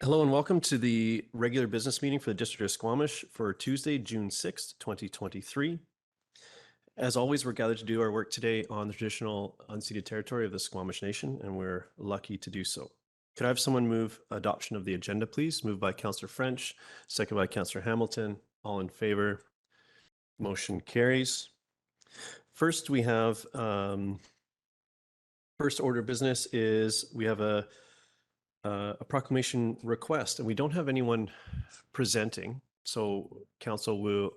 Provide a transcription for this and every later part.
Hello and welcome to the regular business meeting for the District of Squamish for Tuesday, June 6th, 2023. As always, we're gathered to do our work today on the traditional unceded territory of the Squamish Nation, and we're lucky to do so. Could I have someone move adoption of the agenda, please? Moved by Councillor French, second by Councillor Hamilton. All in favor? Motion carries. First, we have first order of business is we have a proclamation request, and we don't have anyone presenting. So council will,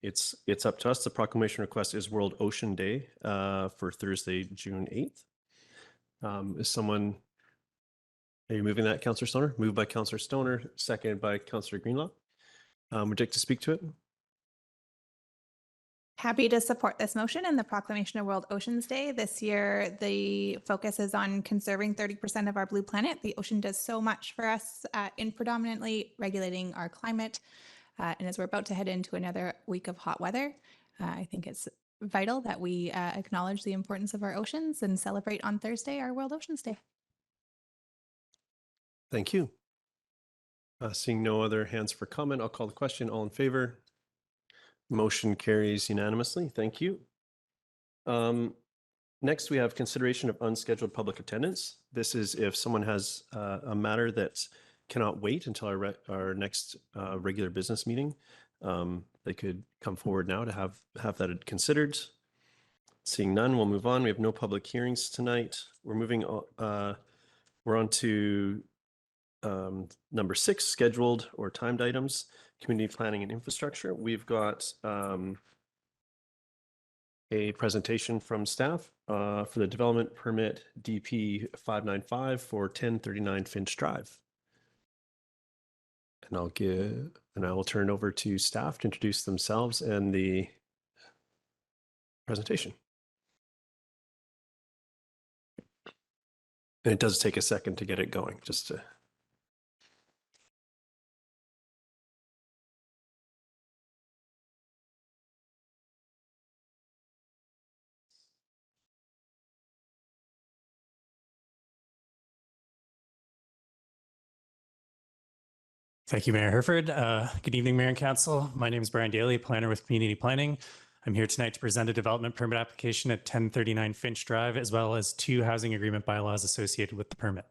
it's up to us. The proclamation request is World Ocean Day for Thursday, June 8th. Is someone, are you moving that, Councillor Stoner? Moved by Councillor Stoner, seconded by Councillor Greenlaw. Would you like to speak to it? Happy to support this motion and the proclamation of World Oceans Day. This year, the focus is on conserving 30% of our blue planet. The ocean does so much for us in predominantly regulating our climate. And as we're about to head into another week of hot weather, I think it's vital that we acknowledge the importance of our oceans and celebrate on Thursday our World Oceans Day. Thank you. Seeing no other hands for comment, I'll call the question. All in favor? Motion carries unanimously. Thank you. Next, we have consideration of unscheduled public attendance. This is if someone has a matter that cannot wait until our next regular business meeting. They could come forward now to have that considered. Seeing none, we'll move on. We have no public hearings tonight. We're moving on. We're on to number 6, scheduled or timed items. Community planning and infrastructure. We've got a presentation from staff for the development permit DP 595 for 1039 Finch Drive. And I will turn it over to staff to introduce themselves and the presentation. And it does take a second to get it going, just to. Thank you, Mayor Herford. Good evening, Mayor and Council. My name is Brian Daly, planner with Community Planning. I'm here tonight to present a development permit application at 1039 Finch Drive, as well as 2 housing agreement bylaws associated with the permit.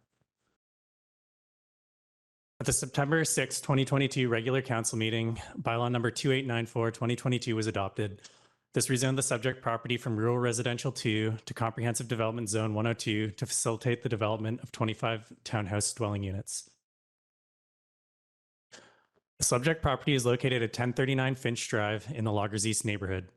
At the September 6, 2022 regular council meeting, bylaw number 2894/2022 was adopted. This rezoned the subject property from rural residential 2 to comprehensive development zone 102 to facilitate the development of 25 townhouse dwelling units. The subject property is located at 1039 Finch Drive in the Loggers East neighborhood.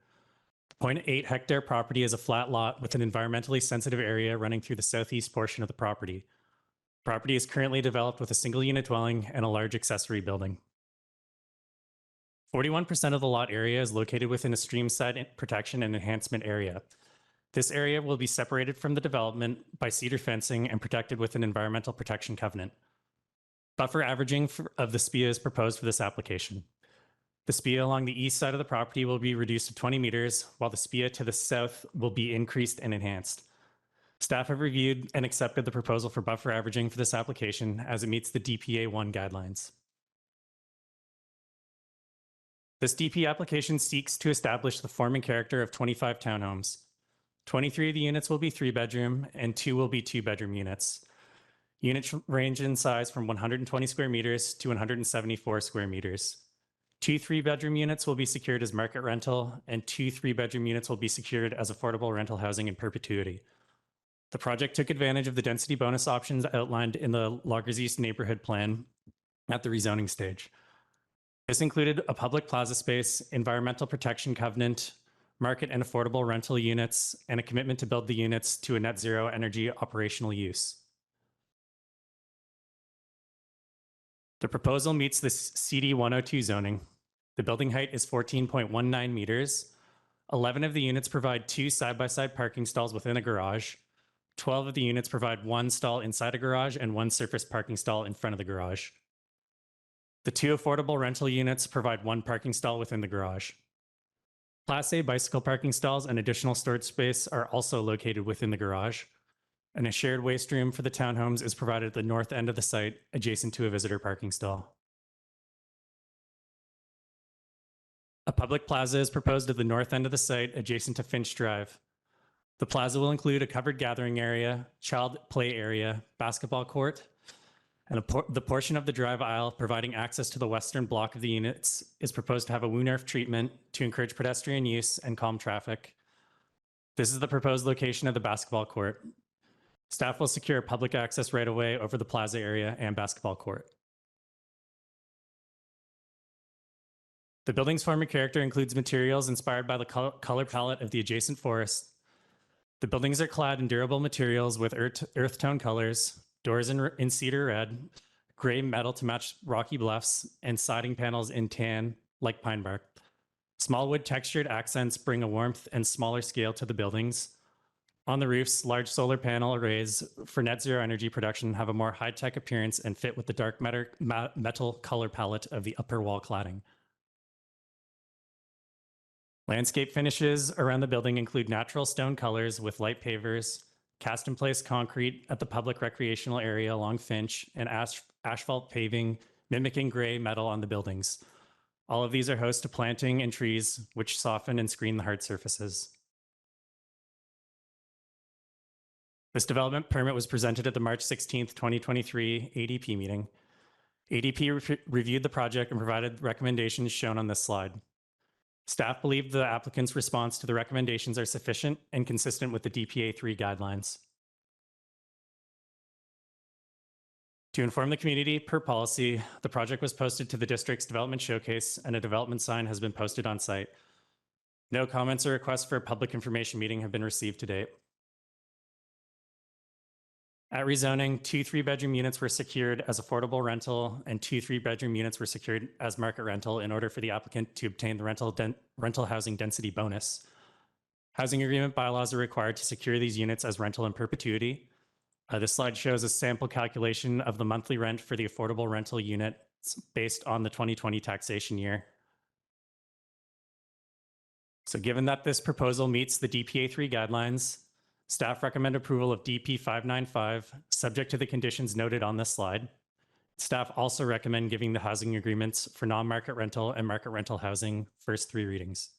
The 0.8 hectare property is a flat lot with an environmentally sensitive area running through the southeast portion of the property. The property is currently developed with a single unit dwelling and a large accessory building. 41% of the lot area is located within a streamside protection and enhancement area. This area will be separated from the development by cedar fencing and protected with an environmental protection covenant. Buffer averaging of the SPIA is proposed for this application. The SPIA along the east side of the property will be reduced to 20 meters, while the SPIA to the south will be increased and enhanced. Staff have reviewed and accepted the proposal for buffer averaging for this application as it meets the DPA 1 guidelines. This DP application seeks to establish the form and character of 25 townhomes. 23 of the units will be 3-bedroom and 2 will be 2-bedroom units. Units range in size from 120 square meters to 174 square meters. 2 3-bedroom units will be secured as market rental, and 2 3-bedroom units will be secured as affordable rental housing in perpetuity. The project took advantage of the density bonus options outlined in the Loggers East neighborhood plan at the rezoning stage. This included a public plaza space, environmental protection covenant, market and affordable rental units, and a commitment to build the units to a net zero energy operational use. The proposal meets the CD 102 zoning. The building height is 14.19 meters. 11 of the units provide 2 side-by-side parking stalls within a garage. 12 of the units provide 1 stall inside a garage and 1 surface parking stall in front of the garage. The 2 affordable rental units provide 1 parking stall within the garage. Class A bicycle parking stalls and additional storage space are also located within the garage. and a shared waste room for the townhomes is provided at the north end of the site, adjacent to a visitor parking stall. A public plaza is proposed at the north end of the site, adjacent to Finch Drive. The plaza will include a covered gathering area, child play area, basketball court, and the portion of the drive aisle providing access to the western block of the units is proposed to have a WUNERF treatment to encourage pedestrian use and calm traffic. This is the proposed location of the basketball court. Staff will secure public access right away over the plaza area and basketball court. The building's form and character includes materials inspired by the color palette of the adjacent forest. The buildings are clad in durable materials with earth tone colors, doors in cedar red, gray metal to match rocky bluffs, and siding panels in tan, like pine bark. Small wood textured accents bring a warmth and smaller scale to the buildings. On the roofs, large solar panel arrays for net zero energy production have a more high-tech appearance and fit with the dark metal color palette of the upper wall cladding. Landscape finishes around the building include natural stone colors with light pavers, cast in place concrete at the public recreational area along Finch, and asphalt paving mimicking gray metal on the buildings. All of these are host to planting and trees, which soften and screen the hard surfaces. This development permit was presented at the March 16th, 2023 ADP meeting. ADP reviewed the project and provided recommendations shown on this slide. Staff believe the applicant's response to the recommendations are sufficient and consistent with the DPA 3 guidelines. To inform the community per policy, the project was posted to the district's development showcase and a development sign has been posted on site. No comments or requests for a public information meeting have been received to date. At rezoning, 2 3-bedroom units were secured as affordable rental and 2 3-bedroom units were secured as market rental in order for the applicant to obtain the rental housing density bonus. Housing agreement bylaws are required to secure these units as rental in perpetuity. This slide shows a sample calculation of the monthly rent for the affordable rental unit based on the 2020 taxation year. So given that this proposal meets the DPA 3 guidelines, staff recommend approval of DP 595, subject to the conditions noted on this slide. Staff also recommend giving the housing agreements for non-market rental and market rental housing first 3 readings.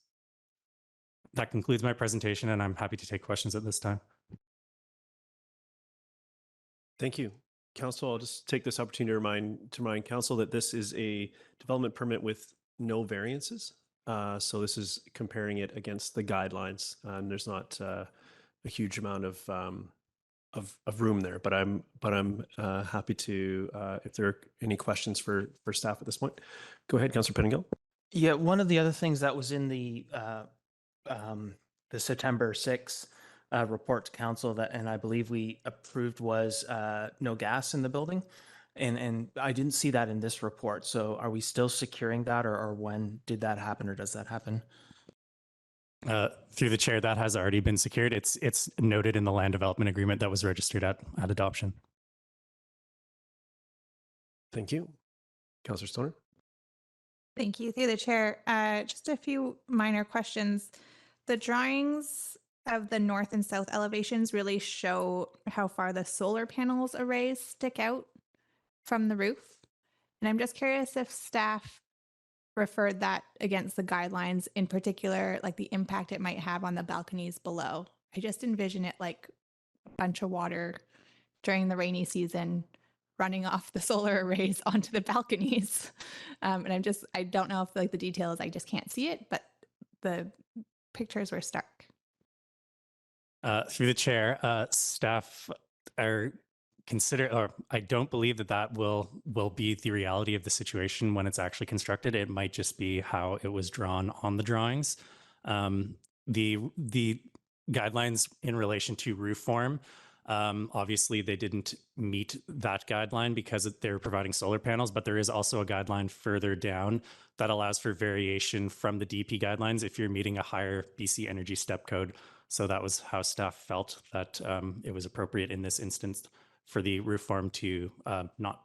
That concludes my presentation, and I'm happy to take questions at this time. Thank you. Council, I'll just take this opportunity to remind Council that this is a development permit with no variances. So this is comparing it against the guidelines, and there's not a huge amount of room there. But I'm happy to if there are any questions for staff at this point. Go ahead, Councillor Pettingill. Yeah, one of the other things that was in the September 6th report to council and I believe we approved was no gas in the building. And I didn't see that in this report. So are we still securing that or when did that happen or does that happen? Through the chair, that has already been secured. It's noted in the land development agreement that was registered at adoption. Thank you. Councillor Stoner. Thank you. Through the chair, just a few minor questions. The drawings of the north and south elevations really show how far the solar panels arrays stick out from the roof. And I'm just curious if staff referred that against the guidelines, in particular, like the impact it might have on the balconies below. I just envision it like a bunch of water during the rainy season running off the solar arrays onto the balconies. And I don't know if like the details, I just can't see it, but the pictures were stark. Through the chair, staff are I don't believe that will be the reality of the situation when it's actually constructed. It might just be how it was drawn on the drawings. The guidelines in relation to roof form, obviously they didn't meet that guideline because they're providing solar panels, but there is also a guideline further down that allows for variation from the DP guidelines if you're meeting a higher BC Energy Step Code. So that was how staff felt that it was appropriate in this instance for the roof form to not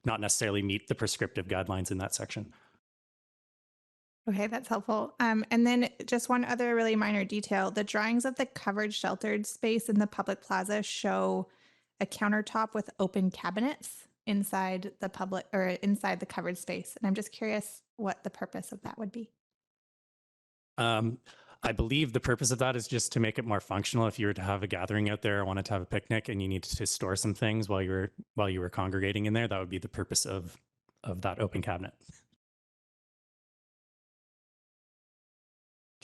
necessarily meet the prescriptive guidelines in that section. Okay, that's helpful. And then just one other really minor detail. The drawings of the covered sheltered space in the public plaza show a countertop with open cabinets inside the public or inside the covered space. And I'm just curious what the purpose of that would be. I believe the purpose of that is just to make it more functional. If you were to have a gathering out there, or wanted to have a picnic, and you needed to store some things while you were congregating in there, that would be the purpose of that open cabinet.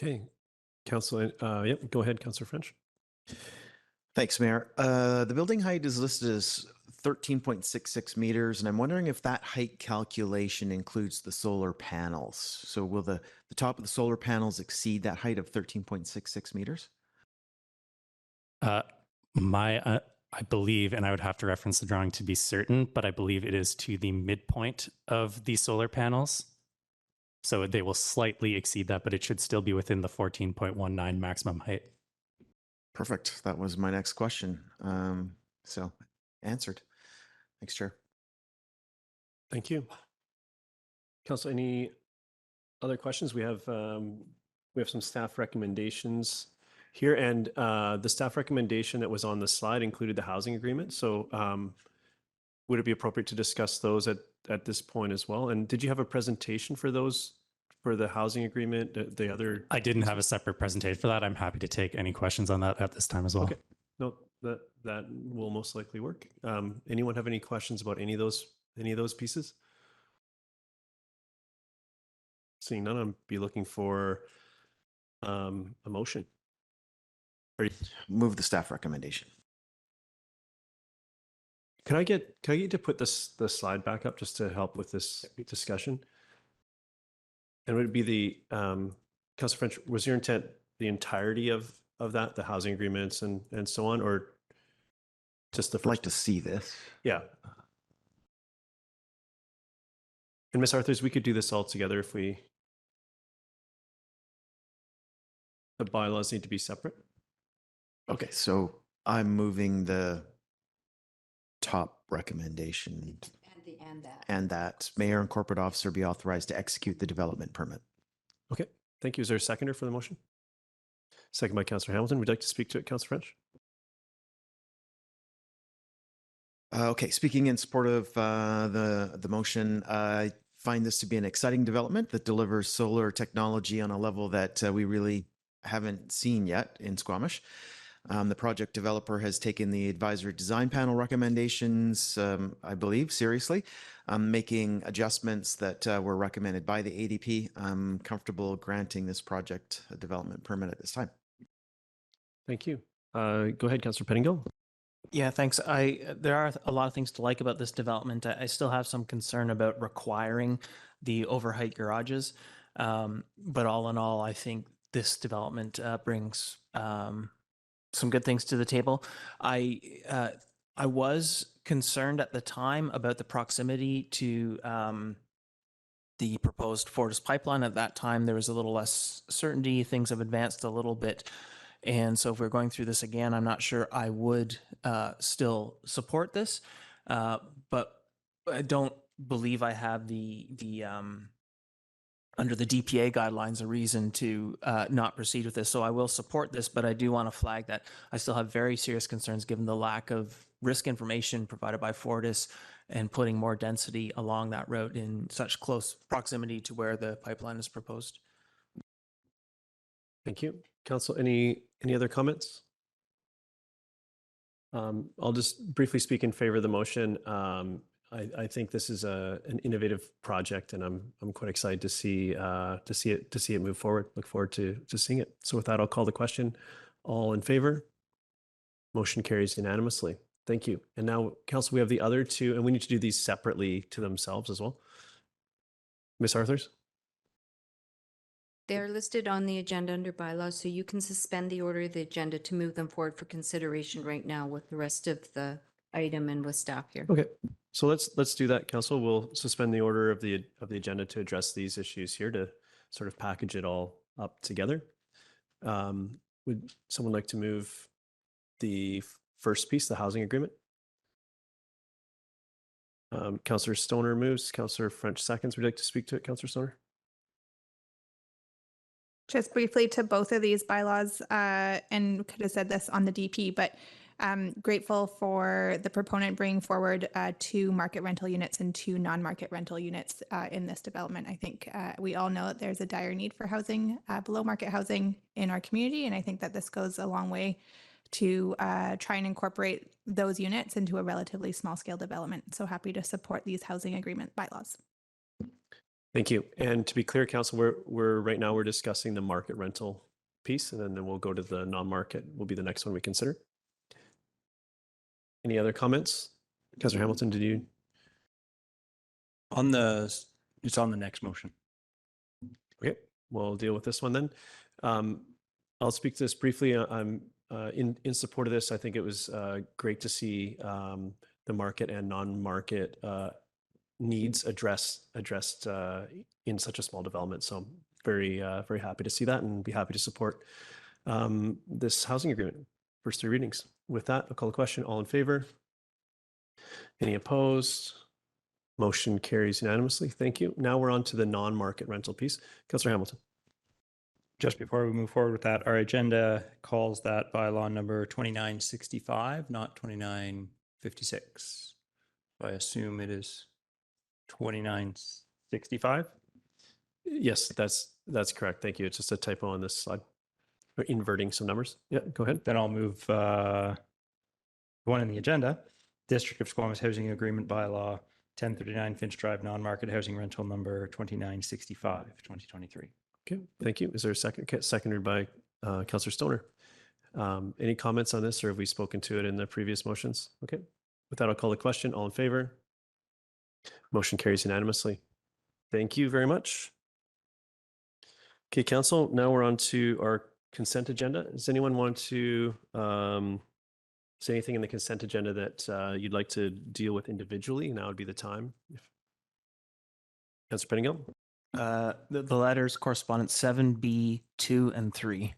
Okay, Council, yep, go ahead, Councillor French. Thanks, Mayor. The building height is listed as 13.66 meters, and I'm wondering if that height calculation includes the solar panels. So will the top of the solar panels exceed that height of 13.66 meters? I believe, and I would have to reference the drawing to be certain, but I believe it is to the midpoint of the solar panels. So they will slightly exceed that, but it should still be within the 14.19 maximum height. Perfect. That was my next question. So answered. Thanks, Chair. Thank you. Council, any other questions? We have some staff recommendations here, and the staff recommendation that was on the slide included the housing agreement. So would it be appropriate to discuss those at this point as well? And did you have a presentation for those, for the housing agreement, the other? I didn't have a separate presentation for that. I'm happy to take any questions on that at this time as well. Okay. No, that will most likely work. Anyone have any questions about any of those pieces? Seeing none, I'd be looking for a motion. Move the staff recommendation. Can I get you to put the slide back up just to help with this discussion? And would it be the Councilor French, was your intent the entirety of that, the housing agreements and so on, or just the I'd first? like to see this. Yeah. And Ms. Arthurs, we could do this all together if the bylaws need to be separate. Okay, so I'm moving the top recommendation and that mayor and corporate officer be authorized to execute the development permit. Okay, thank you. Is there a seconder for the motion? Second by Councillor Hamilton. Would you like to speak to it, Councillor French? Okay, speaking in support of the motion, I find this to be an exciting development that delivers solar technology on a level that we really haven't seen yet in Squamish. The project developer has taken the advisory design panel recommendations, I believe, seriously, making adjustments that were recommended by the ADP. I'm comfortable granting this project a development permit at this time. Thank you. Go ahead, Councillor Pettingill. Yeah, thanks. There are a lot of things to like about this development. I still have some concern about requiring the overheight garages. But all in all, I think this development brings some good things to the table. I was concerned at the time about the proximity to the proposed Fortis pipeline. At that time, there was a little less certainty. Things have advanced a little bit. And so if we're going through this again, I'm not sure I would still support this, but I don't believe I have the under the DPA guidelines, a reason to not proceed with this. So I will support this, but I do want to flag that I still have very serious concerns given the lack of risk information provided by Fortis and putting more density along that route in such close proximity to where the pipeline is proposed. Thank you. Council, any other comments? I'll just briefly speak in favor of the motion. I think this is an innovative project, and I'm quite excited to see it move forward. Look forward to seeing it. So with that, I'll call the question. All in favor? Motion carries unanimously. Thank you. And now, Council, we have the other two, and we need to do these separately to themselves as well. Ms. Arthurs? They're listed on the agenda under bylaws, so you can suspend the order of the agenda to move them forward for consideration right now with the rest of the item and with staff here. Okay, so let's do that, Council. We'll suspend the order of the agenda to address these issues here to sort of package it all up together. Would someone like to move the first piece, the housing agreement? Councillor Stoner moves. Councillor French seconds. Would you like to speak to it, Councillor Stoner? Just briefly to both of these bylaws, and could have said this on the DP, but grateful for the proponent bringing forward 2 market rental units and 2 non-market rental units in this development. I think we all know that there's a dire need for housing, below market housing in our community, and I think that this goes a long way to try and incorporate those units into a relatively small scale development. So happy to support these housing agreement bylaws. Thank you. And to be clear, Council, we're right now we're discussing the market rental piece, and then we'll go to the non-market. Will be the next one we consider. Any other comments? Councillor Hamilton, did you? It's on the next motion. Okay, we'll deal with this one then. I'll speak to this briefly. I'm in support of this. I think it was great to see the market and non-market needs addressed in such a small development. So I'm very happy to see that and be happy to support this housing agreement. First 3 readings. With that, I'll call the question. All in favor? Any opposed? Motion carries unanimously. Thank you. Now we're on to the non-market rental piece. Councillor Hamilton. Just before we move forward with that, our agenda calls that bylaw number 2965, not 2956. I assume it is 2965. Yes, that's correct. Thank you. It's just a typo on this slide. We're inverting some numbers. Yeah, go ahead. Then I'll move one in the agenda. District of Squamish Housing Agreement Bylaw 1039 Finch Drive Non-Market Housing Rental number 2965, 2023. Okay, thank you. Is there a second? Seconded by Councillor Stoner. Any comments on this, or have we spoken to it in the previous motions? Okay. With that, I'll call the question. All in favor? Motion carries unanimously. Thank you very much. Okay, Council, now we're on to our consent agenda. Does anyone want to say anything in the consent agenda that you'd like to deal with individually? Now would be the time. Councillor Pettingill? The letters, correspondence 7B, 2, and 3.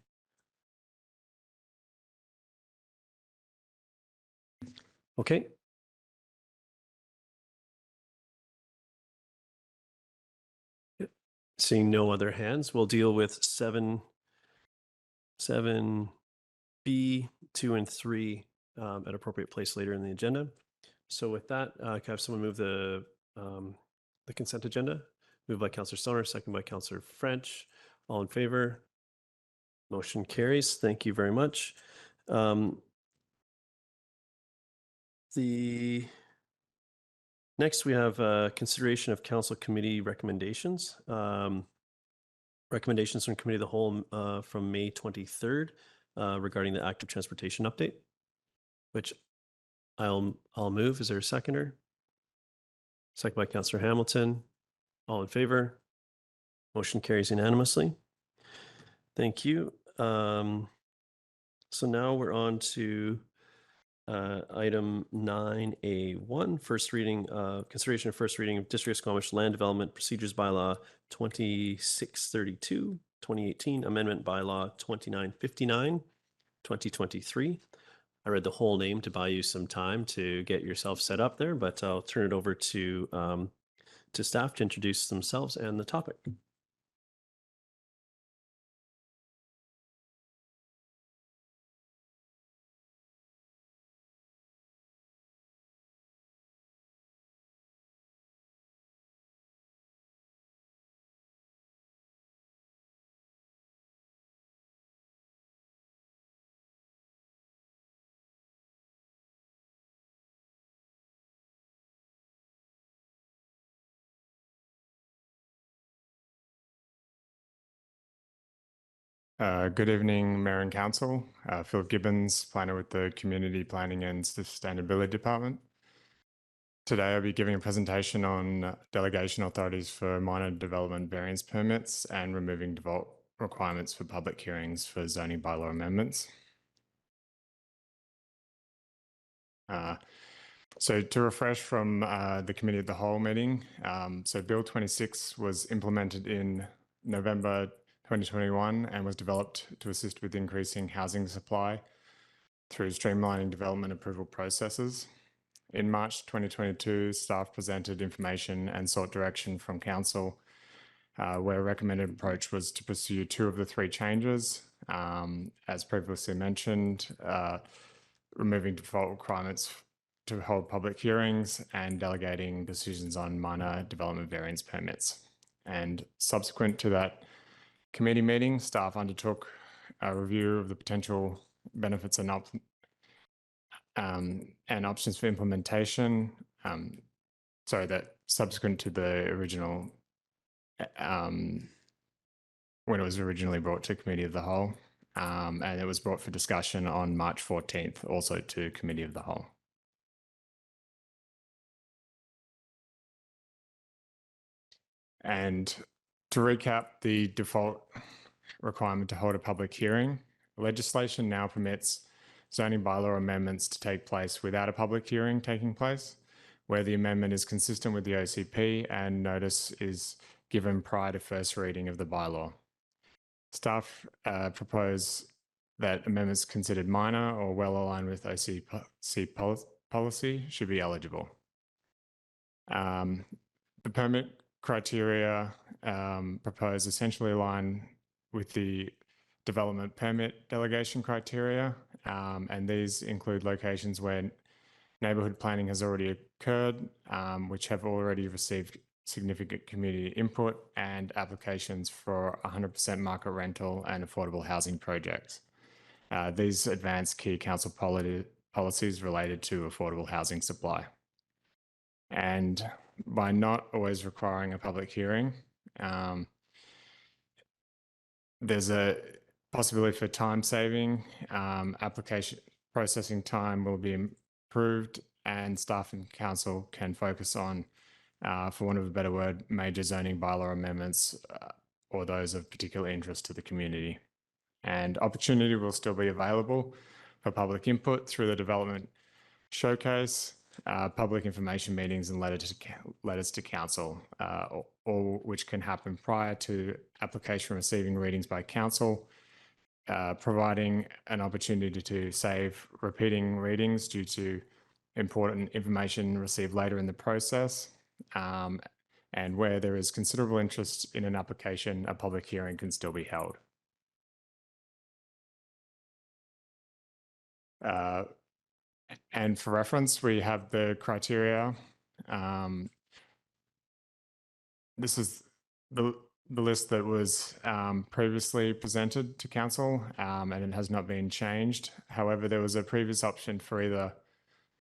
Okay. Seeing no other hands, we'll deal with 7B, 2, and 3 at appropriate place later in the agenda. So with that, can I have someone move the consent agenda? Moved by Councillor Stoner, second by Councillor French. All in favor? Motion carries. Thank you very much. The next we have consideration of council committee recommendations. Recommendations from committee of the whole from May 23rd regarding the active transportation update, which I'll move. Is there a seconder? Second by Councillor Hamilton. All in favor? Motion carries unanimously. Thank you. So now we're on to item 9A1, first reading, consideration of first reading of District of Squamish Land Development Procedures Bylaw 2632, 2018, Amendment Bylaw 2959, 2023. I read the whole name to buy you some time to get yourself set up there, but I'll turn it over to staff to introduce themselves and the topic. Good evening, Mayor and Council. Phil Gibbons, planner with the Community Planning and Sustainability Department. Today, I'll be giving a presentation on delegation authorities for minor development variance permits and removing default requirements for public hearings for zoning bylaw amendments. So to refresh from the Committee of the Whole meeting, so Bill 26 was implemented in November 2021 and was developed to assist with increasing housing supply through streamlining development approval processes. In March 2022, staff presented information and sought direction from Council where recommended approach was to pursue 2 of the 3 changes, as previously mentioned, removing default requirements to hold public hearings and delegating decisions on minor development variance permits. And subsequent to that committee meeting, staff undertook a review of the potential benefits and options for implementation. That subsequent to the original, when it was originally brought to Committee of the Whole, and it was brought for discussion on March 14th, also to Committee of the Whole. And to recap the default requirement to hold a public hearing, legislation now permits zoning bylaw amendments to take place without a public hearing taking place, where the amendment is consistent with the OCP and notice is given prior to first reading of the bylaw. Staff propose that amendments considered minor or well aligned with OCP policy should be eligible. The permit criteria proposed essentially align with the development permit delegation criteria, and these include locations where neighbourhood planning has already occurred, which have already received significant community input, and applications for 100% market rental and affordable housing projects. These advance key council policies related to affordable housing supply. And by not always requiring a public hearing, there's a possibility for time saving. Application processing time will be improved, and staff and council can focus on, for want of a better word, major zoning bylaw amendments or those of particular interest to the community. And opportunity will still be available for public input through the development showcase, public information meetings, and letters to council, all which can happen prior to application receiving readings by council, providing an opportunity to save repeating readings due to important information received later in the process. And where there is considerable interest in an application, a public hearing can still be held. And for reference, we have the criteria. This is the list that was previously presented to council, and it has not been changed. However, there was a previous option for either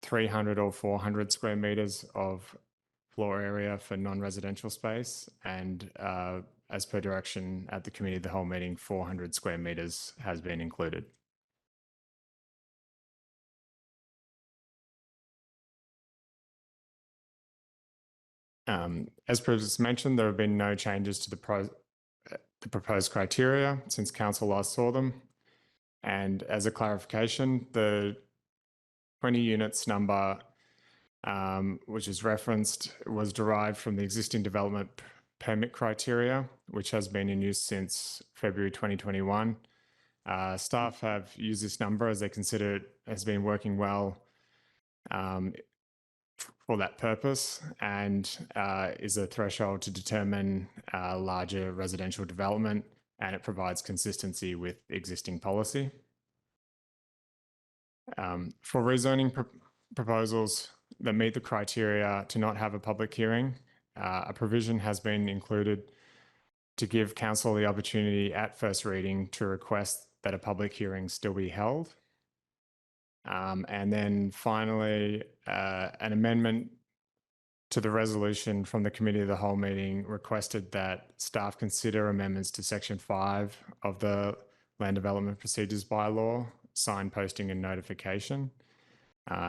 300 or 400 square meters of floor area for non-residential space, and as per direction at the Committee of the Whole meeting, 400 square meters has been included. As previously mentioned, there have been no changes to the proposed criteria since council last saw them. And as a clarification, the 20 units number, which is referenced, was derived from the existing development permit criteria, which has been in use since February 2021. Staff have used this number as they consider it has been working well for that purpose, and is a threshold to determine larger residential development, and it provides consistency with existing policy. For rezoning proposals that meet the criteria to not have a public hearing, a provision has been included to give council the opportunity at first reading to request that a public hearing still be held. And then finally, an amendment to the resolution from the Committee of the Whole meeting requested that staff consider amendments to Section 5 of the Land Development Procedures Bylaw, signposting and notification,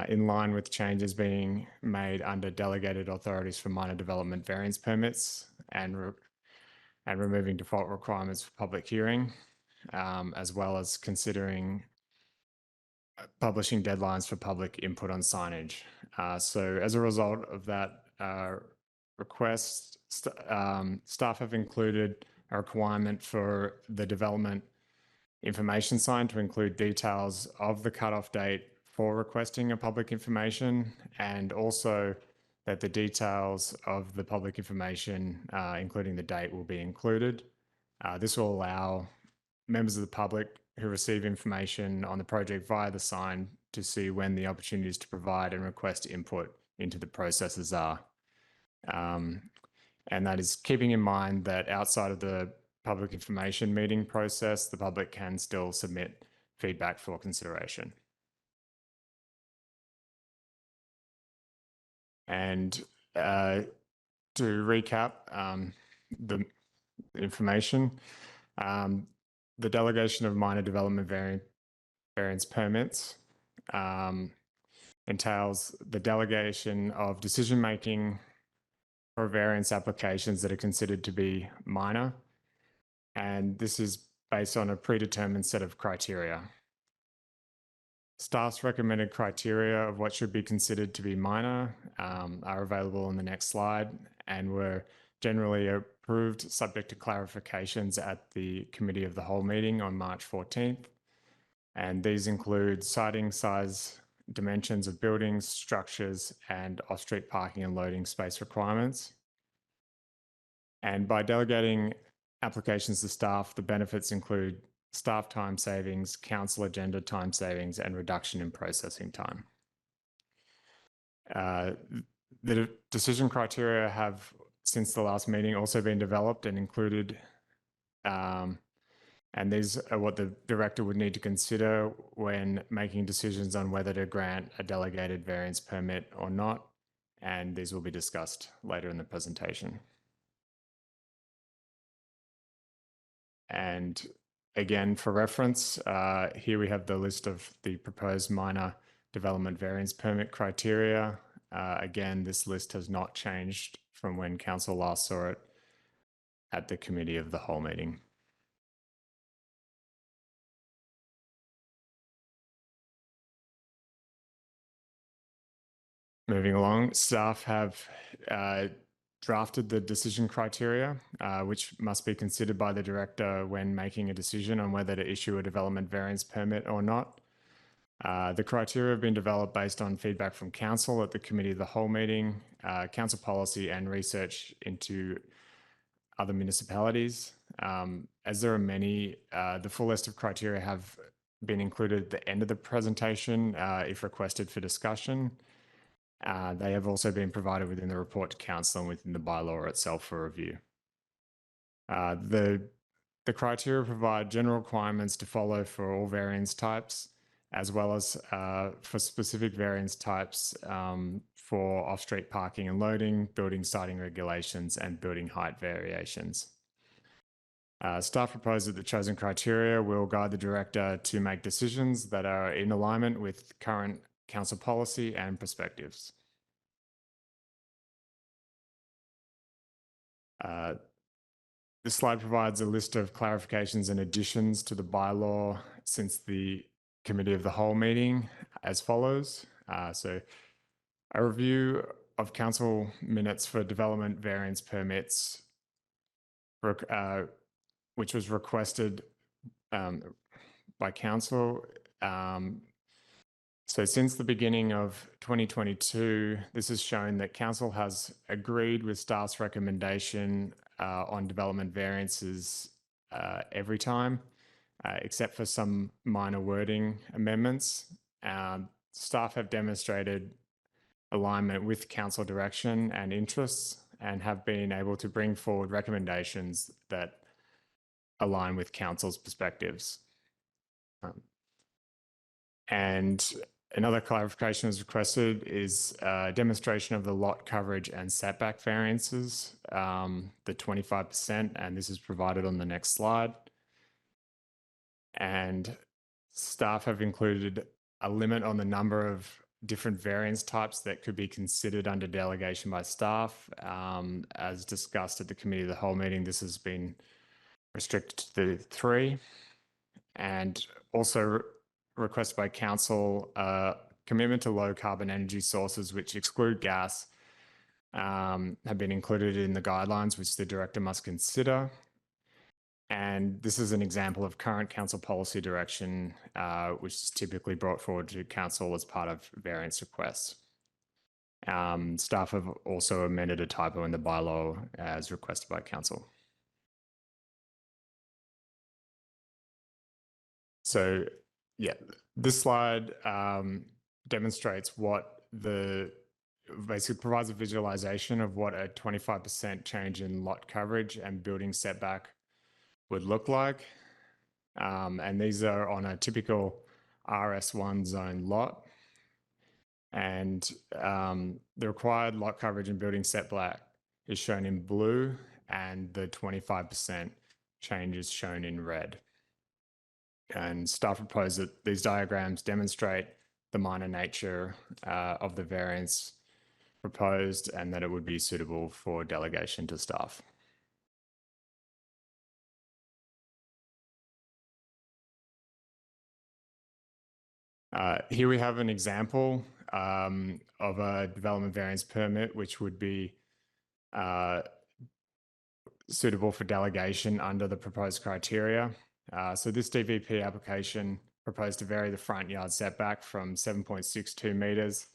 in line with changes being made under delegated authorities for minor development variance permits and removing default requirements for public hearing, as well as considering publishing deadlines for public input on signage. So as a result of that request, staff have included a requirement for the development information sign to include details of the cutoff date for requesting a public information, and also that the details of the public information, including the date, will be included. This will allow members of the public who receive information on the project via the sign to see when the opportunities to provide and request input into the processes are. And that is keeping in mind that outside of the public information meeting process, the public can still submit feedback for consideration. And to recap the information, the delegation of minor development variance permits entails the delegation of decision-making for variance applications that are considered to be minor. And this is based on a predetermined set of criteria. Staff's recommended criteria of what should be considered to be minor are available on the next slide and were generally approved subject to clarifications at the Committee of the Whole meeting on March 14th. And these include siting size, dimensions of buildings, structures, and off-street parking and loading space requirements. And by delegating applications to staff, the benefits include staff time savings, council agenda time savings, and reduction in processing time. The decision criteria have, since the last meeting, also been developed and included, and these are what the director would need to consider when making decisions on whether to grant a delegated variance permit or not, and these will be discussed later in the presentation. And again, for reference, here we have the list of the proposed minor development variance permit criteria. Again, this list has not changed from when council last saw it at the Committee of the Whole meeting. Moving along, staff have drafted the decision criteria, which must be considered by the director when making a decision on whether to issue a development variance permit or not. The criteria have been developed based on feedback from council at the Committee of the Whole meeting, council policy, and research into other municipalities. As there are many, the full list of criteria have been included at the end of the presentation if requested for discussion. They have also been provided within the report to council and within the bylaw itself for review. The criteria provide general requirements to follow for all variance types, as well as for specific variance types for off-street parking and loading, building siting regulations, and building height variations. Staff propose that the chosen criteria will guide the director to make decisions that are in alignment with current council policy and perspectives. This slide provides a list of clarifications and additions to the bylaw since the Committee of the Whole meeting as follows. So a review of council minutes for development variance permits, which was requested by council. So since the beginning of 2022, this has shown that council has agreed with staff's recommendation on development variances every time, except for some minor wording amendments. Staff have demonstrated alignment with council direction and interests and have been able to bring forward recommendations that align with council's perspectives. And another clarification was requested is a demonstration of the lot coverage and setback variances, the 25%, and this is provided on the next slide. And staff have included a limit on the number of different variance types that could be considered under delegation by staff. As discussed at the Committee of the Whole meeting, this has been restricted to 3. And also requested by council, commitment to low carbon energy sources which exclude gas have been included in the guidelines which the director must consider. And this is an example of current council policy direction, which is typically brought forward to council as part of variance requests. Staff have also amended a typo in the bylaw as requested by council. So yeah, this slide demonstrates what basically provides a visualization of what a 25% change in lot coverage and building setback would look like. And these are on a typical RS1 zone lot. And the required lot coverage and building setback is shown in blue, and the 25% change is shown in red. And staff propose that these diagrams demonstrate the minor nature of the variance proposed and that it would be suitable for delegation to staff. Here we have an example of a development variance permit, which would be suitable for delegation under the proposed criteria. So this DVP application proposed to vary the front yard setback from 7.62 metres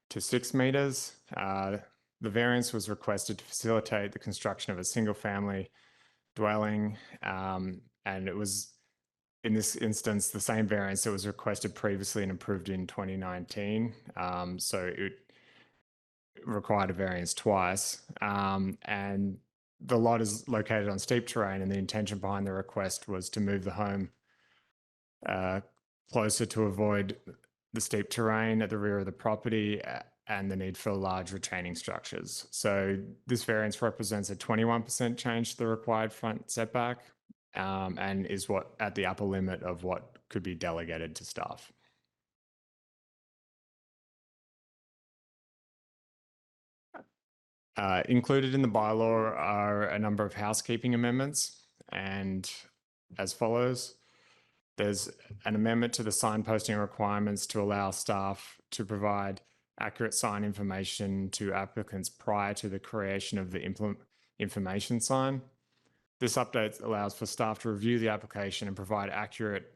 to 6 metres. The variance was requested to facilitate the construction of a single family dwelling, and it was, in this instance, the same variance that was requested previously and approved in 2019. So it required a variance twice. And the lot is located on steep terrain, and the intention behind the request was to move the home closer to avoid the steep terrain at the rear of the property and the need for large retaining structures. So this variance represents a 21% change to the required front setback, and is what at the upper limit of what could be delegated to staff. Included in the bylaw are a number of housekeeping amendments, and as follows. There's an amendment to the signposting requirements to allow staff to provide accurate sign information to applicants prior to the creation of the information sign. This update allows for staff to review the application and provide accurate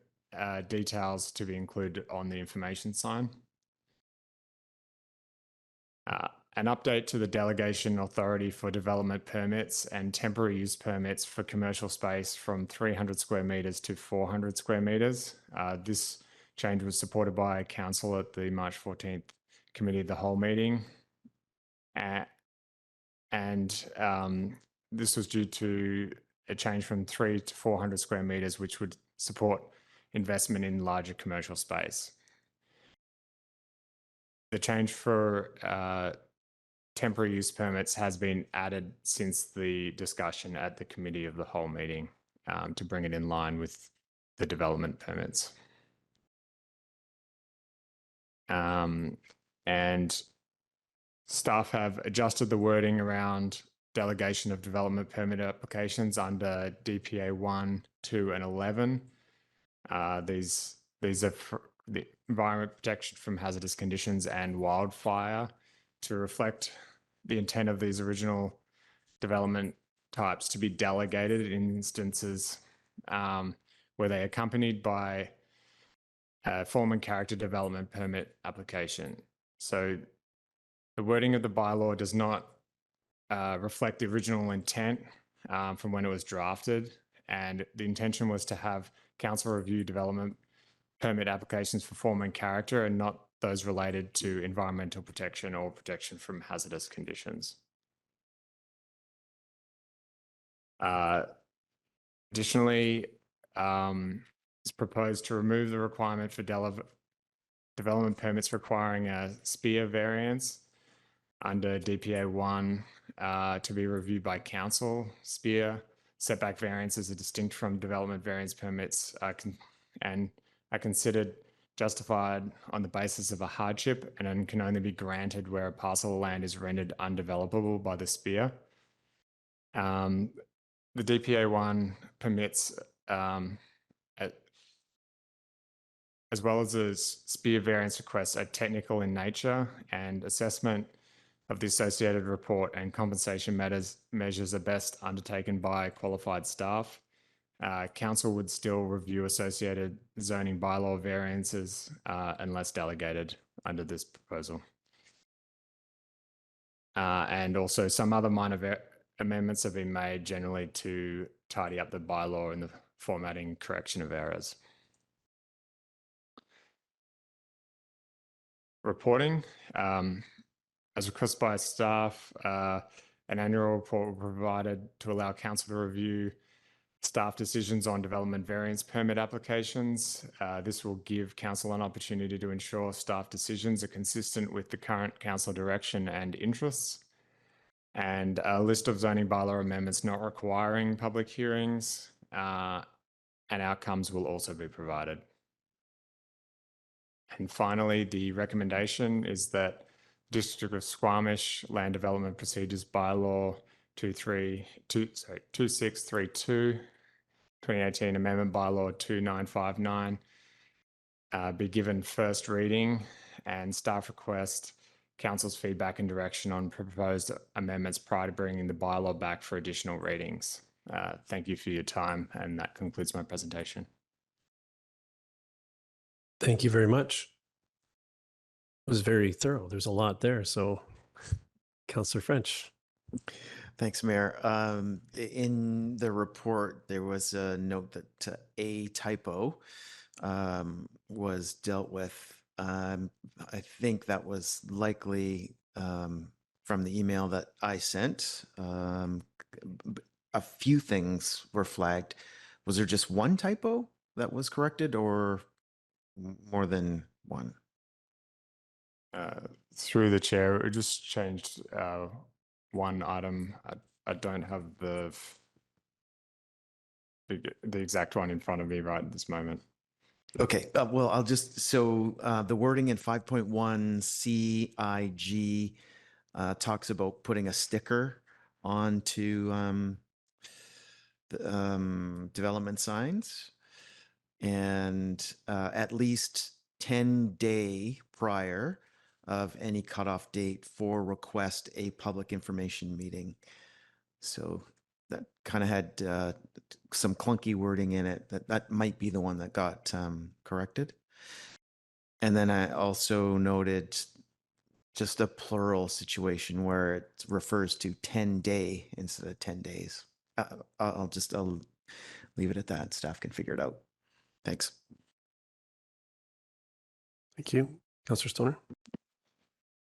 details to be included on the information sign. An update to the delegation authority for development permits and temporary use permits for commercial space from 300 square metres to 400 square metres. This change was supported by council at the March 14th Committee of the Whole meeting. This was due to a change from 300 to 400 square metres, which would support investment in larger commercial space. The change for temporary use permits has been added since the discussion at the Committee of the Whole meeting to bring it in line with the development permits. And staff have adjusted the wording around delegation of development permit applications under DPA 1, 2, and 11. These are for the environment protection from hazardous conditions and wildfire to reflect the intent of these original development types to be delegated in instances where they are accompanied by a form and character development permit application. So the wording of the bylaw does not reflect the original intent from when it was drafted, and the intention was to have council review development permit applications for form and character and not those related to environmental protection or protection from hazardous conditions. Additionally, it's proposed to remove the requirement for development permits requiring a SPEAR variance under DPA 1 to be reviewed by council. SPEAR setback variances are distinct from development variance permits and are considered justified on the basis of a hardship and can only be granted where a parcel of land is rendered undevelopable by the SPEAR. The DPA 1 permits, as well as the SPEAR variance requests, are technical in nature, and assessment of the associated report and compensation measures are best undertaken by qualified staff. Council would still review associated zoning bylaw variances unless delegated under this proposal. And also some other minor amendments have been made generally to tidy up the bylaw and the formatting correction of errors. Reporting. As requested by staff, an annual report will be provided to allow council to review staff decisions on development variance permit applications. This will give council an opportunity to ensure staff decisions are consistent with the current council direction and interests. And a list of zoning bylaw amendments not requiring public hearings and outcomes will also be provided. And finally, the recommendation is that District of Squamish Land Development Procedures Bylaw 2632, 2018 Amendment Bylaw 2959 be given first reading, and staff request council's feedback and direction on proposed amendments prior to bringing the bylaw back for additional readings. Thank you for your time, and that concludes my presentation. Thank you very much. It was very thorough. There's a lot there. So, Councillor French. Thanks, Mayor. In the report, there was a note that a typo was dealt with. I think that was likely from the email that I sent. A few things were flagged. Was there just one typo that was corrected, or more than one? Through the chair, it just changed one item. I don't have the exact one in front of me right at this moment. Okay, well, I'll just, so the wording in 5.1 CIG talks about putting a sticker onto the development signs, and at least 10-day prior of any cutoff date for request a public information meeting. So that kind of had some clunky wording in it. That might be the one that got corrected. And then I also noted just a plural situation where it refers to 10-day instead of 10 days. I'll leave it at that. Staff can figure it out. Thanks. Thank you. Councillor Stoner.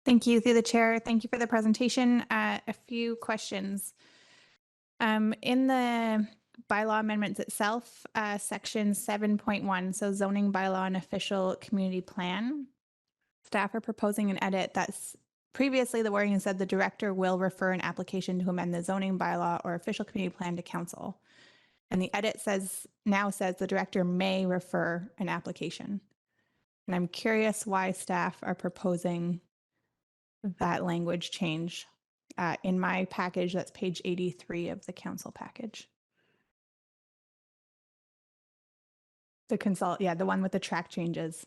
Thank you, through the chair. Thank you for the presentation. A few questions. In the bylaw amendments itself, section 7.1, so zoning bylaw and official community plan, staff are proposing an edit that's previously the wording said the director will refer an application to amend the zoning bylaw or official community plan to council. And the edit now says the director may refer an application. And I'm curious why staff are proposing that language change. In my package, that's page 83 of the council package. The one with the track changes.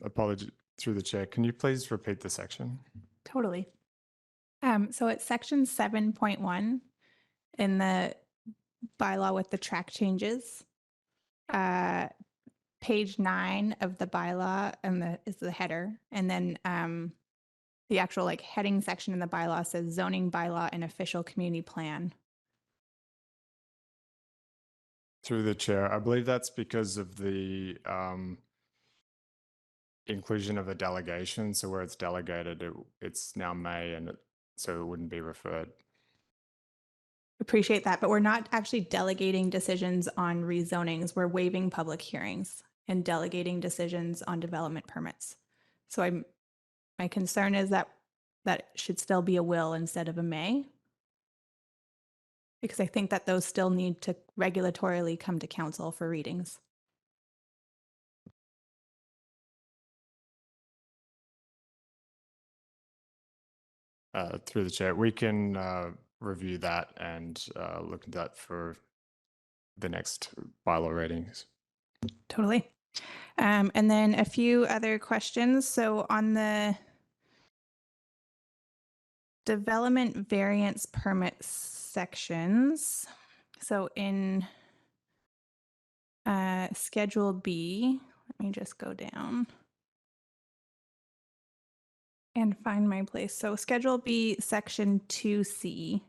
Apology through the chair. Can you please repeat the section? Totally. So it's section 7.1 in the bylaw with the track changes. Page 9 of the bylaw is the header. And then the actual heading section in the bylaw says zoning bylaw and official community plan. Through the chair, I believe that's because of the inclusion of a delegation. So where it's delegated, it's now may, and so it wouldn't be referred. Appreciate that, but we're not actually delegating decisions on rezonings. We're waiving public hearings and delegating decisions on development permits. So my concern is that should still be a will instead of a may, because I think that those still need to regulatorily come to council for readings. Through the chair, we can review that and look at that for the next bylaw readings. Totally. And then a few other questions. So on the development variance permit sections, so in Schedule B, let me just go down and find my place. So Schedule B, Section 2C.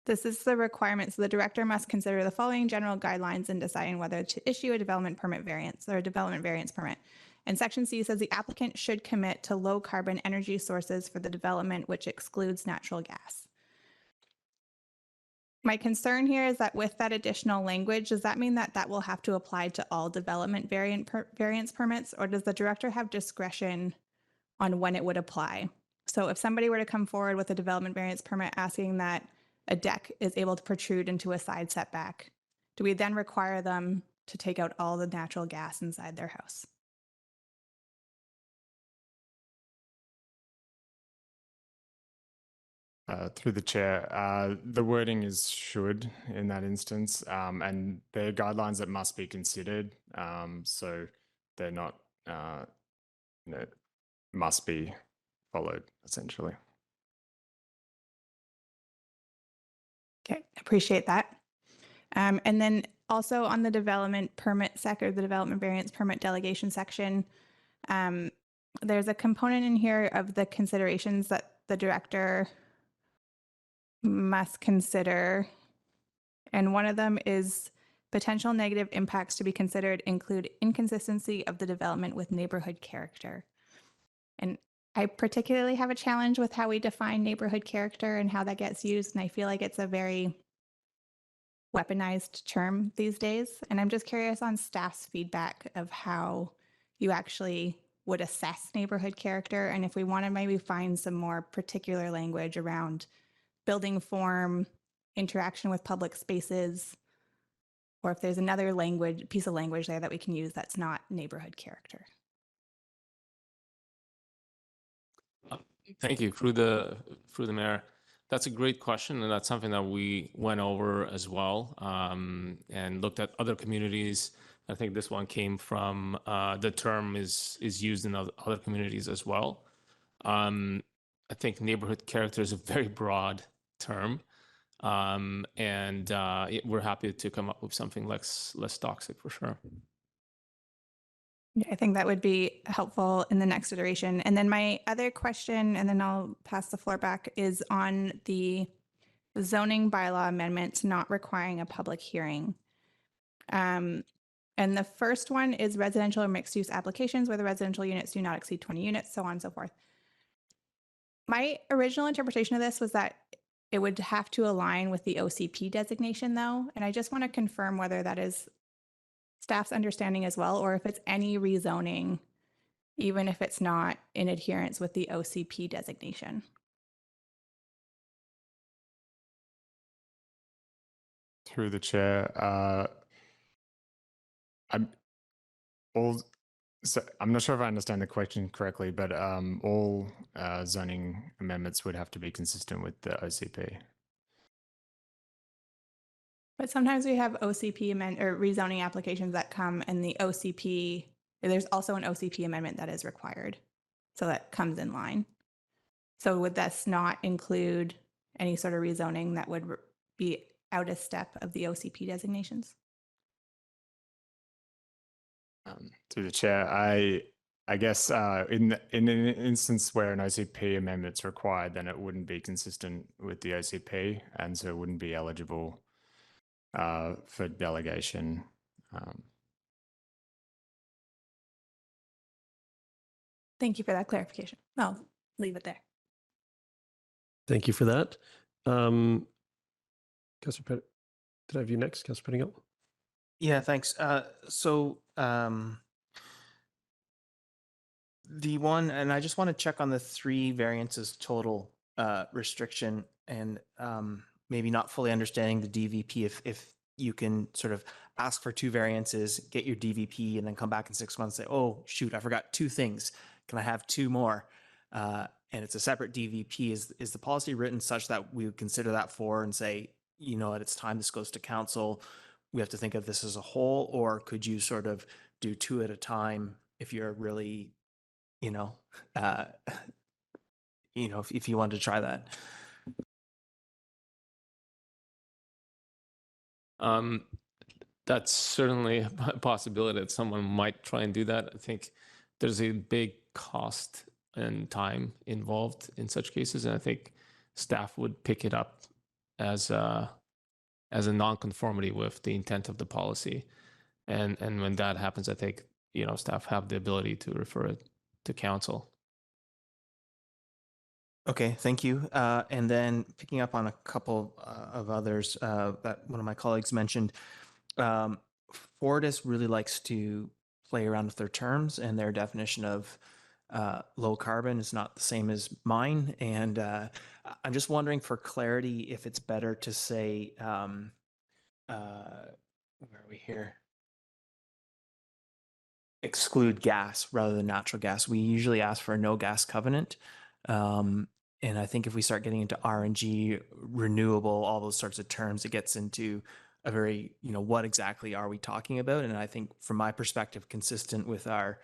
This is the requirement. So the director must consider the following general guidelines in deciding whether to issue a development permit variance or a development variance permit. And Section C says the applicant should commit to low carbon energy sources for the development, which excludes natural gas. My concern here is that with that additional language, does that mean that that will have to apply to all development variance permits, or does the director have discretion on when it would apply? So if somebody were to come forward with a development variance permit asking that a deck is able to protrude into a side setback, do we then require them to take out all the natural gas inside their house? Through the chair, the wording is should in that instance, and they're guidelines that must be considered. So they're not, must be followed essentially. Okay, appreciate that. And then also on the development permit or the development variance permit delegation section, there's a component in here of the considerations that the director must consider. And one of them is potential negative impacts to be considered include inconsistency of the development with neighborhood character. And I particularly have a challenge with how we define neighborhood character and how that gets used. And I feel like it's a very weaponized term these days. And I'm just curious on staff's feedback of how you actually would assess neighborhood character. And if we want to maybe find some more particular language around building form, interaction with public spaces, or if there's another piece of language there that we can use that's not neighborhood character. Thank you. Through the mayor. That's a great question, and that's something that we went over as well, and looked at other communities. I think this one came from the term is used in other communities as well. I think neighborhood character is a very broad term, and we're happy to come up with something less toxic for sure. Yeah, I think that would be helpful in the next iteration. And then my other question, and then I'll pass the floor back, is on the zoning bylaw amendments not requiring a public hearing. And the first one is residential or mixed use applications where the residential units do not exceed 20 units, so on and so forth. My original interpretation of this was that it would have to align with the OCP designation though. And I just want to confirm whether that is staff's understanding as well, or if it's any rezoning, even if it's not in adherence with the OCP designation. Through the chair, I'm not sure if I understand the question correctly, but all zoning amendments would have to be consistent with the OCP. But sometimes we have OCP or rezoning applications that come and the OCP, there's also an OCP amendment that is required. So that comes in line. So would this not include any sort of rezoning that would be out of step of the OCP designations? Through the chair, I guess in an instance where an OCP amendment's required, then it wouldn't be consistent with the OCP, and so it wouldn't be eligible for delegation. Thank you for that clarification. I'll leave it there. Thank you for that. Councilor Pettit, did I have you next, Councilor Pettingill? Yeah, thanks. The one, and I just want to check on the 3 variances total restriction, and maybe not fully understanding the DVP. If you can sort of ask for 2 variances, get your DVP, and then come back in 6 months and say, oh, shoot, I forgot 2 things. Can I have 2 more? And it's a separate DVP. Is the policy written such that we would consider that 4 and say, you know, at its time this goes to council, we have to think of this as a whole? Or could you sort of do 2 at a time if you're really, you know, uh, if you wanted to try that. That's certainly a possibility that someone might try and do that. I think there's a big cost and time involved in such cases, and I think staff would pick it up as a nonconformity with the intent of the policy. And when that happens, I think, staff have the ability to refer it to council. Okay, thank you. And then picking up on a couple of others that one of my colleagues mentioned, Fortis really likes to play around with their terms, and their definition of low carbon is not the same as mine. And I'm just wondering, for clarity, if it's better to say, where are we here? Exclude gas rather than natural gas. We usually ask for a no gas covenant. And I think if we start getting into RNG, renewable, all those sorts of terms, it gets into a very, what exactly are we talking about? And I think from my perspective, consistent with our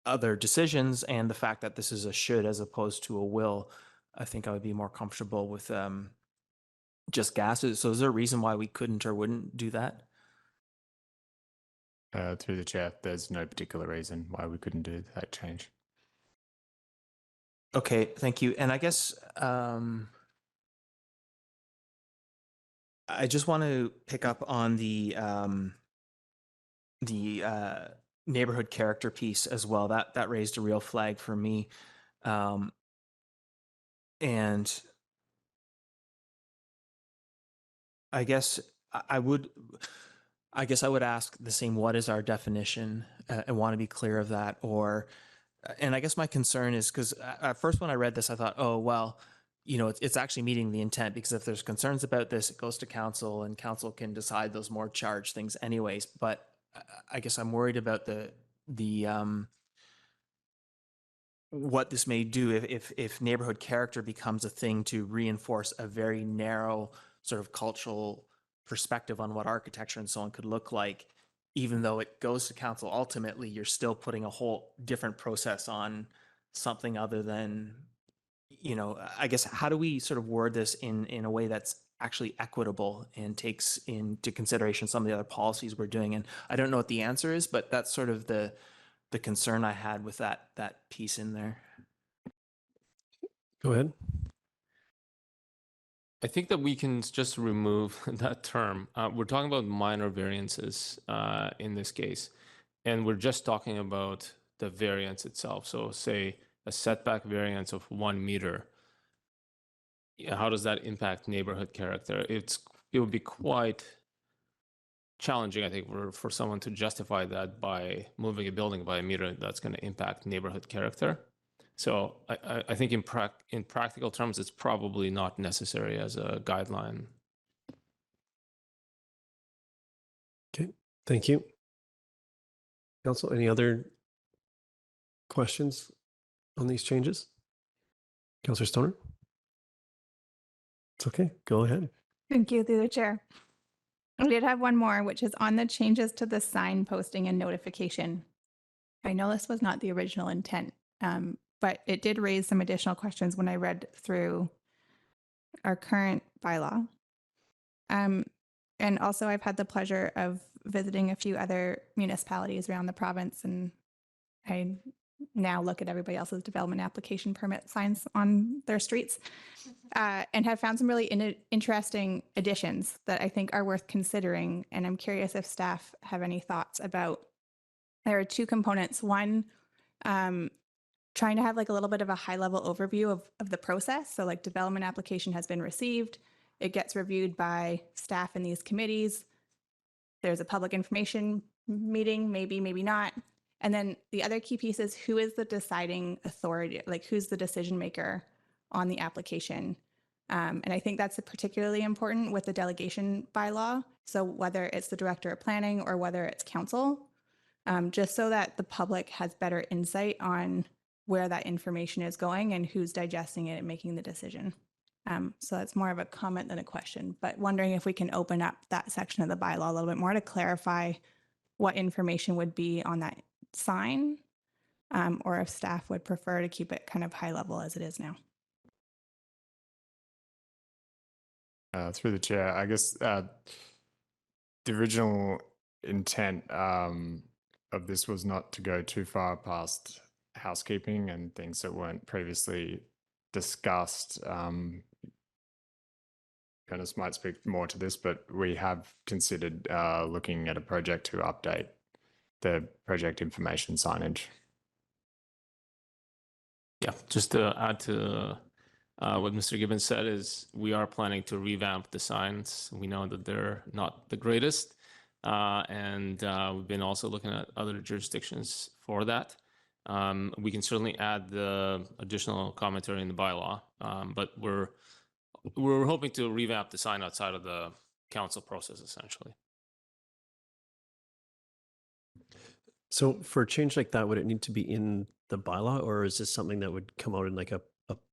other decisions and the fact that this is a should as opposed to a will, I think I would be more comfortable with just gases. So is there a reason why we couldn't or wouldn't do that? Through the chair, there's no particular reason why we couldn't do that change. Okay, thank you. And I guess I just want to pick up on the neighborhood character piece as well. That raised a real flag for me. And I guess I would ask the same, what is our definition? I want to be clear of that. And I guess my concern is because at first when I read this, I thought, oh, well, it's actually meeting the intent, because if there's concerns about this, it goes to council and council can decide those more charged things anyways. But I guess I'm worried about the what this may do if neighborhood character becomes a thing to reinforce a very narrow sort of cultural perspective on what architecture and so on could look like. Even though it goes to council, ultimately, you're still putting a whole different process on something other than, I guess, how do we sort of word this in a way that's actually equitable and takes into consideration some of the other policies we're doing? And I don't know what the answer is, but that's sort of the concern I had with that piece in there. Go ahead. I think that we can just remove that term. We're talking about minor variances in this case, and we're just talking about the variance itself. So say a setback variance of 1 meter. How does that impact neighborhood character? It would be quite challenging, I think, for someone to justify that by moving a building by a meter that's going to impact neighborhood character. So I think in practical terms, it's probably not necessary as a guideline. Okay, thank you. Council, any other questions on these changes? Councillor Stoner? It's okay, go ahead. Thank you, through the chair. I did have one more, which is on the changes to the sign posting and notification. I know this was not the original intent, but it did raise some additional questions when I read through our current bylaw. And also I've had the pleasure of visiting a few other municipalities around the province, and I now look at everybody else's development application permit signs on their streets, and have found some really interesting additions that I think are worth considering. And I'm curious if staff have any thoughts about. There are 2 components. One, trying to have like a little bit of a high level overview of the process. So like development application has been received. It gets reviewed by staff in these committees. There's a public information meeting, maybe not. And then the other key piece is, who is the deciding authority? Like, who's the decision maker on the application? And I think that's particularly important with the delegation bylaw. So whether it's the director of planning or whether it's council, just so that the public has better insight on where that information is going and who's digesting it and making the decision. So that's more of a comment than a question, but wondering if we can open up that section of the bylaw a little bit more to clarify what information would be on that sign, or if staff would prefer to keep it kind of high level as it is now. Through the chair, I guess the original intent of this was not to go too far past housekeeping and things that weren't previously discussed. Dennis might speak more to this, but we have considered looking at a project to update the project information signage. Yeah, just to add to what Mr. Gibbons said is we are planning to revamp the signs. We know that they're not the greatest. And we've been also looking at other jurisdictions for that. We can certainly add the additional commentary in the bylaw, but we're hoping to revamp the sign outside of the council process, essentially. So for a change like that, would it need to be in the bylaw, or is this something that would come out in like a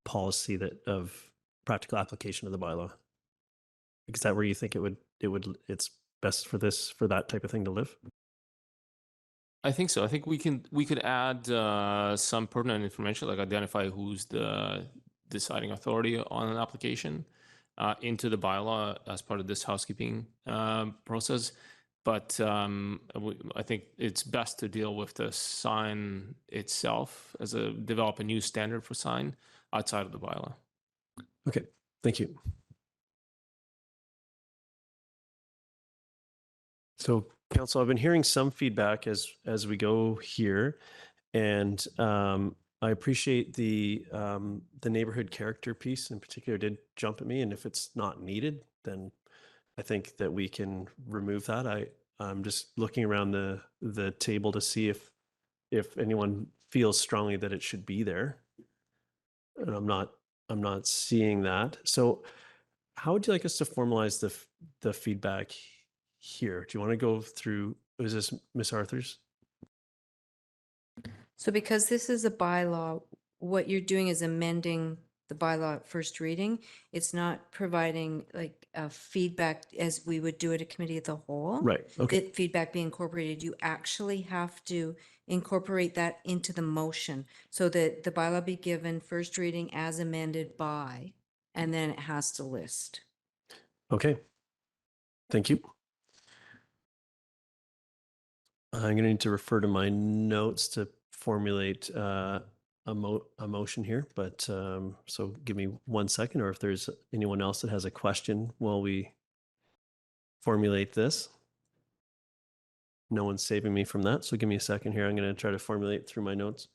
policy that of practical application of the bylaw? Is that where you think it's best for that type of thing to live? I think so. I think we could add some pertinent information, like identify who's the deciding authority on an application into the bylaw as part of this housekeeping process. But I think it's best to deal with the sign itself develop a new standard for sign outside of the bylaw. Okay, thank you. So, council, I've been hearing some feedback as we go here, and I appreciate the neighborhood character piece in particular did jump at me, and if it's not needed, then I think that we can remove that. I'm just looking around the table to see if anyone feels strongly that it should be there, and I'm not seeing that. So, how would you like us to formalize the feedback here? Do you want to go through? Is this Ms. Arthurs? So because this is a bylaw, what you're doing is amending the bylaw at first reading. It's not providing like a feedback as we would do at a committee of the whole. Right. Okay. That feedback be incorporated. You actually have to incorporate that into the motion so that the bylaw be given first reading as amended by, and then it has to list. Okay. Thank you. I'm going to need to refer to my notes to formulate a motion here, but so give me 1 second, or if there's anyone else that has a question while we formulate this. No one's saving me from that, so give me a second here. I'm going to try to formulate through my notes.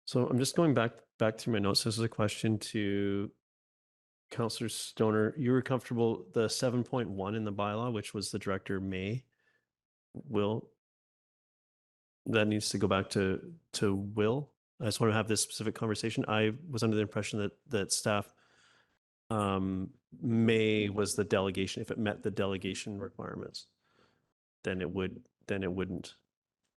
So I'm just going back through my notes. This is a question to Councillor Stoner. You were comfortable the 7.1 in the bylaw, which was the director will. That needs to go back to will. I just want to have this specific conversation. I was under the impression that staff may was the delegation. If it met the delegation requirements, then it wouldn't.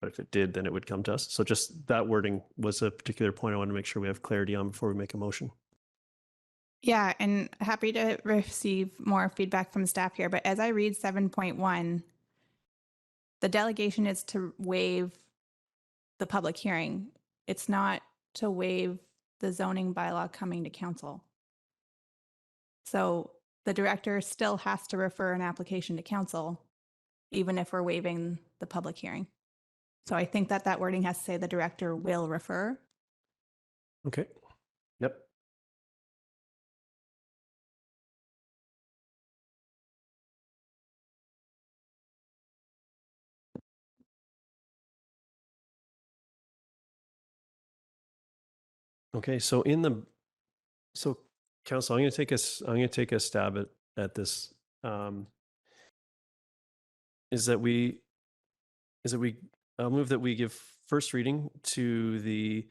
But if it did, then it would come to us. So just that wording was a particular point I want to make sure we have clarity on before we make a motion. Yeah, and happy to receive more feedback from staff here. But as I read 7.1, the delegation is to waive the public hearing. It's not to waive the zoning bylaw coming to council. So the director still has to refer an application to council, even if we're waiving the public hearing. So I think that wording has to say the director will refer. Okay. Yep. Okay, so council, I'm going to take a stab at this. Is that we I'll move that we give first reading to the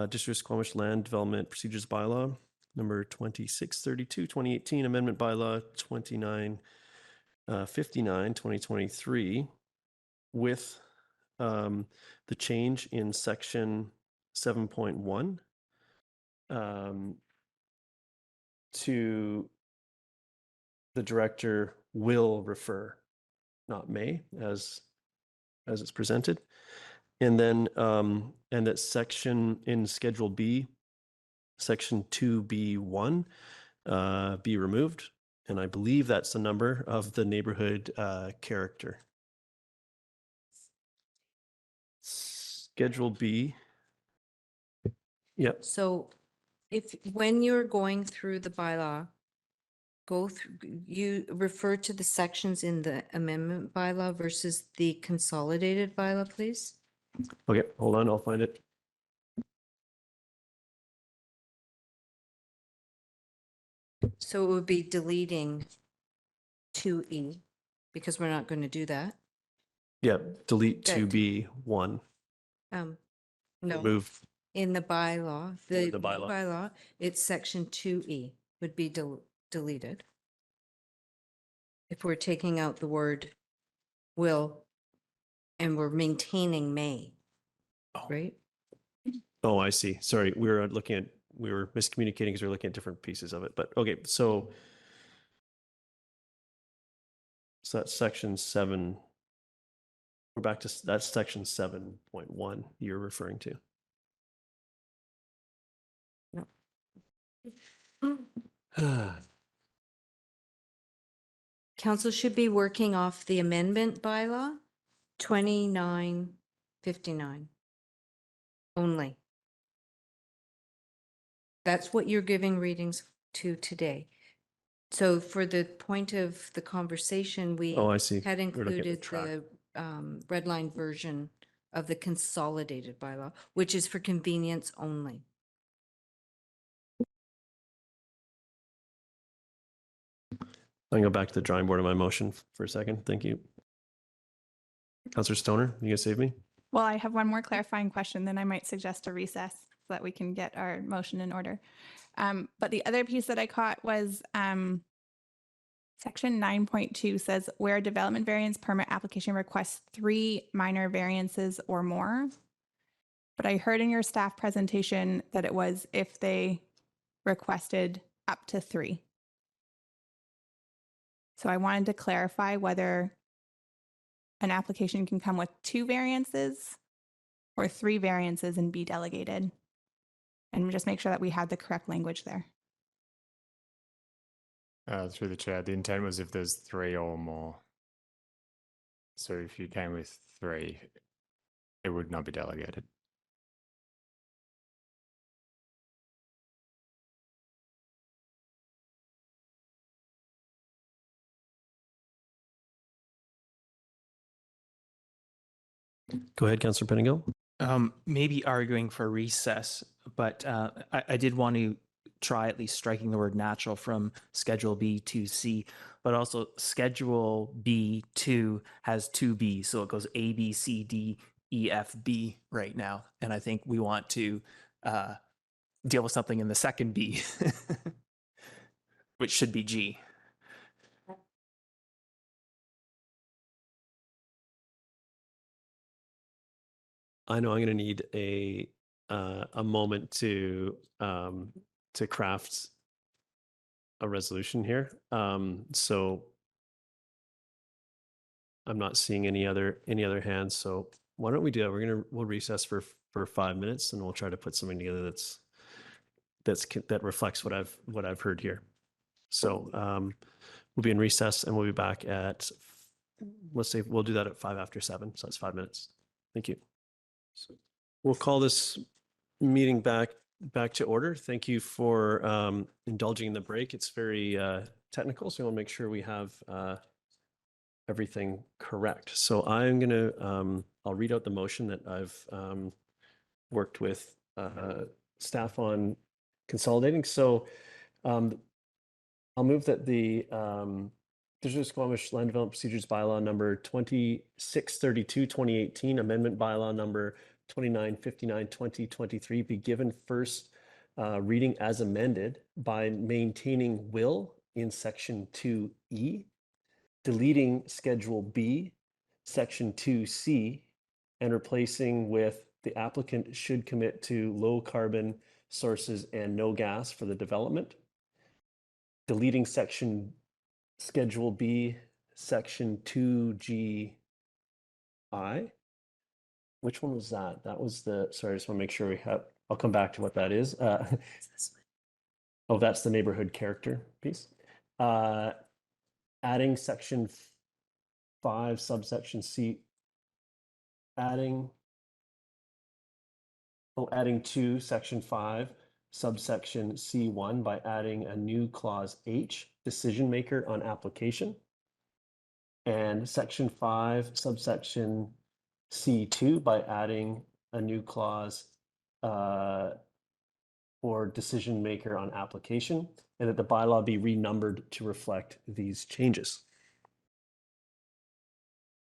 District of Squamish Land Development Procedures Bylaw, number 2632, 2018, Amendment Bylaw 2959, 2023, with the change in section 7.1 to the director will refer, not may, as it's presented. And then, and that section in Schedule B, section 2B1, be removed. And I believe that's the number of the neighborhood character. Schedule B. Yep. So when you're going through the bylaw, you refer to the sections in the amendment bylaw versus the consolidated bylaw, please. Okay, hold on, I'll find it. So it would be deleting 2E because we're not going to do that. Yeah, delete That- 2B1. No, Remove. in the bylaw, The the bylaw. bylaw, it's section 2E would be deleted. If we're taking out the word will and we're maintaining may, right? Oh, I see. Sorry, we were miscommunicating because we were looking at different pieces of it. But okay, so that's section 7. We're back to that's section 7.1 you're referring to. Council should be working off the amendment bylaw 2959 only. That's what you're giving readings to today. So for the point of the conversation, we Oh, I see. had We're looking at the included track. the red line version of the consolidated bylaw, which is for convenience only. I can go back to the drawing board of my motion for a second. Thank you. Councillor Stoner, you gonna save me? Well, I have one more clarifying question, then I might suggest a recess so that we can get our motion in order. But the other piece that I caught was section 9.2 says where a development variance permit application requests 3 minor variances or more. But I heard in your staff presentation that it was if they requested up to 3. So I wanted to clarify whether an application can come with 2 variances or 3 variances and be delegated. And just make sure that we have the correct language there. Through the chair, the intent was if there's 3 or more. So if you came with 3, it would not be delegated. Go ahead, Councillor Pettingill. Maybe arguing for recess, but I did want to try at least striking the word natural from Schedule B to C, but also Schedule B2 has 2 B, so it goes A, B, C, D, E, F, B right now. And I think we want to deal with something in the second B, which should be G. I know I'm going to need a moment to craft a resolution here. So I'm not seeing any other hands. So why don't we do that? We'll recess for 5 minutes and we'll try to put something together that reflects what I've heard here. So we'll be in recess and we'll be back at, let's say we'll do that at 7:05. So that's 5 minutes. Thank you. So we'll call this meeting back to order. Thank you for indulging in the break. It's very technical, so we'll make sure we have everything correct. So I'm gonna I'll read out the motion that I've worked with staff on consolidating. So I'll move that the District of Squamish Land Development Procedures Bylaw number 2632, 2018, Amendment Bylaw number 2959, 2023 be given first reading as amended by maintaining will in section 2E, deleting Schedule B, section 2C, and replacing with the applicant should commit to low carbon sources and no gas for the development. Deleting section Schedule B, section 2GI. Which one was that? That was the, sorry, I just want to make sure we have, I'll come back to what that is. Oh, that's the neighborhood character piece. Adding section 5, subsection C, adding to section 5, subsection C1 by adding a new clause H, decision maker on application, and section 5, subsection C2 by adding a new clause for decision maker on application, and that the bylaw be renumbered to reflect these changes.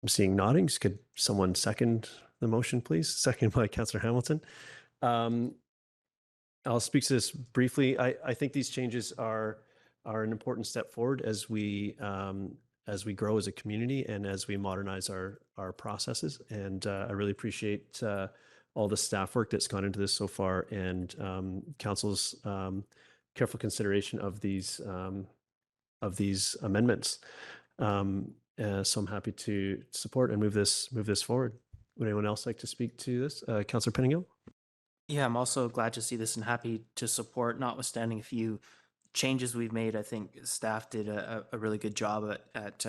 I'm seeing noddings. Could someone second the motion, please? Second by Councillor Hamilton. I'll speak to this briefly. I think these changes are an important step forward as we grow as a community and as we modernize our processes. And I really appreciate all the staff work that's gone into this so far, and council's careful consideration of these amendments. So I'm happy to support and move this forward. Would anyone else like to speak to this? Councillor Penningill? Yeah, I'm also glad to see this and happy to support, notwithstanding a few changes we've made. I think staff did a really good job at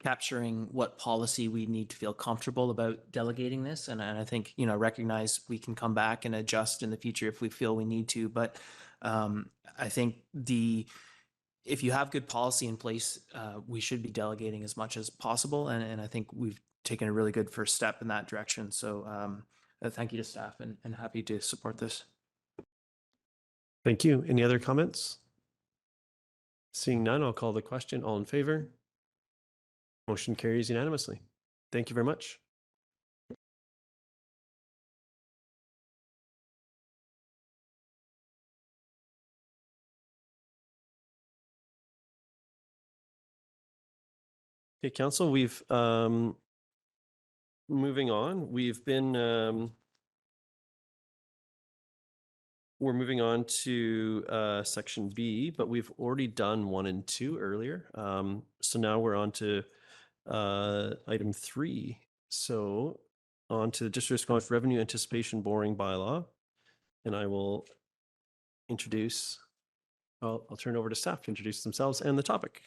capturing what policy we need to feel comfortable about delegating this. And I think, recognize we can come back and adjust in the future if we feel we need to. But I think if you have good policy in place, we should be delegating as much as possible. And I think we've taken a really good first step in that direction. So thank you to staff and happy to support this. Thank you. Any other comments? Seeing none, I'll call the question. All in favor? Motion carries unanimously. Thank you very much. Okay, Council, we've moving on. We're moving on to section B, but we've already done 1 and 2 earlier. So now we're on to item 3. So on to the District of Squamish Revenue Anticipation Borrowing Bylaw. And I will introduce, I'll turn over to staff to introduce themselves and the topic.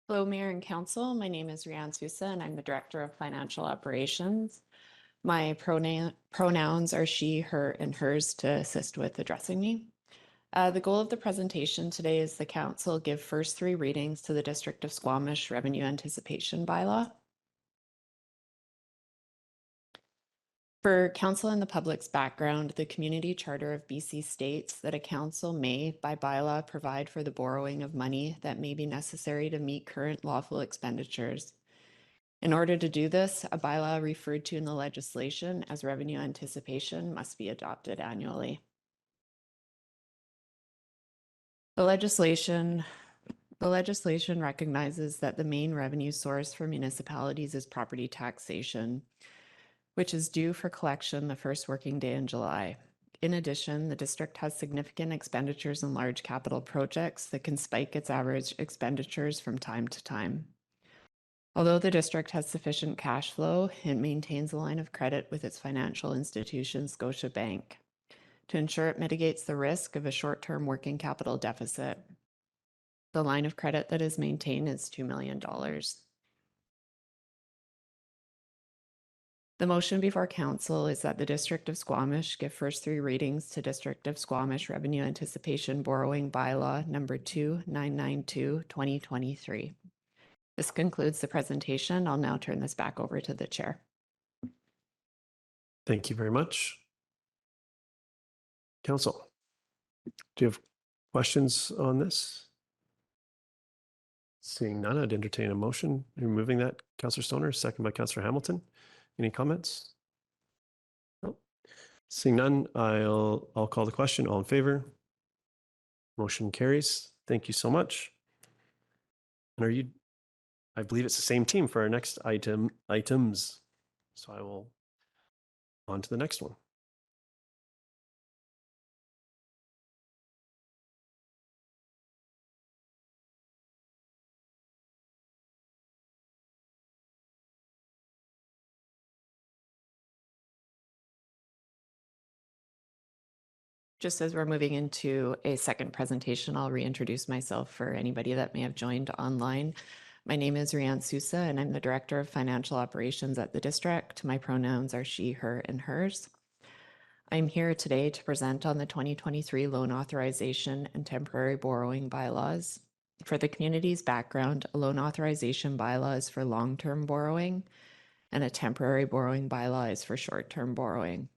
Hello, Mayor and Council. My name is Rianne Sousa, and I'm the Director of Financial Operations. My pronouns are she, her, and hers to assist with addressing me. The goal of the presentation today is the Council give first 3 readings to the District of Squamish Revenue Anticipation Bylaw. For Council and the public's background, the Community Charter of BC states that a council may, by bylaw, provide for the borrowing of money that may be necessary to meet current lawful expenditures. In order to do this, a bylaw referred to in the legislation as revenue anticipation must be adopted annually. The legislation recognizes that the main revenue source for municipalities is property taxation, which is due for collection the first working day in July. In addition, the district has significant expenditures in large capital projects that can spike its average expenditures from time to time. Although the district has sufficient cash flow, it maintains a line of credit with its financial institution, Scotiabank, to ensure it mitigates the risk of a short-term working capital deficit. The line of credit that is maintained is $2 million. The motion before council is that the District of Squamish give first 3 readings to District of Squamish Revenue Anticipation Borrowing Bylaw number 2992, 2023. This concludes the presentation. I'll now turn this back over to the chair. Thank you very much. Council, do you have questions on this? Seeing none, I'd entertain a motion removing that. Councillor Stoner, second by Councillor Hamilton. Any comments? No. Seeing none, I'll call the question. All in favor? Motion carries. Thank you so much. And I believe it's the same team for our next items. So I will on to the next one. Just as we're moving into a second presentation, I'll reintroduce myself for anybody that may have joined online. My name is Rianne Sousa, and I'm the Director of Financial Operations at the district. My pronouns are she, her, and hers. I'm here today to present on the 2023 loan authorization and temporary borrowing bylaws. For the community's background, a loan authorization bylaw is for long-term borrowing, and a temporary borrowing bylaw is for short-term borrowing.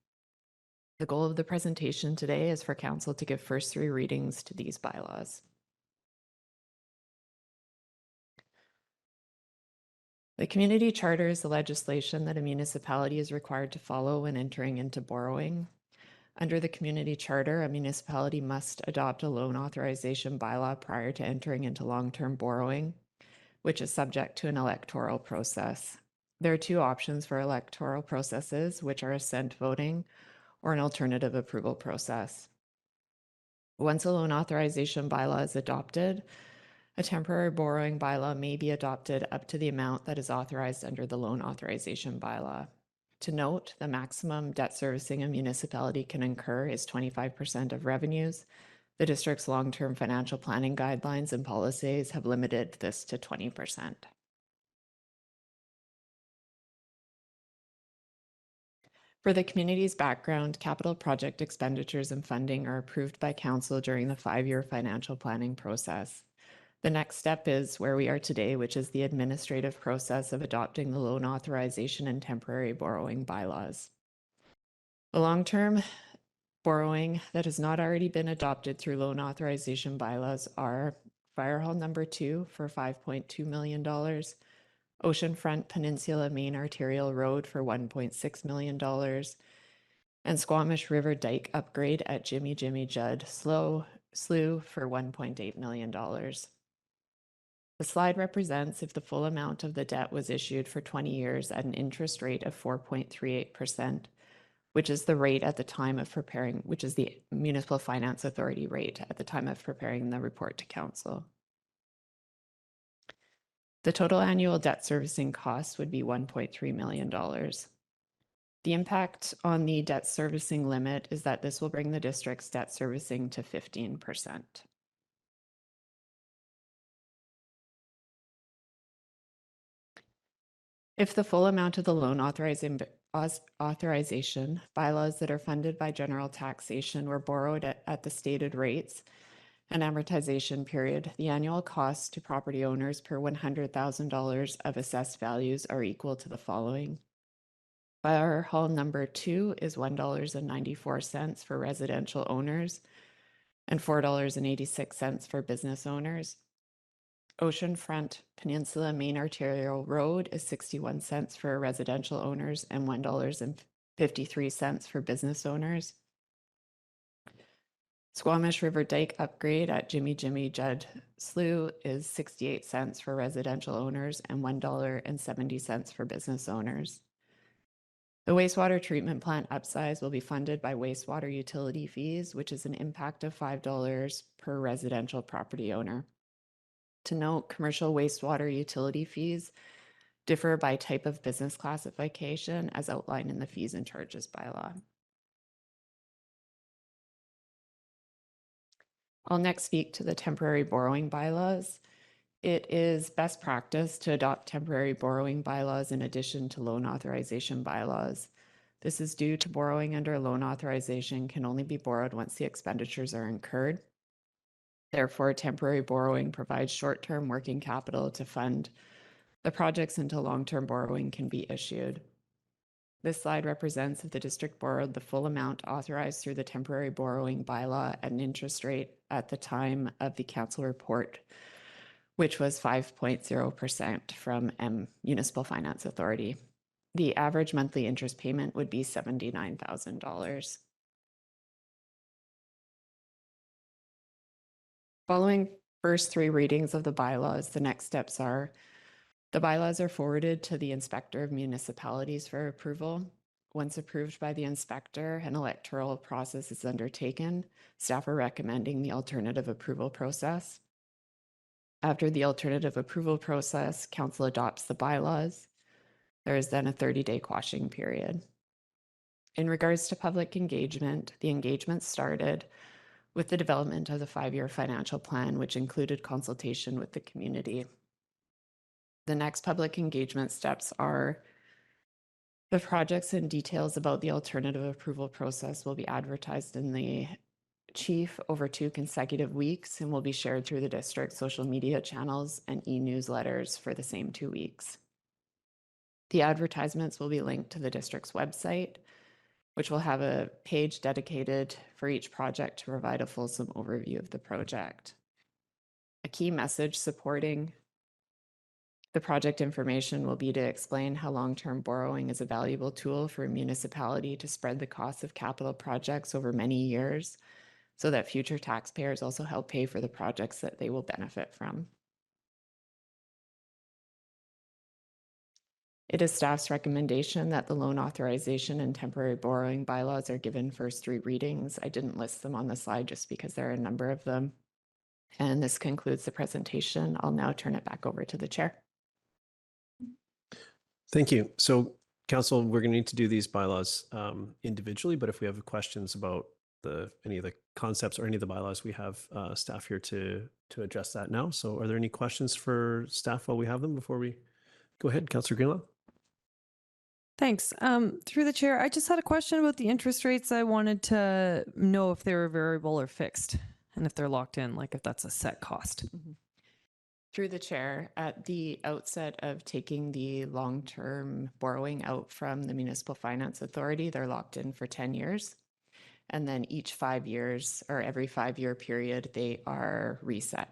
The goal of the presentation today is for council to give first 3 readings to these bylaws. The community charter is the legislation that a municipality is required to follow when entering into borrowing. Under the community charter, a municipality must adopt a loan authorization bylaw prior to entering into long-term borrowing, which is subject to an electoral process. There are 2 options for electoral processes, which are assent voting or an alternative approval process. Once a loan authorization bylaw is adopted, a temporary borrowing bylaw may be adopted up to the amount that is authorized under the loan authorization bylaw. To note, the maximum debt servicing a municipality can incur is 25% of revenues. The district's long-term financial planning guidelines and policies have limited this to 20%. For the community's background, capital project expenditures and funding are approved by council during the 5-year financial planning process. The next step is where we are today, which is the administrative process of adopting the loan authorization and temporary borrowing bylaws. The long-term borrowing that has not already been adopted through loan authorization bylaws are Fire Hall number 2 for $5.2 million, Oceanfront Peninsula Main Arterial Road for $1.6 million, and Squamish River Dike Upgrade at Jimmy Judd Slough for $1.8 million. The slide represents if the full amount of the debt was issued for 20 years at an interest rate of 4.38%, which is the rate at the time of preparing, which is the Municipal Finance Authority rate at the time of preparing the report to council. The total annual debt servicing cost would be $1.3 million. The impact on the debt servicing limit is that this will bring the district's debt servicing to 15%. If the full amount of the loan authorization bylaws that are funded by general taxation were borrowed at the stated rates and amortization period, the annual costs to property owners per $100,000 of assessed values are equal to the following. Fire Hall number 2 is $1.94 for residential owners and $4.86 for business owners. Oceanfront Peninsula Main Arterial Road is 61 cents for residential owners and $1.53 for business owners. Squamish River Dike Upgrade at Jimmy Judd Slough is 68 cents for residential owners and $1.70 for business owners. The wastewater treatment plant upsize will be funded by wastewater utility fees, which is an impact of $5 per residential property owner. To note, commercial wastewater utility fees differ by type of business classification as outlined in the fees and charges bylaw. I'll next speak to the temporary borrowing bylaws. It is best practice to adopt temporary borrowing bylaws in addition to loan authorization bylaws. This is due to borrowing under loan authorization can only be borrowed once the expenditures are incurred. Therefore, temporary borrowing provides short-term working capital to fund the projects until long-term borrowing can be issued. This slide represents if the district borrowed the full amount authorized through the temporary borrowing bylaw at an interest rate at the time of the council report, which was 5.0% from Municipal Finance Authority. The average monthly interest payment would be $79,000. Following first three readings of the bylaws, the next steps are the bylaws are forwarded to the Inspector of Municipalities for approval. Once approved by the inspector, an electoral process is undertaken. Staff are recommending the alternative approval process. After the alternative approval process, council adopts the bylaws. There is then a 30-day quashing period. In regards to public engagement, the engagement started with the development of the 5-year financial plan, which included consultation with the community. The next public engagement steps are the projects and details about the alternative approval process will be advertised in the Chief over 2 consecutive weeks and will be shared through the district's social media channels and e-newsletters for the same 2 weeks. The advertisements will be linked to the district's website, which will have a page dedicated for each project to provide a fulsome overview of the project. A key message supporting the project information will be to explain how long-term borrowing is a valuable tool for a municipality to spread the costs of capital projects over many years so that future taxpayers also help pay for the projects that they will benefit from. It is staff's recommendation that the loan authorization and temporary borrowing bylaws are given first 3 readings. I didn't list them on the slide just because there are a number of them. And this concludes the presentation. I'll now turn it back over to the chair. Thank you. So council, we're going to need to do these bylaws individually, but if we have questions about any of the concepts or any of the bylaws, we have staff here to address that now. So are there any questions for staff while we have them before we go ahead? Councillor Greenlaw? Thanks. Through the chair, I just had a question about the interest rates. I wanted to know if they were variable or fixed and if they're locked in, like if that's a set cost. Through the chair, at the outset of taking the long-term borrowing out from the Municipal Finance Authority, they're locked in for 10 years. And then each 5 years or every 5-year period, they are reset.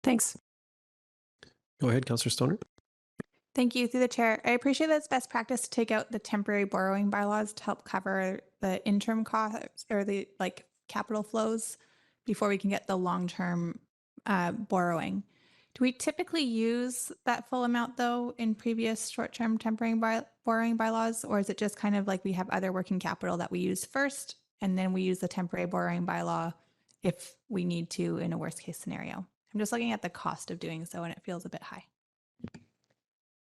Thanks. Go ahead, Councillor Stoner. Thank you. Through the chair, I appreciate that it's best practice to take out the temporary borrowing bylaws to help cover the interim costs or the capital flows before we can get the long-term borrowing. Do we typically use that full amount though in previous short-term temporary borrowing bylaws, or is it just kind of like we have other working capital that we use first and then we use the temporary borrowing bylaw if we need to in a worst case scenario? I'm just looking at the cost of doing so and it feels a bit high.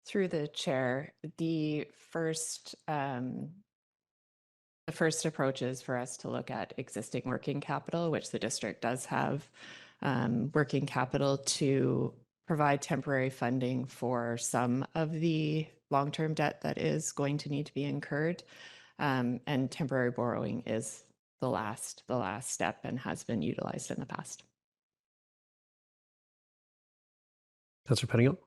Through the chair, the first approach is for us to look at existing working capital, which the district does have working capital to provide temporary funding for some of the long-term debt that is going to need to be incurred. And temporary borrowing is the last step and has been utilized in the past. Councillor Pettingill?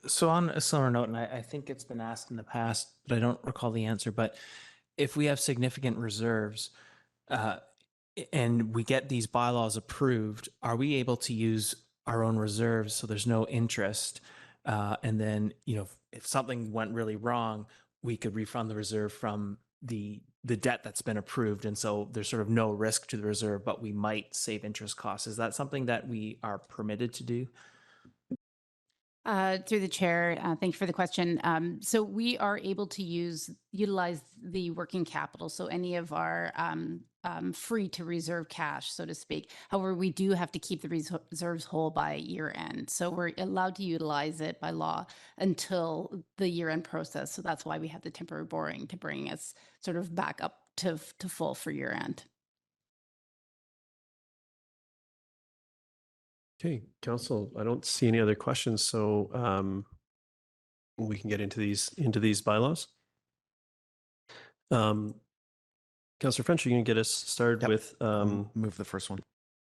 So on a similar note, and I think it's been asked in the past, but I don't recall the answer, but if we have significant reserves and we get these bylaws approved, are we able to use our own reserves so there's no interest? And then, if something went really wrong, we could refund the reserve from the debt that's been approved. And so there's sort of no risk to the reserve, but we might save interest costs. Is that something that we are permitted to do? Through the chair, thank you for the question. So we are able to utilize the working capital, so any of our free to reserve cash, so to speak. However, we do have to keep the reserves whole by year end. So we're allowed to utilize it by law until the year end process. So that's why we have the temporary borrowing to bring us sort of back up to full for year end. Okay, council, I don't see any other questions, so we can get into these bylaws. Councillor French, are you going to get us started Yep. with Move the first one.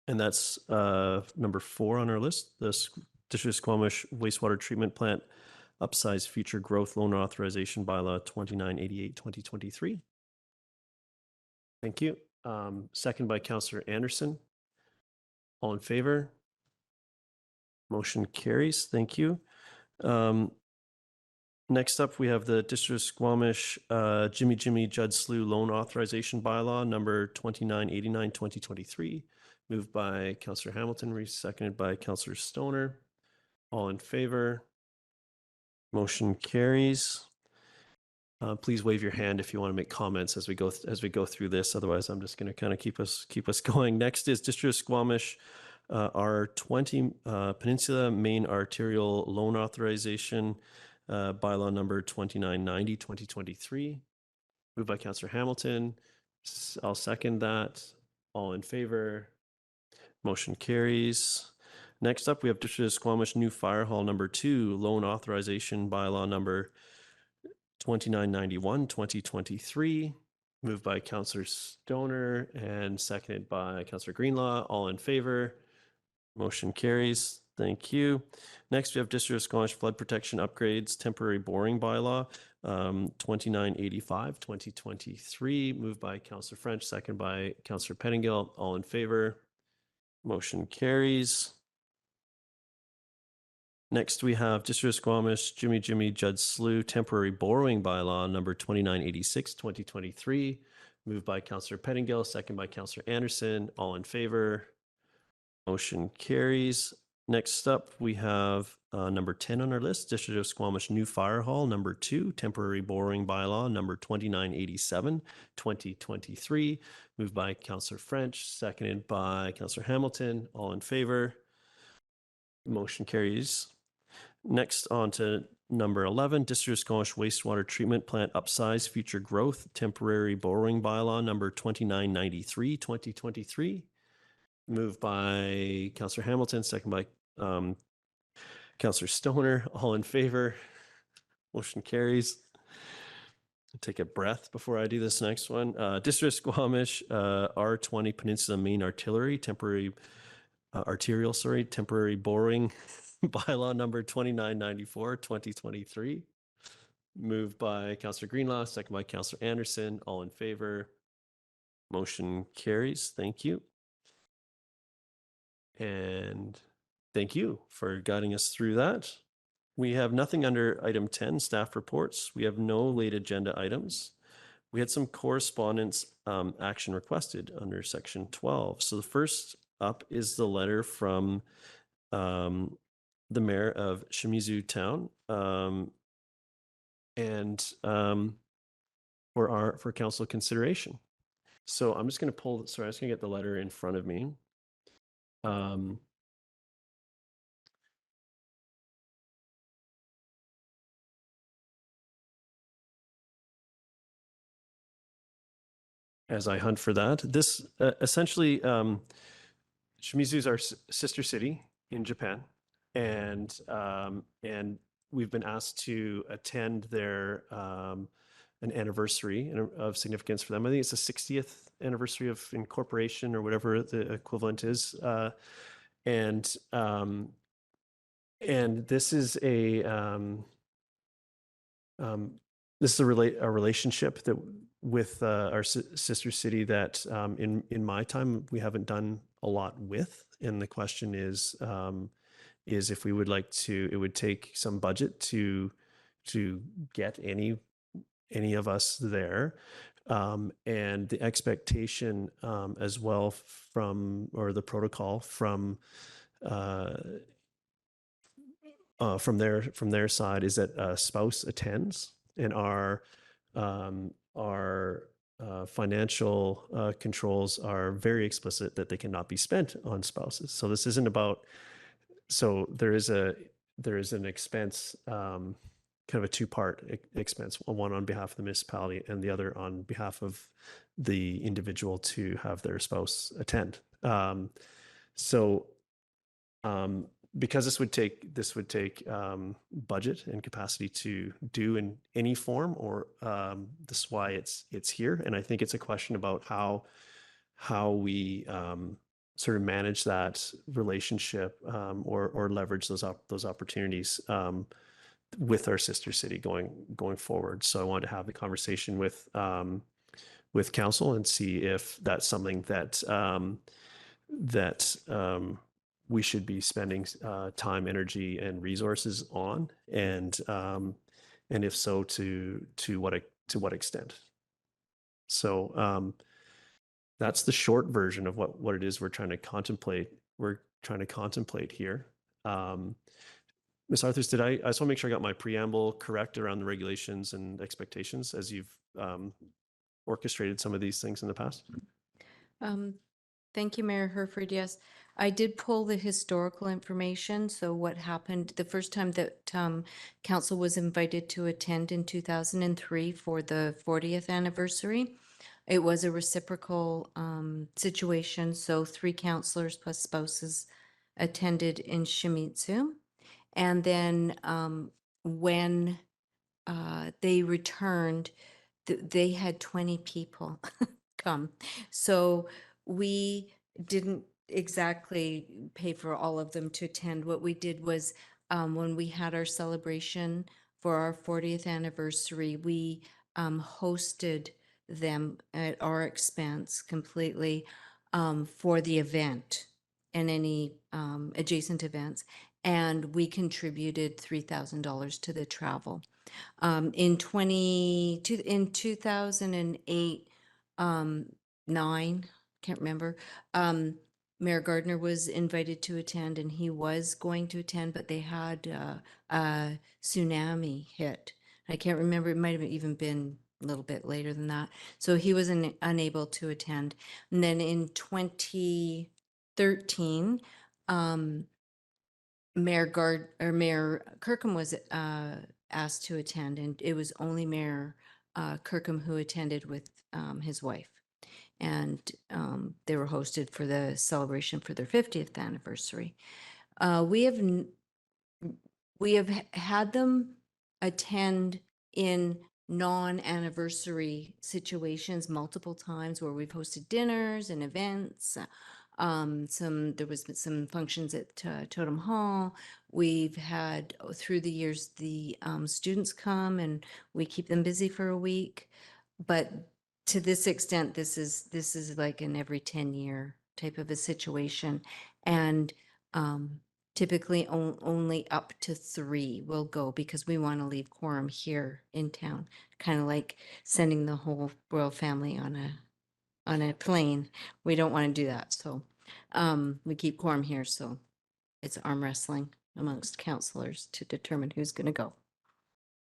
and that's number 4 on our list, the District of Squamish wastewater treatment plant upsize future growth loan authorization bylaw 2988/2023. Thank you. Second by Councillor Anderson. All in favor? Motion carries. Thank you. Next up, we have the District of Squamish Jimmy Judd Slough loan authorization bylaw number 2989/2023. Moved by Councillor Hamilton, seconded by Councillor Stoner. All in favor? Motion carries. Please wave your hand if you want to make comments as we go through this. Otherwise, I'm just going to kind of keep us going. Next is District of Squamish R20 Peninsula Main Arterial Loan Authorization bylaw number 2990/2023. Moved by Councillor Hamilton. I'll second that. All in favor? Motion carries. Next up, we have District of Squamish New Fire Hall number 2 Loan Authorization bylaw number 2991/2023. Moved by Councillor Stoner and seconded by Councillor Greenlaw. All in favor? Motion carries. Thank you. Next, we have District of Squamish Flood Protection Upgrades Temporary Boring Bylaw 2985/2023. Moved by Councillor French, seconded by Councillor Pettingill. All in favor? Motion carries. Next, we have District of Squamish Jimmy Judd Slough Temporary Borrowing Bylaw number 2986/2023. Moved by Councillor Pettingill, second by Councillor Anderson. All in favor? Motion carries. Next up, we have number 10 on our list, District of Squamish New Fire Hall number 2 Temporary Borrowing Bylaw number 2987/2023. Moved by Councillor French, seconded by Councillor Hamilton. All in favor? Motion carries. Next, on to number 11, District of Squamish Wastewater Treatment Plant Upsize Future Growth Temporary Borrowing Bylaw number 2993/2023. Moved by Councillor Hamilton, second by Councillor Stoner. All in favor? Motion carries. I'll take a breath before I do this next one. District of Squamish R20 Peninsula Main Arterial Temporary Borrowing Bylaw number 2994/2023. Moved by Councillor Greenlaw, second by Councillor Anderson. All in favor? Motion carries. Thank you. And thank you for guiding us through that. We have nothing under item 10, staff reports. We have no late agenda items. We had some correspondence action requested under section 12. So the first up is the letter from the mayor of Shimizu Town for council consideration. So I'm just going to I'm just going to get the letter in front of me. As I hunt for that, this essentially, Shimizu is our sister city in Japan, and we've been asked to attend their an anniversary of significance for them. I think it's the 60th anniversary of incorporation or whatever the equivalent is, and this is a relationship that with our sister city that in my time we haven't done a lot with, and the question is if we would like to, it would take some budget to get any of us there, and the expectation as well from, or the protocol from from their side is that a spouse attends, and our financial controls are very explicit that they cannot be spent on spouses. So this isn't about. So there is an expense, kind of a two-part expense, one on behalf of the municipality and the other on behalf of the individual to have their spouse attend. Because this would take budget and capacity to do in any form, or this is why it's here. And I think it's a question about how we sort of manage that relationship, or leverage those opportunities with our sister city going forward. So I wanted to have the conversation with council and see if that's something that we should be spending time, energy, and resources on, and if so, to what extent. So that's the short version of what it is we're trying to contemplate. We're trying to contemplate here. Ms. Arthurs, I just want to make sure I got my preamble correct around the regulations and expectations as you've orchestrated some of these things in the past? Thank you, Mayor Herford. Yes, I did pull the historical information. So what happened the first time that council was invited to attend in 2003 for the 40th anniversary, it was a reciprocal situation. So 3 councillors plus spouses attended in Shimizu. And then when they returned, they had 20 people come. So we didn't exactly pay for all of them to attend. What we did was when we had our celebration for our 40th anniversary, we hosted them at our expense completely for the event and any adjacent events. And we contributed $3,000 to the travel. In 2008, 9, can't remember, Mayor Gardner was invited to attend, and he was going to attend, but they had a tsunami hit. I can't remember, it might have even been a little bit later than that. So he was unable to attend. And then in 2013, Mayor Kirkham was asked to attend, and it was only Mayor Kirkham who attended with his wife. And they were hosted for the celebration for their 50th anniversary. We have had them attend in non-anniversary situations multiple times where we've hosted dinners and events. There was some functions at Totem Hall. We've had through the years the students come and we keep them busy for a week, but to this extent, this is like an every 10-year type of a situation, and typically only up to 3 will go because we want to leave quorum here in town, kind of like sending the whole royal family on a plane. We don't want to do that, so we keep quorum here. So it's arm wrestling amongst councillors to determine who's going to go,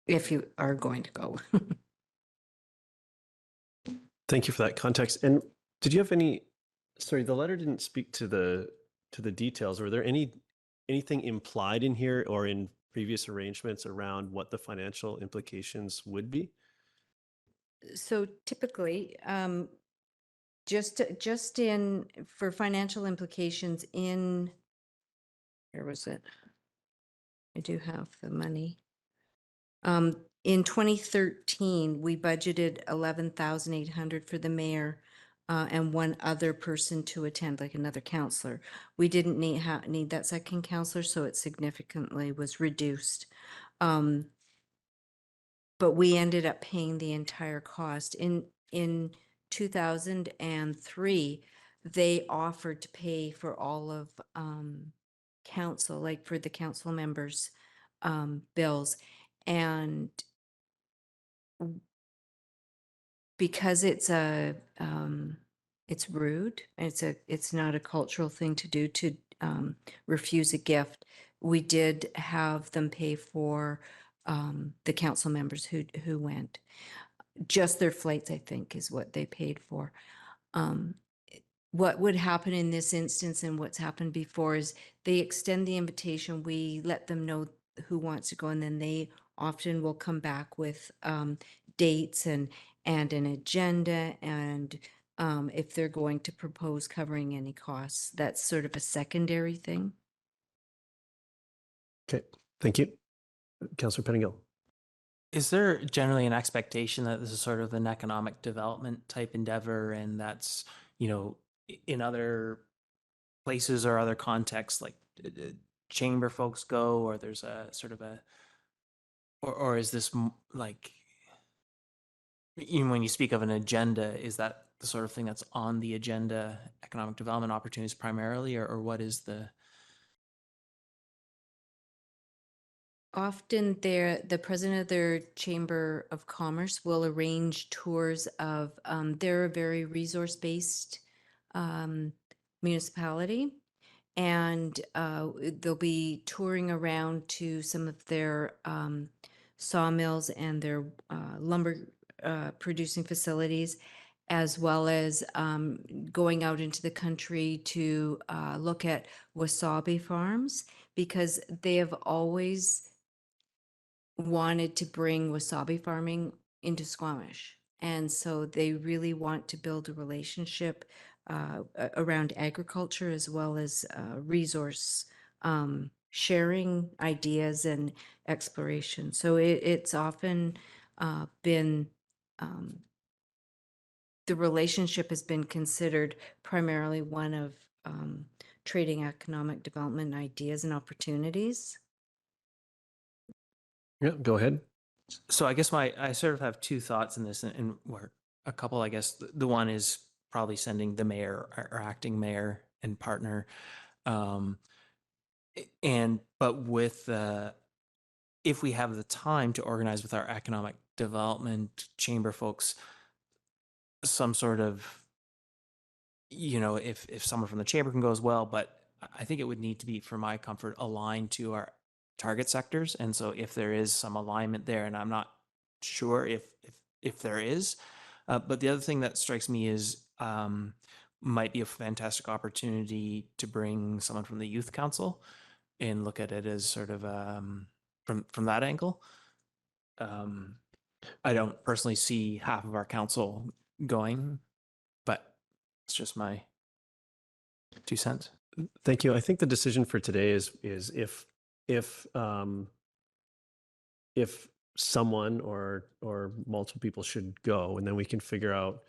if you are going to go. Thank you for that context. And did you have sorry, the letter didn't speak to the details. Were there anything implied in here or in previous arrangements around what the financial implications would be? So typically, just for financial implications where was it? I do have the money. In 2013, we budgeted $11,800 for the mayor and one other person to attend, like another counselor. We didn't need that second counselor, so it significantly was reduced. But we ended up paying the entire cost. In 2003, they offered to pay for all of council, like for the council members' bills. And because it's rude, it's not a cultural thing to do to refuse a gift. we did have them pay for the council members who went. Just their flights, I think, is what they paid for. What would happen in this instance and what's happened before is they extend the invitation, we let them know who wants to go, and then they often will come back with dates and an agenda, and if they're going to propose covering any costs. That's sort of a secondary thing. Okay, thank you. Councillor Pettingill. Is there generally an expectation that this is sort of an economic development type endeavor, and that's, you know, in other places or other contexts, like chamber folks go, or there's a sort of a, or is this like, even when you speak of an agenda, is that the sort of thing that's on the agenda, economic development opportunities primarily, or what is the? Often the president of their Chamber of Commerce will arrange tours of, they're a very resource-based municipality. And they'll be touring around to some of their sawmills and their lumber producing facilities, as well as going out into the country to look at wasabi farms, because they have always wanted to bring wasabi farming into Squamish. And so they really want to build a relationship around agriculture, as well as resource sharing ideas and exploration. So it's often been, the relationship has been considered primarily one of trading economic development ideas and opportunities. Yeah, go ahead. So I guess I sort of have two thoughts in this, and where a couple, I guess the one is probably sending the mayor or acting mayor and partner, but with if we have the time to organize with our economic development chamber folks, some sort of, you know, if someone from the chamber can go as well, but I think it would need to be, for my comfort, aligned to our target sectors. And so if there is some alignment there, and I'm not sure if there is, but the other thing that strikes me is might be a fantastic opportunity to bring someone from the youth council and look at it as sort of from that angle. I don't personally see half of our council going, but it's just my 2 cents. Thank you. I think the decision for today is if someone or multiple people should go, and then we can figure out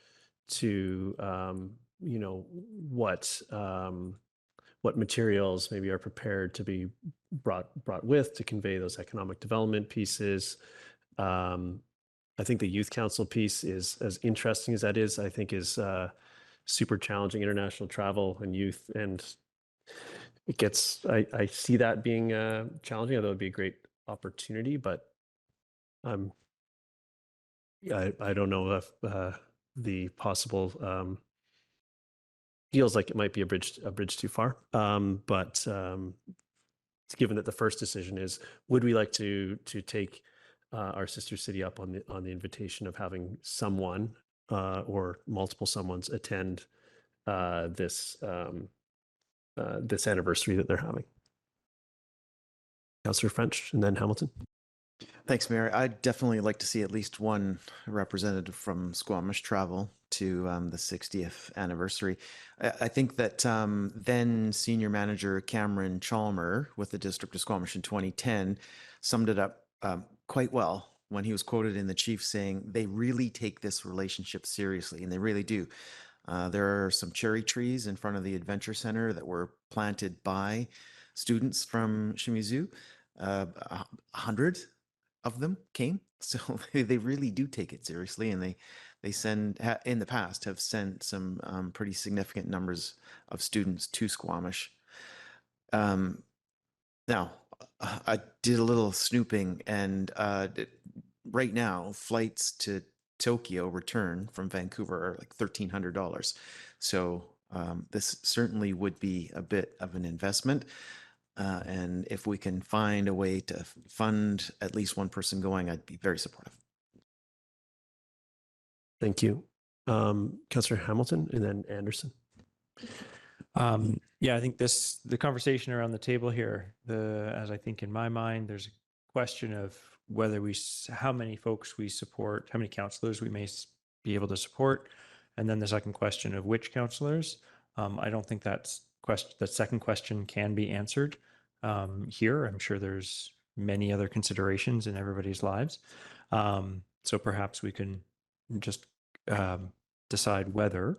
to you know, what materials maybe are prepared to be brought with to convey those economic development pieces. I think the youth council piece is, as interesting as that is, I think is super challenging, international travel and youth, and it gets, I see that being challenging, although it'd be a great opportunity, but I don't know if the possible feels like it might be a bridge too far. But given that the first decision is, would we like to take our sister city up on the invitation of having someone or multiple someones attend this anniversary that they're having? Councillor French and then Hamilton. Thanks, Mayor. I'd definitely like to see at least one representative from Squamish travel to the 60th anniversary. I think that then Senior Manager Cameron Chalmer with the District of Squamish in 2010 summed it up quite well when he was quoted in the Chief saying they really take this relationship seriously, and they really do. There are some cherry trees in front of the Adventure Center that were planted by students from Shimizu. 100 of them came, so they really do take it seriously, and they send, in the past, have sent some pretty significant numbers of students to Squamish. Now, I did a little snooping, and right now, flights to Tokyo return from Vancouver are like $1,300. So this certainly would be a bit of an investment. And if we can find a way to fund at least one person going, I'd be very supportive. Thank you. Councillor Hamilton and then Anderson. Yeah, I think the conversation around the table here, as I think in my mind, there's a question of whether how many folks we support, how many councillors we may be able to support. And then the second question of which councillors. I don't think that second question can be answered here. I'm sure there's many other considerations in everybody's lives. So perhaps we can just decide whether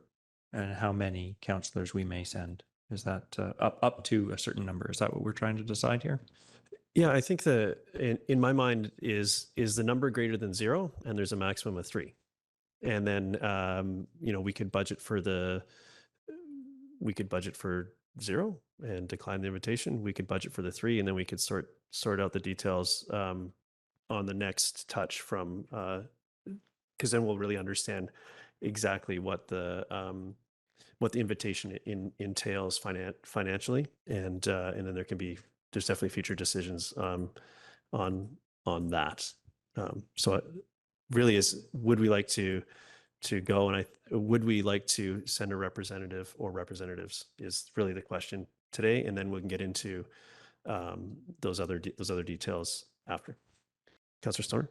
and how many councillors we may send. Is that up to a certain number? Is that what we're trying to decide here? Yeah, I think in my mind is the number greater than 0, and there's a maximum of 3. And then we could budget for 0 and decline the invitation. We could budget for the 3, and then we could sort out the details on the next touch from because then we'll really understand exactly what the invitation entails financially, and then there's definitely future decisions on that. So it really is, would we like to go, and would we like to send a representative or representatives is really the question today, and then we can get into those other details after. Councillor Stoner,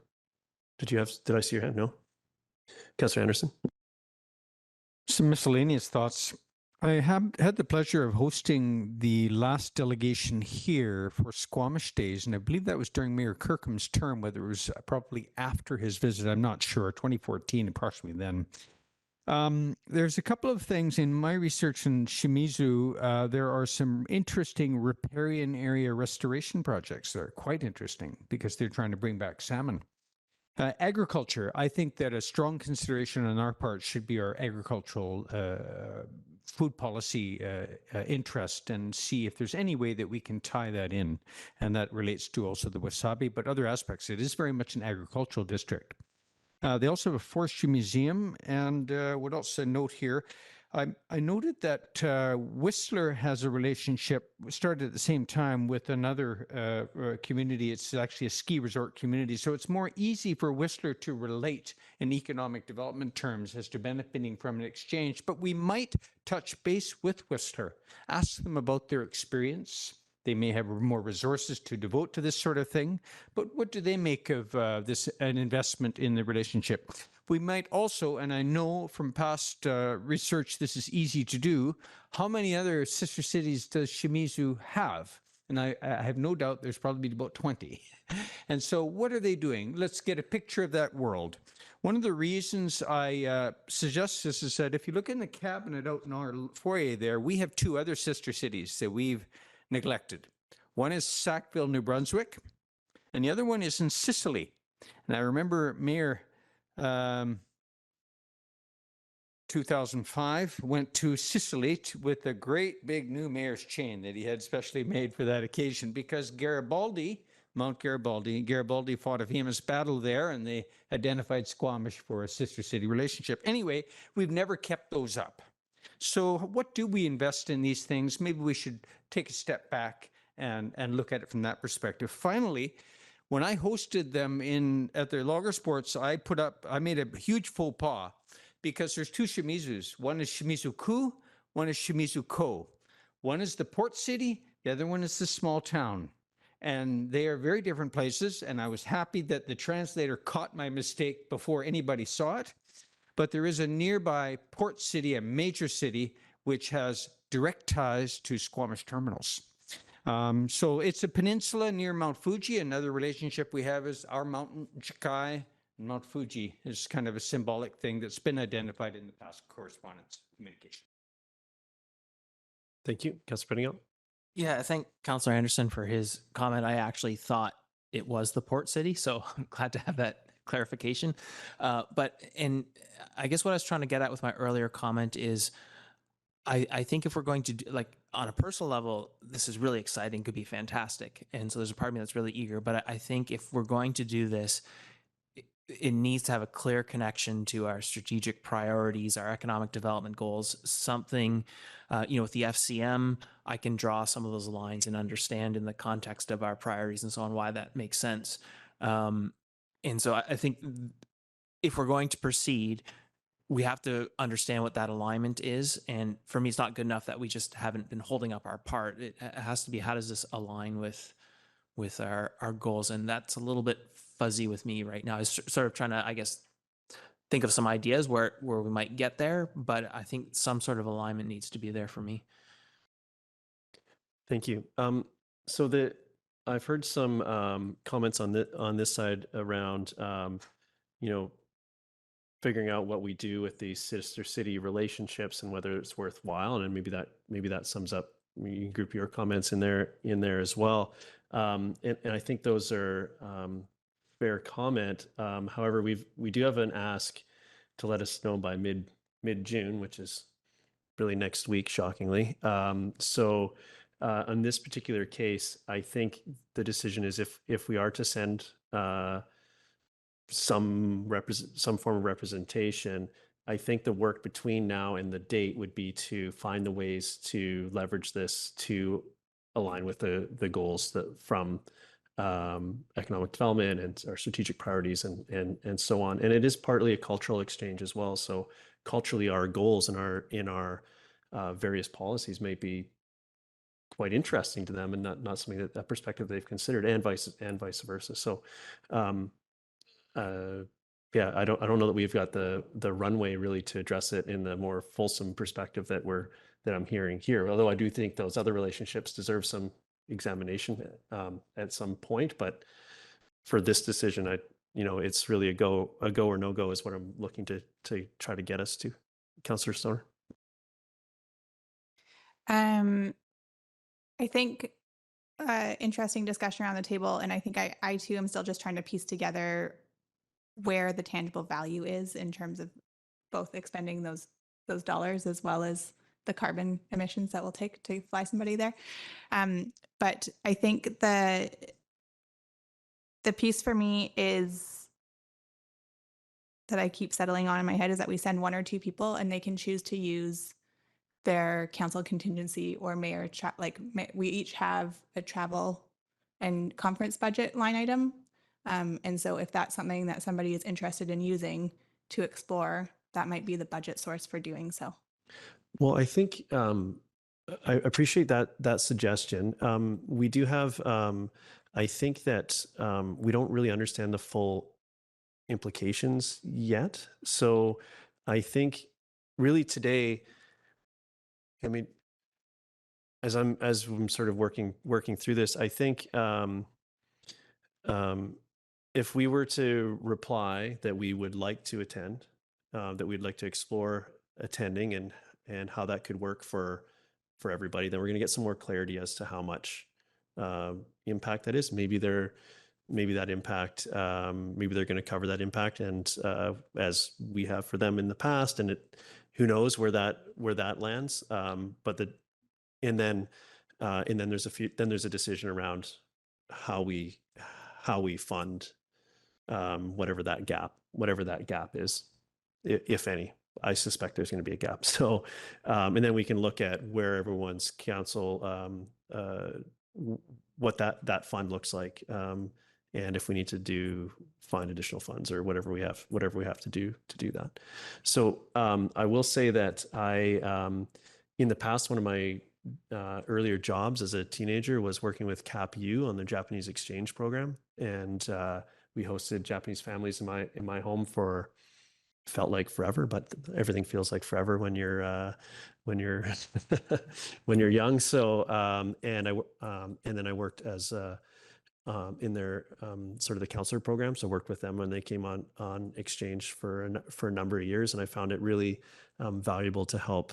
did I see your hand? No. Councillor Anderson. Some miscellaneous thoughts. I have had the pleasure of hosting the last delegation here for Squamish Days, and I believe that was during Mayor Kirkham's term, whether it was probably after his visit, I'm not sure, 2014, approximately then. There's a couple of things in my research in Shimizu. There are some interesting riparian area restoration projects that are quite interesting because they're trying to bring back salmon. Agriculture, I think that a strong consideration on our part should be our agricultural food policy interest, and see if there's any way that we can tie that in. And that relates to also the wasabi, but other aspects. It is very much an agricultural district. They also have a forestry museum. And what else I note here? I noted that Whistler has a relationship, started at the same time, with another community. It's actually a ski resort community. So it's more easy for Whistler to relate in economic development terms as to benefiting from an exchange. But we might touch base with Whistler, ask them about their experience. They may have more resources to devote to this sort of thing, but what do they make of an investment in the relationship? We might also, and I know from past research this is easy to do, how many other sister cities does Shimizu have? And I have no doubt there's probably about 20. And so what are they doing? Let's get a picture of that world. One of the reasons I suggest this is that if you look in the cabinet out in our foyer there, we have 2 other sister cities that we've neglected. One is Sackville, New Brunswick, and the other one is in Sicily. And I remember Mayor 2005 went to Sicily with a great big new mayor's chain that he had specially made for that occasion, because Mount Garibaldi fought a famous battle there, and they identified Squamish for a sister city relationship. Anyway, we've never kept those up. So what do we invest in these things? Maybe we should take a step back and look at it from that perspective. Finally, when I hosted them at their logger sports, I made a huge faux pas, because there's 2 Shimizus. One is Shimizu-ku, one is Shimizu-ko. One is the port city, the other one is the small town. And they are very different places, and I was happy that the translator caught my mistake before anybody saw it. But there is a nearby port city, a major city, which has direct ties to Squamish terminals. So it's a peninsula near Mount Fuji. Another relationship we have is our mountain, Chikai, and Mount Fuji is kind of a symbolic thing that's been identified in the past correspondence communication. Thank you. Councillor Pennington. Yeah, I thank Councillor Anderson for his comment. I actually thought it was the port city, so I'm glad to have that clarification. And I guess what I was trying to get at with my earlier comment is, I think if we're going to do, like, on a personal level, this is really exciting, could be fantastic. And so there's a part of me that's really eager. But I think if we're going to do this, it needs to have a clear connection to our strategic priorities, our economic development goals, something, with the FCM, I can draw some of those lines and understand in the context of our priorities and so on why that makes sense. And so I think if we're going to proceed, we have to understand what that alignment is. And for me, it's not good enough that we just haven't been holding up our part. It has to be, how does this align with our goals? And that's a little bit fuzzy with me right now. I was sort of trying to, I guess, think of some ideas where we might get there, but I think some sort of alignment needs to be there for me. Thank you. So I've heard some comments on this side around, figuring out what we do with these sister city relationships and whether it's worthwhile. And maybe that sums up. You can group your comments in there as well. And I think those are fair comment. However, we do have an ask to let us know by mid-June, which is really next week, shockingly. So on this particular case, I think the decision is if we are to send some form of representation, I think the work between now and the date would be to find the ways to leverage this to align with the goals from economic development and our strategic priorities and so on. And it is partly a cultural exchange as well. So culturally, our goals in our various policies may be quite interesting to them and not something that perspective they've considered, and vice versa. So I don't know that we've got the runway really to address it in the more fulsome perspective that I'm hearing here. Although I do think those other relationships deserve some examination at some point. But for this decision, it's really a go or no go is what I'm looking to try to get us to. Councillor Stoner. I think interesting discussion around the table, and I think I too am still just trying to piece together where the tangible value is in terms of both expending those dollars as well as the carbon emissions that will take to fly somebody there. But I think the piece for me is that I keep settling on in my head is that we send one or two people and they can choose to use their council contingency or mayor, we each have a travel and conference budget line item. And so if that's something that somebody is interested in using to explore, that might be the budget source for doing so. Well, I think I appreciate that suggestion. We do have, I think that we don't really understand the full implications yet. So I think really today, I mean, as I'm sort of working through this, I think if we were to reply that we would like to attend, that we'd like to explore attending and how that could work for everybody, then we're going to get some more clarity as to how much impact that is. Maybe that impact, maybe they're going to cover that impact, and as we have for them in the past, and who knows where that lands. And then there's a decision around how we fund whatever that gap is, if any. I suspect there's going to be a gap. So, and then we can look at where everyone's council, what that fund looks like, and if we need to find additional funds or whatever we have to do that. So I will say that in the past, one of my earlier jobs as a teenager was working with CAPU on the Japanese exchange program, and we hosted Japanese families in my home for felt like forever, but everything feels like forever when you're when you're young. So and then I worked as in their sort of the counselor program. So I worked with them when they came on exchange for a number of years, and I found it really valuable to help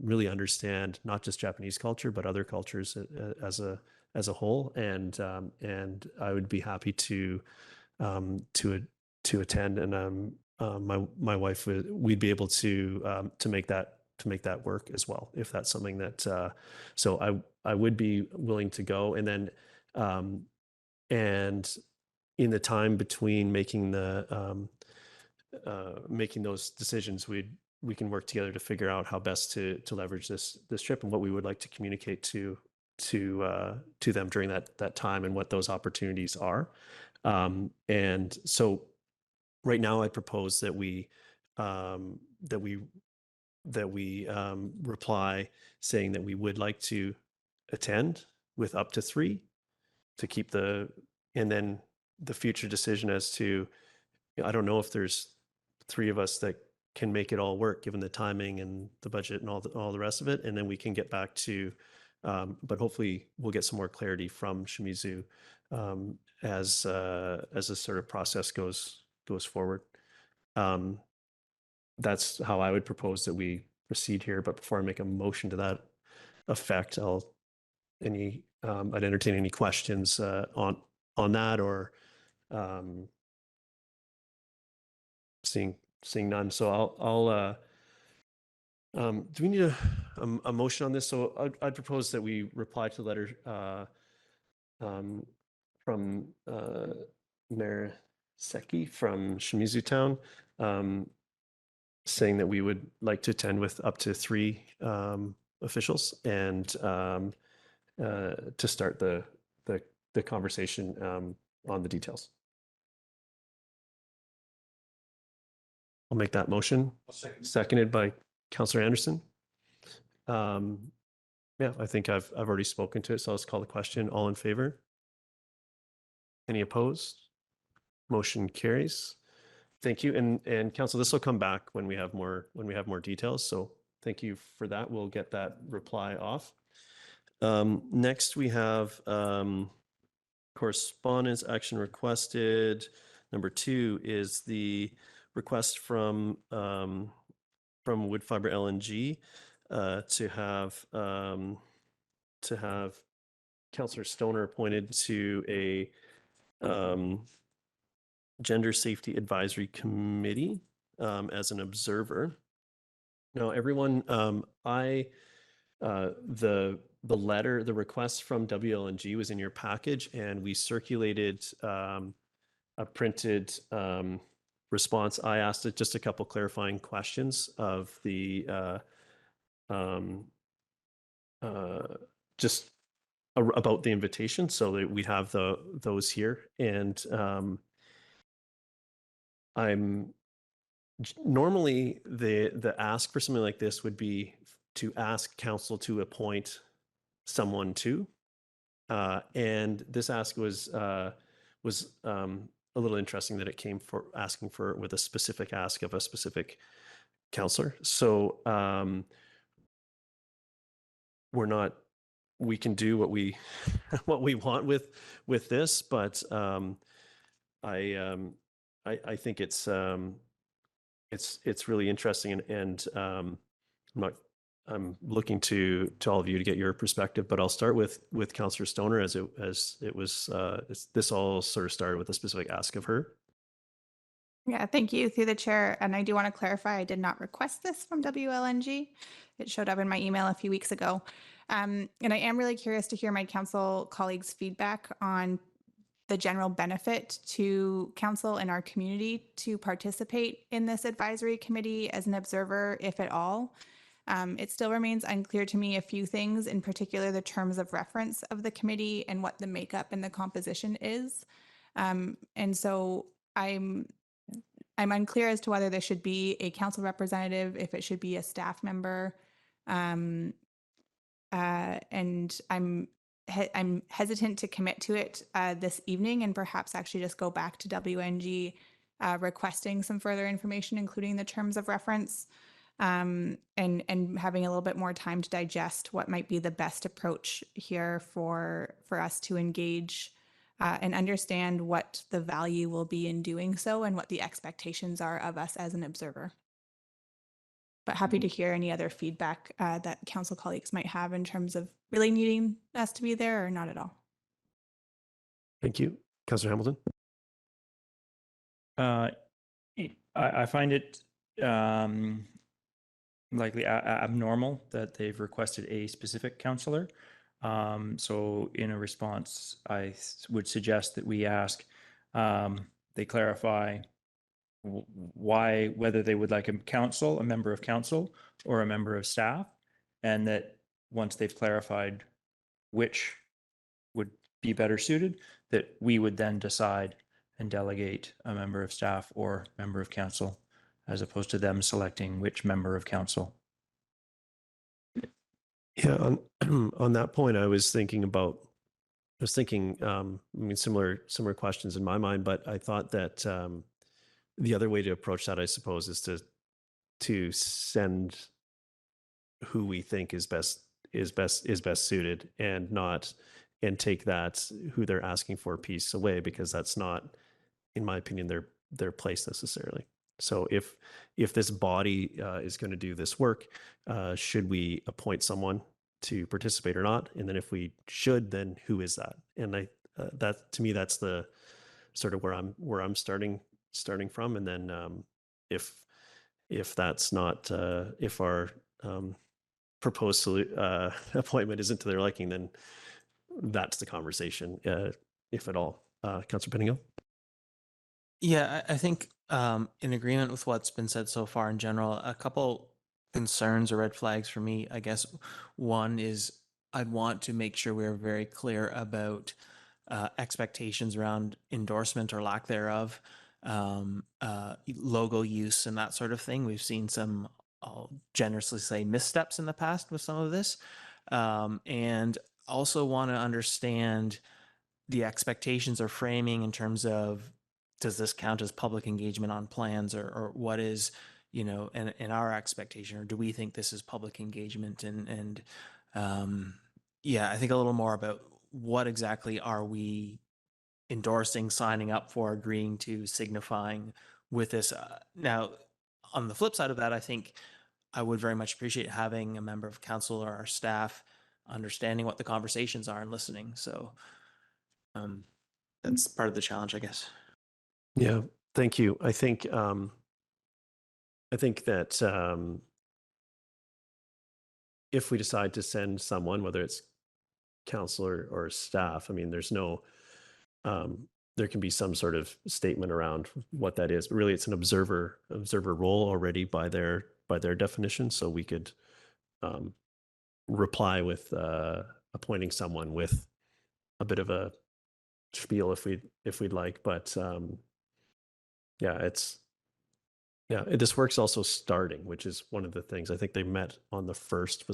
really understand not just Japanese culture but other cultures as a whole. And I would be happy to attend, and my wife we'd be able to make that work as well, if that's something that so I would be willing to go. And then and in the time between making making those decisions, we can work together to figure out how best to leverage this trip and what we would like to communicate to them during that time and what those opportunities are. And so right now I propose that we reply saying that we would like to attend with up to 3 to keep and then the future decision as to, I don't know if there's 3 of us that can make it all work given the timing and the budget and all the rest of it. And then we can get back to, but hopefully we'll get some more clarity from Shimizu as this sort of process goes forward. That's how I would propose that we proceed here. But before I make a motion to that effect, I'd entertain any questions on that, or seeing none. So I'll do we need a motion on this? So I'd propose that we reply to the letter from Mayor Seki from Shimizu Town, saying that we would like to attend with up to 3 officials and to start the conversation on the details. I'll make that motion. Seconded by Councillor Anderson. Yeah, I think I've already spoken to it, so let's call the question. All in favor? Any opposed? Motion carries. Thank you. And Council, this will come back when we have more details. So thank you for that. We'll get that reply off. Next, we have correspondence action requested. Number 2 is the request from Wood Fiber LNG to have Councillor Stoner appointed to a Gender Safety Advisory Committee as an observer. Now, everyone, the letter, the request from WLNG was in your package, and we circulated a printed response. I asked it just a couple clarifying questions of the just about the invitation, so that we have those here. And I'm normally the ask for something like this would be to ask council to appoint someone to, and this ask was a little interesting that it came for asking for with a specific ask of a specific councillor. So we can do what we want with this, but I think it's really interesting, and I'm looking to all of you to get your perspective, but I'll start with Councillor Stoner, as it was this all sort of started with a specific ask of her. Yeah, thank you, through the chair. And I do want to clarify, I did not request this from WLNG. It showed up in my email a few weeks ago. And I am really curious to hear my council colleagues' feedback on the general benefit to council and our community to participate in this advisory committee as an observer, if at all. It still remains unclear to me a few things, in particular the terms of reference of the committee and what the makeup and the composition is. And so I'm unclear as to whether there should be a council representative, if it should be a staff member. And I'm hesitant to commit to it this evening, and perhaps actually just go back to WNG requesting some further information, including the terms of reference, and having a little bit more time to digest what might be the best approach here for us to engage and understand what the value will be in doing so and what the expectations are of us as an observer. But happy to hear any other feedback that council colleagues might have in terms of really needing us to be there or not at all. Thank you. Councillor Hamilton. I find it likely abnormal that they've requested a specific councillor. So in a response, I would suggest that we ask They clarify why, whether they would like a member of council or a member of staff. And that once they've clarified which would be better suited, that we would then decide and delegate a member of staff or member of council, as opposed to them selecting which member of council. Yeah, on that point, I was thinking, I mean, similar questions in my mind, but I thought that the other way to approach that, I suppose, is to send who we think is best suited, and take that who they're asking for piece away, because that's not, in my opinion, their place necessarily. So if this body is going to do this work, should we appoint someone to participate or not? And then if we should, then who is that? And that, to me, that's the sort of where I'm starting from. And then if that's not if our proposed appointment isn't to their liking, then that's the conversation, if at all. Councilor Penigo? Yeah, I think in agreement with what's been said so far in general, a couple concerns or red flags for me, I guess. One is I'd want to make sure we're very clear about expectations around endorsement or lack thereof, logo use and that sort of thing. We've seen some, I'll generously say, missteps in the past with some of this. And also want to understand the expectations or framing in terms of, does this count as public engagement on plans, or what is, in our expectation, or do we think this is public engagement? And yeah, I think a little more about what exactly are we endorsing, signing up for, agreeing to, signifying with this. Now, on the flip side of that, I think I would very much appreciate having a member of council or our staff understanding what the conversations are and listening. So that's part of the challenge, I guess. Yeah, thank you. I think that if we decide to send someone, whether it's council or staff, I mean, there's no, there can be some sort of statement around what that is. But really, it's an observer role already by their definition. So we could reply with appointing someone with a bit of a spiel if we'd like. But this work's also starting, which is one of the things. I think they met on their first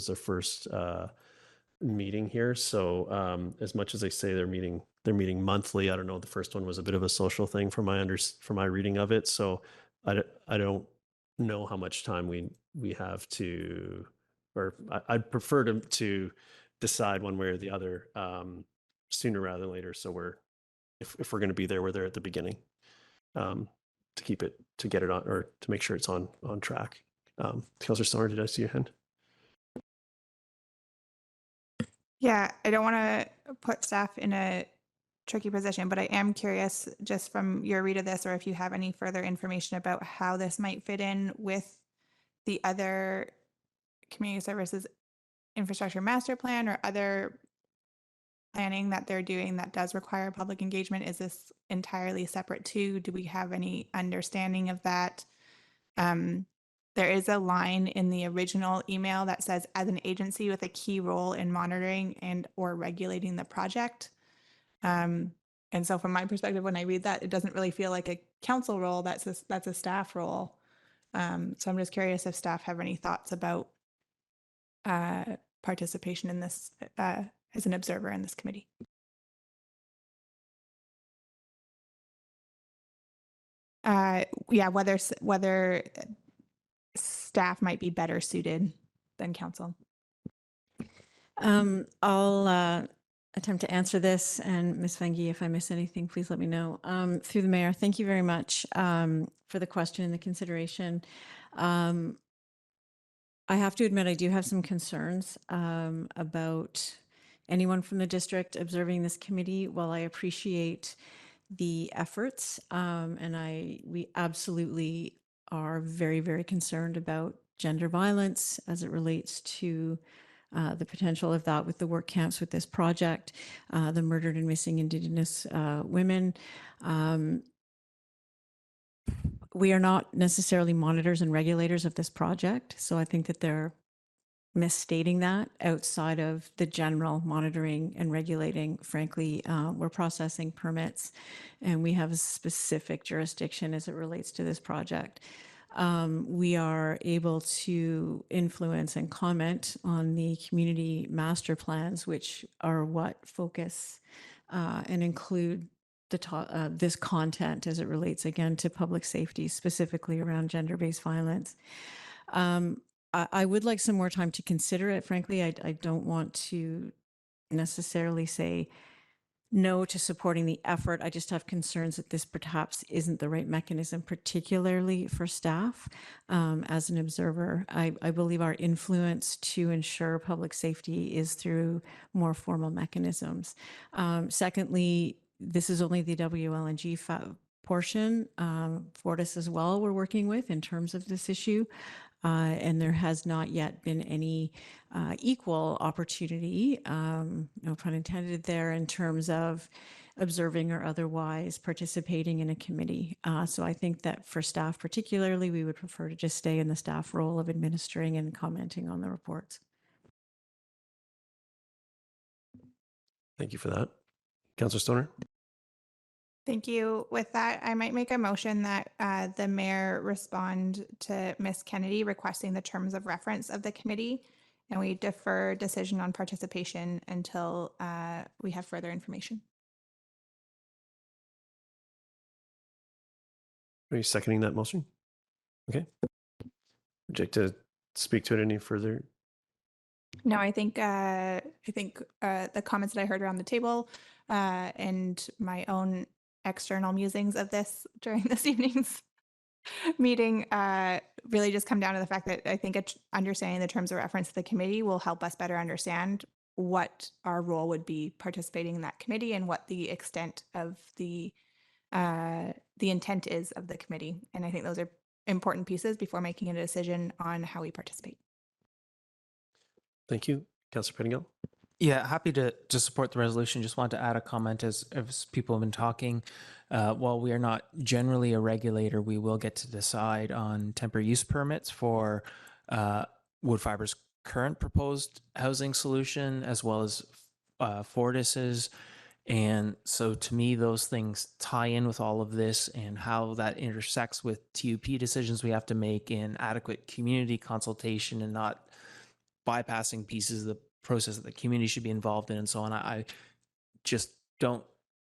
meeting here. So as much as they say they're meeting monthly, I don't know, the first one was a bit of a social thing from my reading of it. So I don't know how much time we have to, or I'd prefer to decide one way or the other sooner rather than later. So if we're going to be there, we're there at the beginning. To get it on, or to make sure it's on track. Councilor Stoner, did I see your hand? Yeah, I don't want to put staff in a tricky position, but I am curious, just from your read of this, or if you have any further information about how this might fit in with the other community services infrastructure master plan or other planning that they're doing that does require public engagement. Is this entirely separate too? Do we have any understanding of that? There is a line in the original email that says, as an agency with a key role in monitoring and or regulating the project. And so from my perspective, when I read that, it doesn't really feel like a council role. That's a staff role. So I'm just curious if staff have any thoughts about participation in this as an observer in this committee. Yeah, whether staff might be better suited than council. I'll attempt to answer this, and Ms. Vangie, if I miss anything, please let me know. Through the mayor, thank you very much for the question and the consideration. I have to admit, I do have some concerns about anyone from the district observing this committee. While I appreciate the efforts, and we absolutely are very, very concerned about gender violence as it relates to the potential of that with the work camps with this project, the murdered and missing Indigenous women. We are not necessarily monitors and regulators of this project, so I think that they're misstating that outside of the general monitoring and regulating. Frankly, we're processing permits and we have a specific jurisdiction as it relates to this project. We are able to influence and comment on the community master plans, which are what focus and include this content as it relates again to public safety, specifically around gender-based violence. I would like some more time to consider it. Frankly, I don't want to necessarily say no to supporting the effort. I just have concerns that this perhaps isn't the right mechanism, particularly for staff. As an observer, I believe our influence to ensure public safety is through more formal mechanisms. Secondly, this is only the WLNG portion. Fortis as well we're working with in terms of this issue. And there has not yet been any equal opportunity, no pun intended there, in terms of observing or otherwise participating in a committee. So I think that for staff particularly, we would prefer to just stay in the staff role of administering and commenting on the reports. Thank you for that. Councillor Stoner? Thank you. With that, I might make a motion that the mayor respond to Ms. Kennedy requesting the terms of reference of the committee, and we defer decision on participation until we have further information. Are you seconding that motion? Okay. Would you like to speak to it any further? No, I think the comments that I heard around the table and my own external musings of this during this evening's meeting really just come down to the fact that I think understanding the terms of reference to the committee will help us better understand what our role would be participating in that committee and what the extent of the intent is of the committee. And I think those are important pieces before making a decision on how we participate. Thank you. Councillor Pettingill? Yeah, happy to support the resolution. Just want to add a comment as people have been talking. While we are not generally a regulator, we will get to decide on temporary use permits for Woodfiber's current proposed housing solution, as well as Fortis's. And so to me, those things tie in with all of this and how that intersects with TUP decisions we have to make in adequate community consultation and not bypassing pieces of the process that the community should be involved in and so on. I just don't,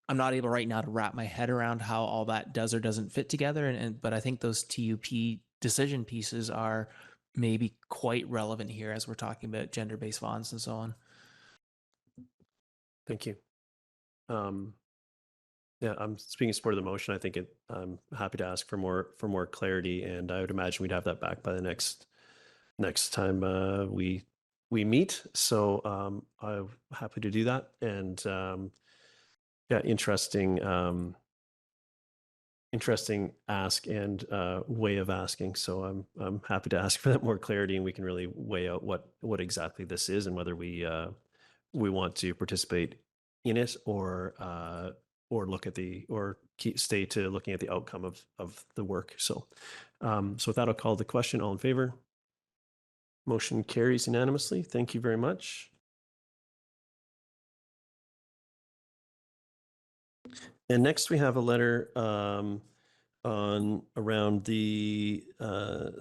I'm not able right now to wrap my head around how all that does or doesn't fit together. But I think those TUP decision pieces are maybe quite relevant here as we're talking about gender-based violence and so on. Thank you. Yeah, I'm speaking in support of the motion. I think I'm happy to ask for more clarity, and I would imagine we'd have that back by the next time we meet. So I'm happy to do that. And yeah, interesting ask and way of asking. So I'm happy to ask for that more clarity, and we can really weigh out what exactly this is and whether we want to participate in it or look at stay to looking at the outcome of the work. So with that, I'll call the question. All in favor? Motion carries unanimously. Thank you very much. And next we have a letter around the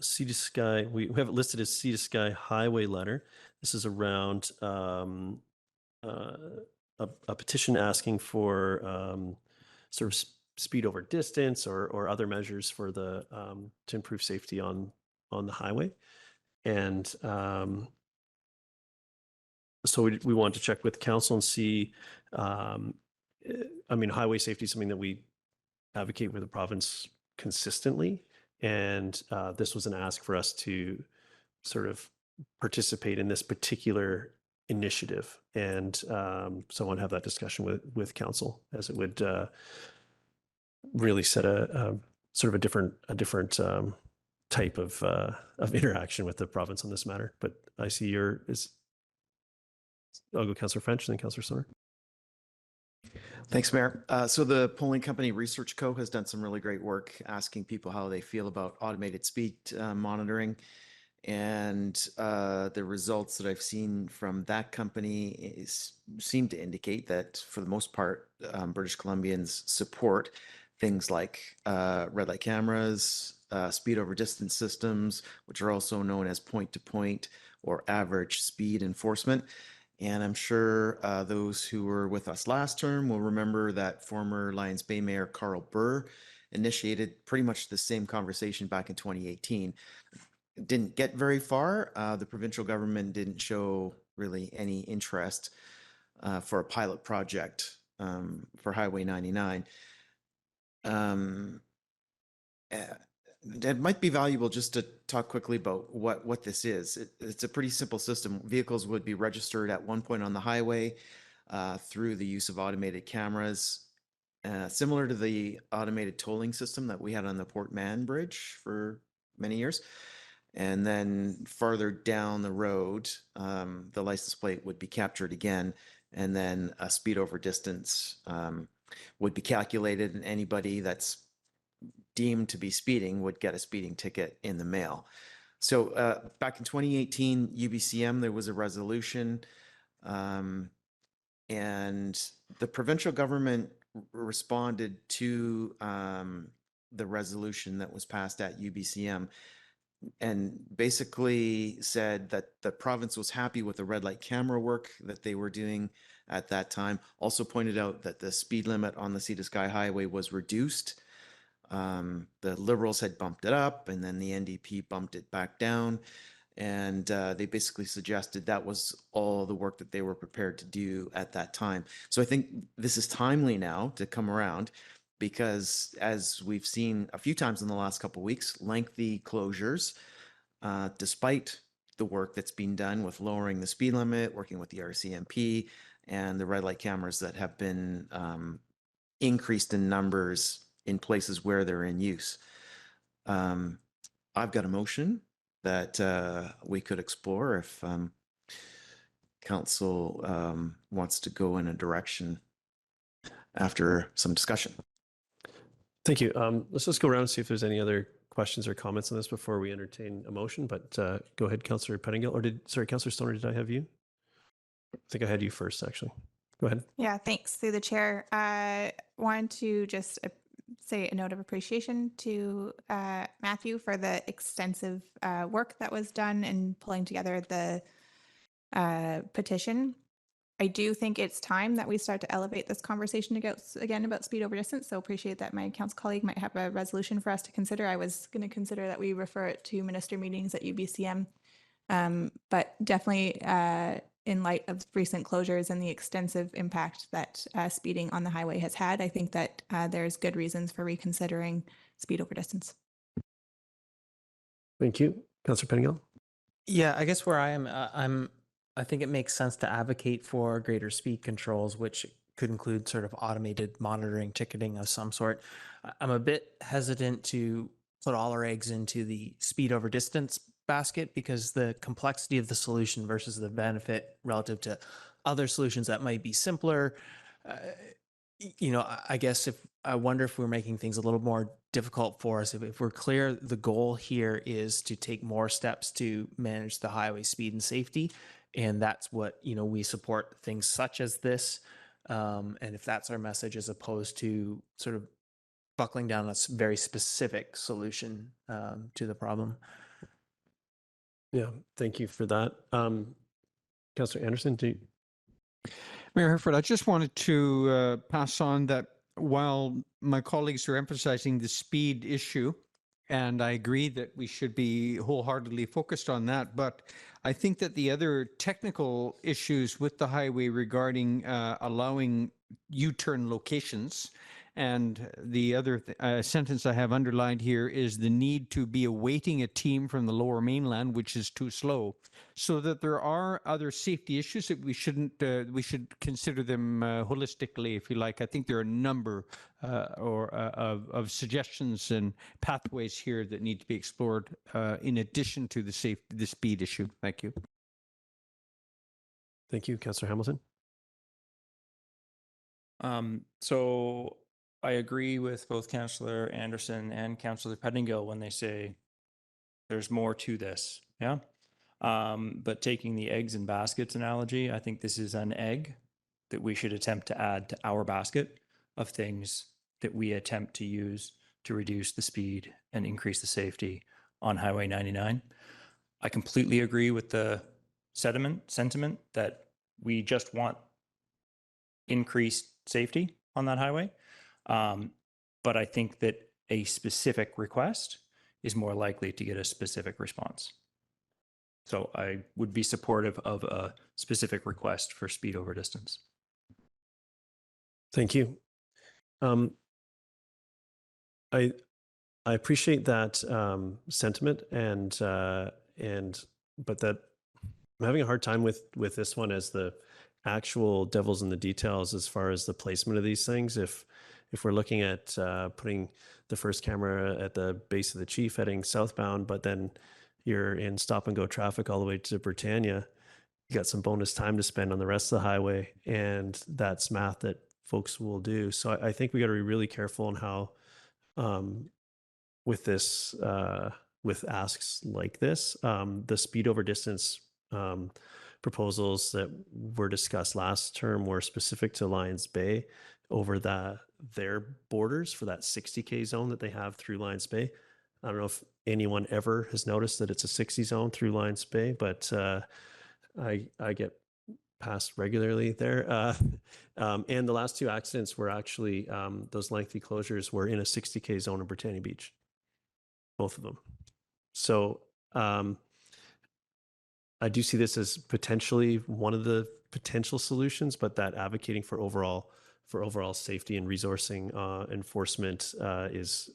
Sea to Sky. We have it listed as Sea to Sky Highway letter. This is around a petition asking for sort of speed over distance or other measures for the to improve safety on the highway. And so we want to check with council and see, I mean, highway safety is something that we advocate with the province consistently. And this was an ask for us to sort of participate in this particular initiative. And so I want to have that discussion with council, as it would really set a sort of a different type of interaction with the province on this matter. But I see I'll go Councillor French and then Councillor Stoner. Thanks, Mayor. So the polling company Research Co. has done some really great work asking people how they feel about automated speed monitoring. And the results that I've seen from that company seem to indicate that, for the most part, British Columbians support things like red light cameras, speed over distance systems, which are also known as point-to-point or average speed enforcement. And I'm sure those who were with us last term will remember that former Lions Bay Mayor Carl Burr initiated pretty much the same conversation back in 2018. It didn't get very far. The provincial government didn't show really any interest for a pilot project for Highway 99. It might be valuable just to talk quickly about what this is. It's a pretty simple system. Vehicles would be registered at one point on the highway through the use of automated cameras, similar to the automated tolling system that we had on the Port Mann Bridge for many years. And then farther down the road, the license plate would be captured again, and then a speed over distance would be calculated, and anybody that's deemed to be speeding would get a speeding ticket in the mail. So back in 2018, UBCM, there was a resolution, and the provincial government responded to the resolution that was passed at UBCM and basically said that the province was happy with the red light camera work that they were doing at that time. Also pointed out that the speed limit on the Sea to Sky Highway was reduced. The Liberals had bumped it up, and then the NDP bumped it back down. And they basically suggested that was all the work that they were prepared to do at that time. So I think this is timely now to come around, because as we've seen a few times in the last couple of weeks, lengthy closures, despite the work that's been done with lowering the speed limit, working with the RCMP, and the red light cameras that have been increased in numbers in places where they're in use. I've got a motion that we could explore if council wants to go in a direction after some discussion. Thank you. Let's just go around and see if there's any other questions or comments on this before we entertain a motion. But go ahead, Councillor Pettingill, or Councillor Stoner, did I have you? I think I had you first, actually. Go ahead. Yeah, thanks. Through the chair, I wanted to just say a note of appreciation to Matthew for the extensive work that was done in pulling together the petition. I do think it's time that we start to elevate this conversation again about speed over distance. So appreciate that my council colleague might have a resolution for us to consider. I was going to consider that we refer it to minister meetings at UBCM. But definitely in light of recent closures and the extensive impact that speeding on the highway has had, I think that there's good reasons for reconsidering speed over distance. Thank you. Councillor Pettingill? Yeah, I guess where I am, I think it makes sense to advocate for greater speed controls, which could include sort of automated monitoring, ticketing of some sort. I'm a bit hesitant to put all our eggs into the speed over distance basket, because the complexity of the solution versus the benefit relative to other solutions that might be simpler. I guess I wonder if we're making things a little more difficult for us. If we're clear, the goal here is to take more steps to manage the highway speed and safety. And that's what, we support things such as this. And if that's our message, as opposed to sort of buckling down a very specific solution to the problem. Yeah, thank you for that. Councillor Anderson, Mayor Herford, I just wanted to pass on that while my colleagues are emphasizing the speed issue, and I agree that we should be wholeheartedly focused on that, but I think that the other technical issues with the highway regarding allowing U-turn locations, and the other sentence I have underlined here is the need to be awaiting a team from the Lower Mainland, which is too slow, so that there are other safety issues that we should consider them holistically, if you like. I think there are a number of suggestions and pathways here that need to be explored in addition to the speed issue. Thank you. Thank you, Councillor Hamilton. So I agree with both Councillor Anderson and Councillor Pettingill when they say there's more to this. Yeah. But taking the eggs and baskets analogy, I think this is an egg that we should attempt to add to our basket of things that we attempt to use to reduce the speed and increase the safety on Highway 99. I completely agree with the sentiment that we just want increased safety on that highway. But I think that a specific request is more likely to get a specific response. So I would be supportive of a specific request for speed over distance. Thank you. I appreciate that sentiment, but that I'm having a hard time with this one as the actual devil's in the details as far as the placement of these things. If we're looking at putting the first camera at the base of the Chief heading southbound, but then you're in stop and go traffic all the way to Britannia, you got some bonus time to spend on the rest of the highway, and that's math that folks will do. So I think we got to be really careful on how with this with asks like this, the speed over distance proposals that were discussed last term were specific to Lions Bay over their borders for that 60K zone that they have through Lions Bay. I don't know if anyone ever has noticed that it's a 60 zone through Lions Bay, but I get passed regularly there. And the last two accidents were actually, those lengthy closures were in a 60K zone in Britannia Beach, both of them. So I do see this as potentially one of the potential solutions, but that advocating for overall safety and resourcing enforcement is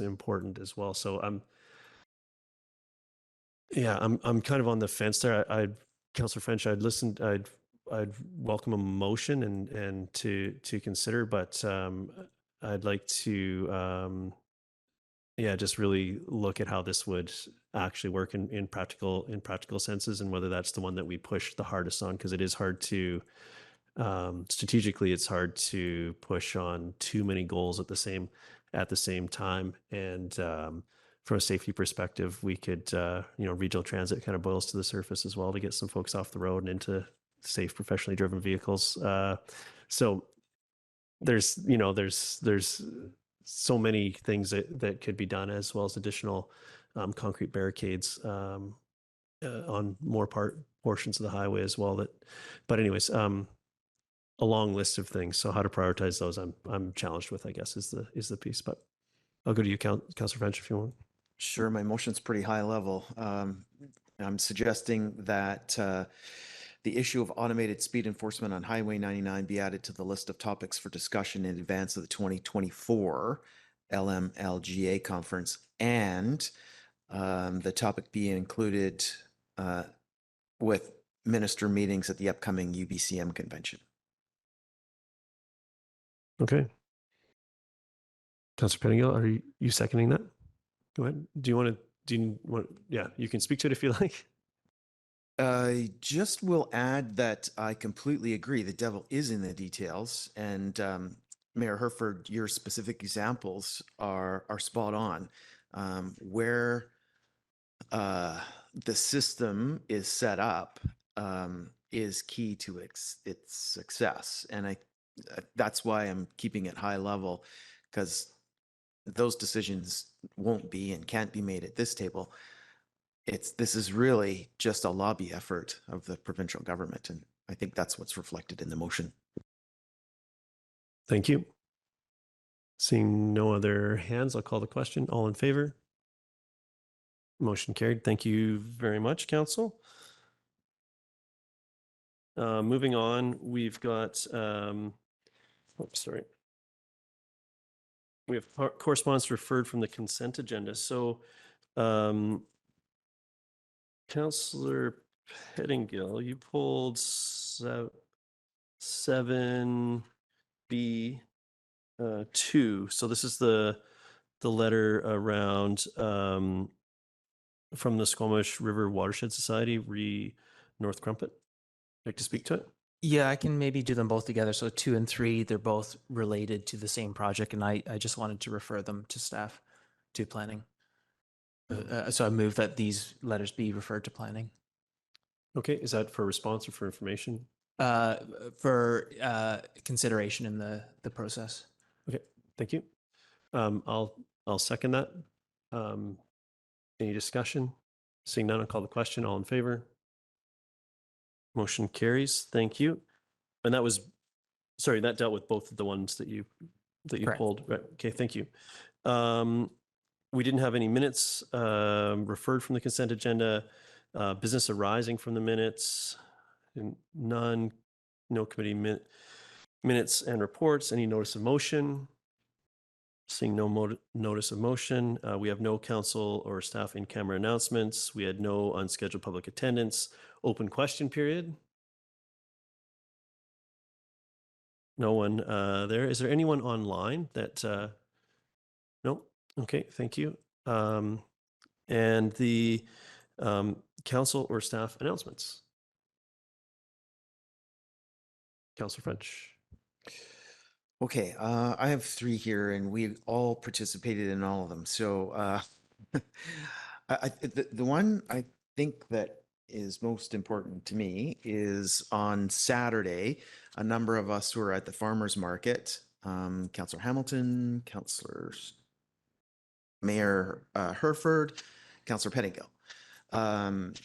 important as well. So I'm kind of on the fence there. Councillor French, I'd welcome a motion and to consider, but I'd like to just really look at how this would actually work in practical senses, and whether that's the one that we push the hardest on, because it is hard to strategically, it's hard to push on too many goals at the same time. And from a safety perspective, we could regional transit kind of boils to the surface as well to get some folks off the road and into safe, professionally driven vehicles. So there's so many things that could be done, as well as additional concrete barricades on more portions of the highway as well. But anyways, a long list of things. So how to prioritize those, I'm challenged with, I guess, is the piece. But I'll go to you, Councillor French, if you want. Sure, my motion's pretty high level. I'm suggesting that the issue of automated speed enforcement on Highway 99 be added to the list of topics for discussion in advance of the 2024 LMLGA conference, and the topic be included with minister meetings at the upcoming UBCM convention. Okay. Councillor Pettingill, are you seconding that? Go ahead. Yeah, you can speak to it if you like. I just will add that I completely agree. The devil is in the details, and Mayor Herford, your specific examples are spot on. Where the system is set up is key to its success, and that's why I'm keeping it high level, because those decisions won't be and can't be made at this table. This is really just a lobby effort of the provincial government, and I think that's what's reflected in the motion. Thank you. Seeing no other hands, I'll call the question. All in favor? Motion carried. Thank you very much, Council. Moving on, we've got, we have correspondence referred from the consent agenda. So, Councillor Pettingill, you pulled 7B2. So this is the letter around from the Squamish River Watershed Society, North Crumpet. Like to speak to it? Yeah, I can maybe do them both together. So 2 and 3, they're both related to the same project, and I just wanted to refer them to staff, to planning. So I move that these letters be referred to planning. Okay, is that for response or for information? For consideration in the process. Okay, thank you. I'll second that. Any discussion? Seeing none, I'll call the question. All in favor? Motion carries. Thank you. And that was, sorry, that dealt with both of the ones that you Correct. pulled. Right. Okay, thank you. We didn't have any minutes referred from the consent agenda. Business arising from the minutes, and none. No committee minutes and reports. Any notice of motion? Seeing no notice of motion, we have no council or staff in-camera announcements. We had no unscheduled public attendance. Open question period. No one there. Is there anyone online that? No. Okay. Thank you. And the council or staff announcements. Councilor French. Okay, I have 3 here, and we all participated in all of them. So the one I think that is most important to me is on Saturday, a number of us were at the farmers market. Councillor Hamilton, Mayor Herford, Councillor Pettingill,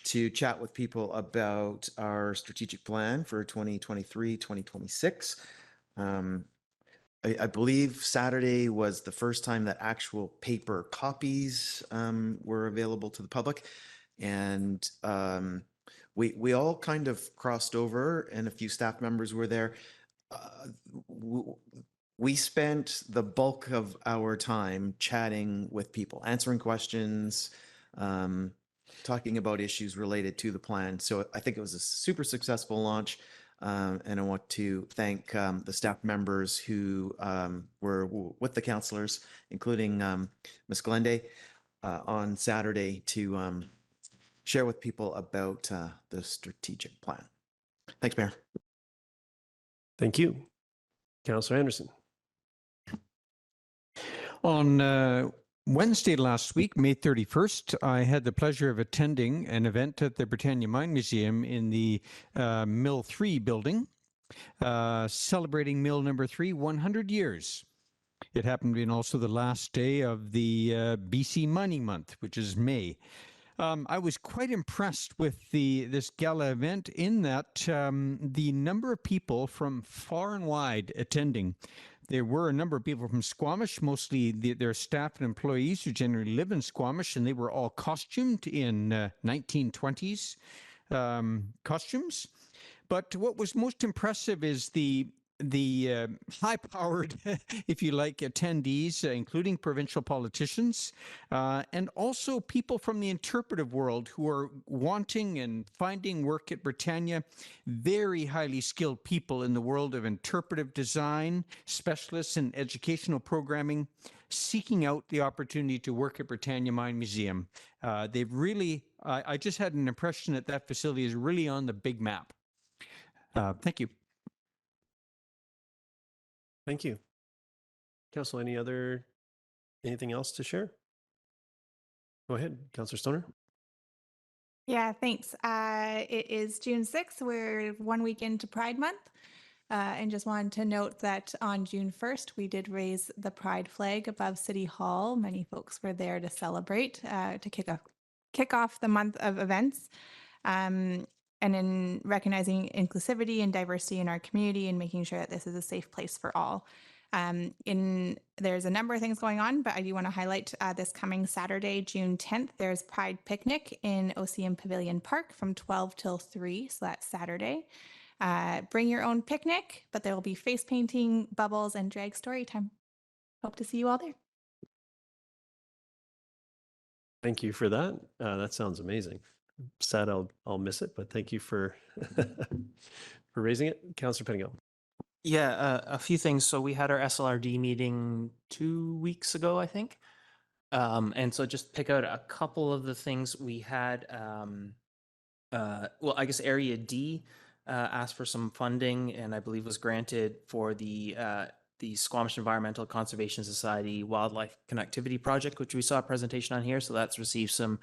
to chat with people about our strategic plan for 2023-2026. I believe Saturday was the first time that actual paper copies were available to the public. And we all kind of crossed over, and a few staff members were there. We spent the bulk of our time chatting with people, answering questions, talking about issues related to the plan. So I think it was a super successful launch. And I want to thank the staff members who were with the councillors, including Ms. Glende, on Saturday to share with people about the strategic plan. Thanks, Mayor. Thank you. Councillor Anderson. On Wednesday last week, May 31st, I had the pleasure of attending an event at the Britannia Mine Museum in the Mill 3 building, celebrating Mill number 3, 100 years. It happened to be also the last day of the BC Mining Month, which is May. I was quite impressed with this gala event in that the number of people from far and wide attending. There were a number of people from Squamish, mostly their staff and employees who generally live in Squamish, and they were all costumed in 1920s costumes. But what was most impressive is the high-powered, if you like, attendees, including provincial politicians, and also people from the interpretive world who are wanting and finding work at Britannia. Very highly skilled people in the world of interpretive design, specialists in educational programming, seeking out the opportunity to work at Britannia Mine Museum. They've really, I just had an impression that that facility is really on the big map. Thank you. Thank you. Council, anything else to share? Go ahead, Councillor Stoner. Yeah, thanks. It is June 6th. We're 1 week into Pride Month. And just wanted to note that on June 1st, we did raise the Pride flag above City Hall. Many folks were there to celebrate, to kick off the month of events. And in recognizing inclusivity and diversity in our community and making sure that this is a safe place for all. There's a number of things going on, but I do want to highlight this coming Saturday, June 10th, there's Pride Picnic in OCM Pavilion Park from 12 till 3, so that's Saturday. Bring your own picnic, but there will be face painting, bubbles, and drag story time. Hope to see you all there. Thank you for that. That sounds amazing. Sad I'll miss it, but thank you for for raising it. Councillor Pettingill. Yeah, a few things. So we had our SLRD meeting 2 weeks ago, I think. And so just pick out a couple of the things we had. Well, I guess Area D, asked for some funding and I believe was granted for the Squamish Environmental Conservation Society Wildlife Connectivity Project, which we saw a presentation on here. So that's received some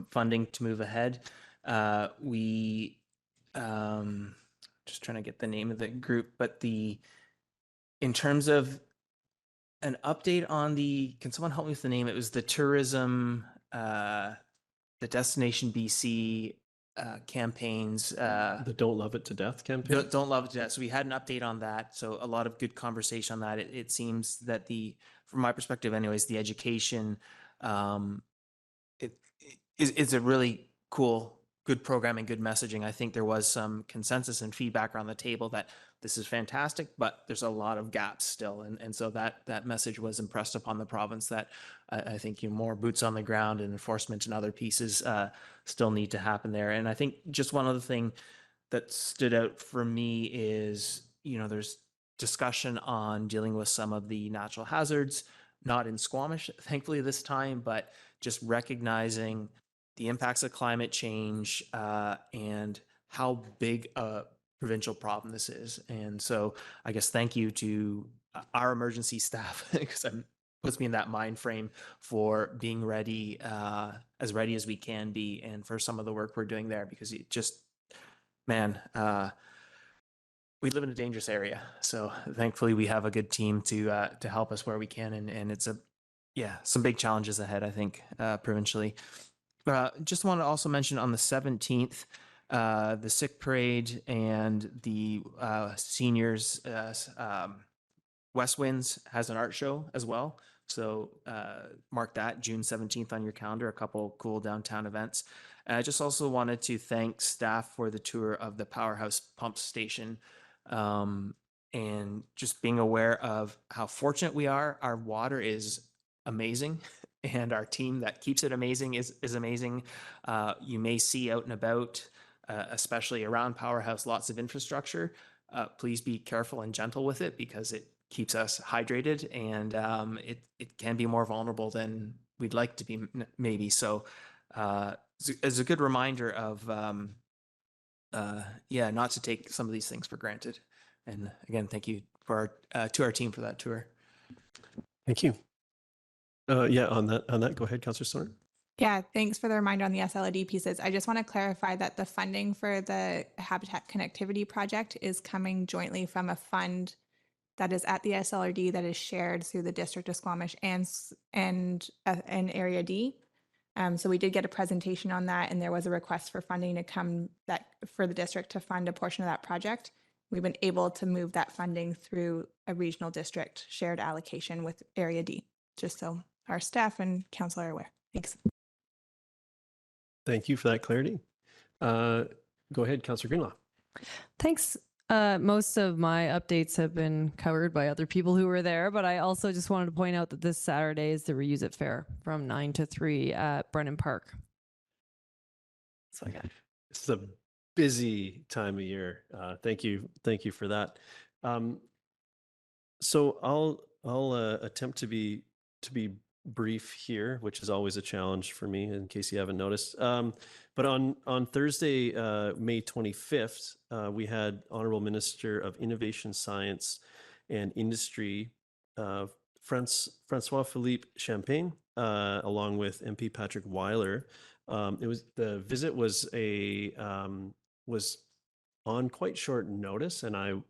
funding to move ahead. We just trying to get the name of the group, but in terms of an update on can someone help me with the name? It was the tourism, the Destination BC campaigns. The Don't Love It to Death campaign. Don't Love It to Death. So we had an update on that. So a lot of good conversation on that. It seems that from my perspective anyways, the education, it's a really cool, good programming, good messaging. I think there was some consensus and feedback around the table that this is fantastic, but there's a lot of gaps still. And so that message was impressed upon the province that I think more boots on the ground and enforcement and other pieces still need to happen there. And I think just one other thing that stood out for me is, there's discussion on dealing with some of the natural hazards, not in Squamish, thankfully this time, but just recognizing the impacts of climate change and how big a provincial problem this is. And so I guess thank you to our emergency staff, because it puts me in that mind frame for being ready as we can be, and for some of the work we're doing there, because it just, man, we live in a dangerous area. So thankfully we have a good team to help us where we can. And it's some big challenges ahead, I think, provincially. Just want to also mention on the 17th, the sick parade and the seniors West Winds has an art show as well. So mark that June 17th on your calendar, a couple cool downtown events. And I just also wanted to thank staff for the tour of the Powerhouse Pump Station, and just being aware of how fortunate we are. Our water is amazing. And our team that keeps it amazing is amazing. You may see out and about, especially around Powerhouse, lots of infrastructure. Please be careful and gentle with it, because it keeps us hydrated, and it can be more vulnerable than we'd like to be, maybe. So it's a good reminder of, not to take some of these things for granted. And again, thank you to our team for that tour. Thank you. On that, go ahead, Councillor Soren. Yeah, thanks for the reminder on the SLED pieces. I just want to clarify that the funding for the Habitat Connectivity Project is coming jointly from a fund that is at the SLRD that is shared through the District of Squamish and Area D. So we did get a presentation on that, and there was a request for funding to come for the district to fund a portion of that project. We've been able to move that funding through a regional district shared allocation with Area D, just so our staff and council are aware. Thanks. Thank you for that clarity. Go ahead, Councillor Greenlaw. Thanks. Most of my updates have been covered by other people who were there, but I also just wanted to point out that this Saturday is the Reuse It Fair from 9 to 3 at Brennan Park. So yeah. It's a busy time of year. Thank you for that. So I'll attempt to be brief here, which is always a challenge for me, in case you haven't noticed. But on Thursday, May 25th, we had Honorable Minister of Innovation, Science and Industry, Francois Philippe Champagne, along with MP Patrick Weiler. The visit was on quite short notice, and I'm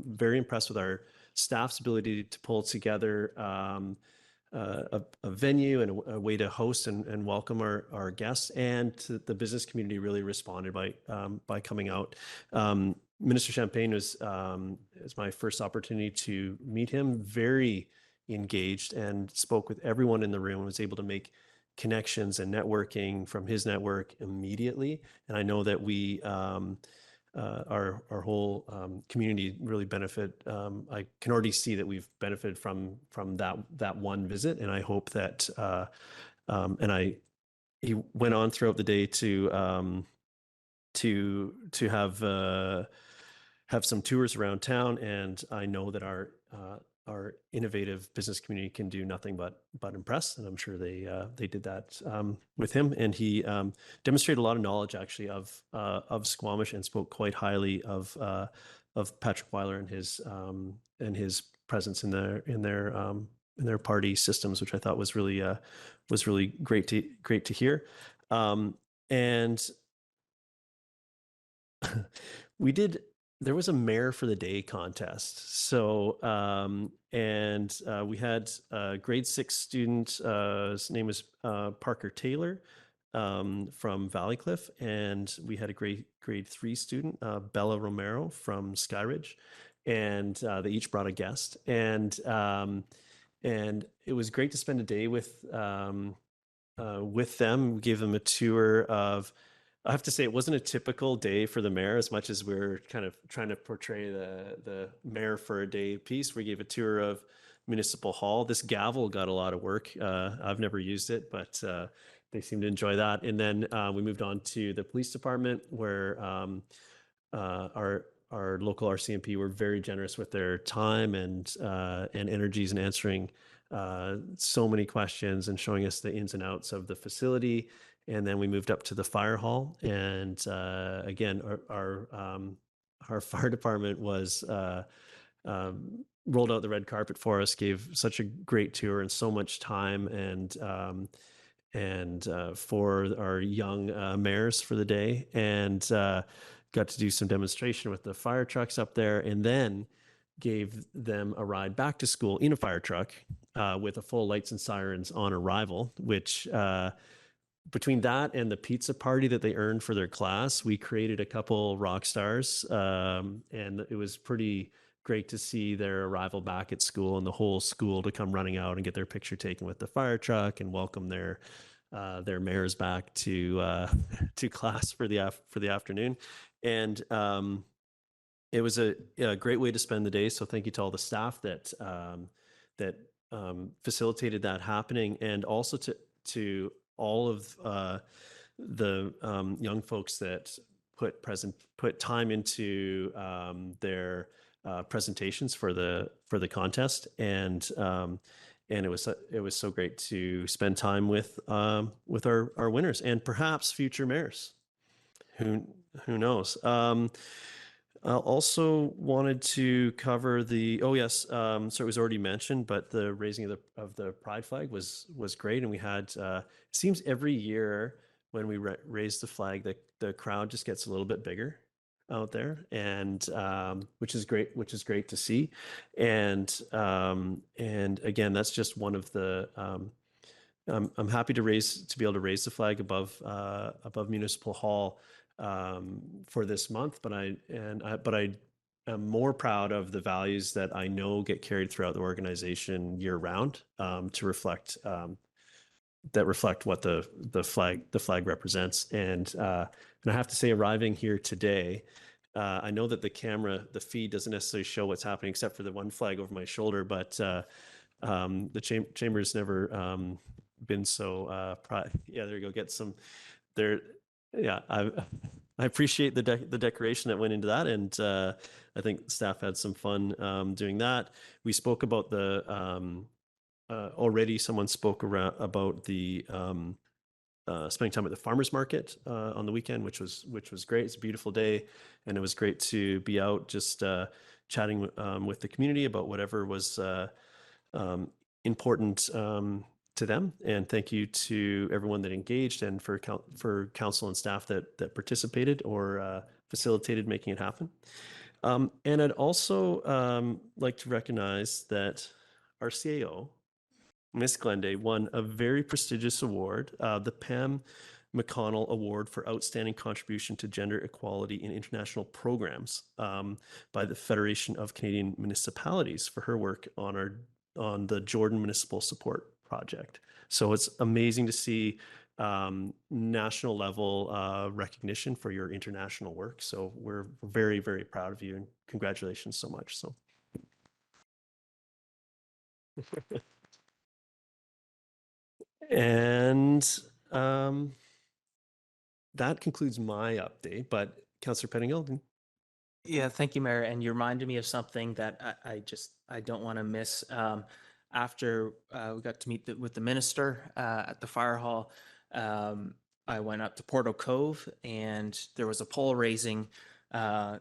very impressed with our staff's ability to pull together a venue and a way to host and welcome our guests, and the business community really responded by coming out. Minister Champagne was my first opportunity to meet him. Very engaged and spoke with everyone in the room. Was able to make connections and networking from his network immediately, and I know that we. Our whole community really benefit. I can already see that we've benefited from that one visit, and I hope that he went on throughout the day to have some tours around town, and I know that our innovative business community can do nothing but impress, and I'm sure they did that with him. And he demonstrated a lot of knowledge actually of Squamish, and spoke quite highly of Patrick Weiler and his presence in their party systems, which I thought was really great to hear. And there was a mayor for the day contest. So, we had a grade 6 student, his name is Parker Taylor, from Valleycliff. And we had a grade 3 student, Bella Romero from Skyridge. And they each brought a guest. And it was great to spend a day with them. We gave them a tour of, I have to say, it wasn't a typical day for the mayor as much as we're kind of trying to portray the mayor for a day piece. We gave a tour of Municipal Hall. This gavel got a lot of work. I've never used it, but they seemed to enjoy that. And then we moved on to the police department, where our local RCMP were very generous with their time and energies in answering so many questions and showing us the ins and outs of the facility. And then we moved up to the fire hall, and again, our fire department was rolled out the red carpet for us, gave such a great tour and so much time, and for our young mayors for the day, and got to do some demonstration with the fire trucks up there, and then gave them a ride back to school in a fire truck with a full lights and sirens on arrival, which between that and the pizza party that they earned for their class, we created a couple rock stars. And it was pretty great to see their arrival back at school, and the whole school to come running out and get their picture taken with the fire truck and welcome their mayors back to class for the afternoon. And it was a great way to spend the day. So thank you to all the staff that facilitated that happening, and also to all of the young folks that put time into their presentations for the contest, and it was so great to spend time with our winners and perhaps future mayors. Who knows? I also wanted to cover so it was already mentioned, but the raising of the pride flag was great. And we had, it seems every year when we raise the flag, the crowd just gets a little bit bigger out there, and which is great to see. And again, that's just one of the, I'm happy to be able to raise the flag above Municipal Hall for this month, but I am more proud of the values that I know get carried throughout the organization year round, to reflect what the flag represents. And I have to say, arriving here today, I know that the feed doesn't necessarily show what's happening except for the one flag over my shoulder, but the chamber's never been so proud. Yeah, there you go. Get some there. Yeah, I appreciate the decoration that went into that, and I think staff had some fun doing that. We spoke about already. Someone spoke about the spending time at the farmers market on the weekend, which was great. It's a beautiful day, and it was great to be out just chatting with the community about whatever was important to them. And thank you to everyone that engaged, and for council and staff that participated or facilitated making it happen. And I'd also like to recognize that our CAO, Miss Glende, won a very prestigious award, the Pam McConnell Award for Outstanding Contribution to Gender Equality in International Programs, by the Federation of Canadian Municipalities, for her work on the Jordan Municipal Support Project. So it's amazing to see national level recognition for your international work. So we're very, very proud of you, and congratulations so much. So. And that concludes my update, but Councillor Pettingill. Yeah, thank you, Mayor. And you reminded me of something that I don't want to miss. After we got to meet with the minister at the fire hall, I went up to Porto Cove and there was a pole raising.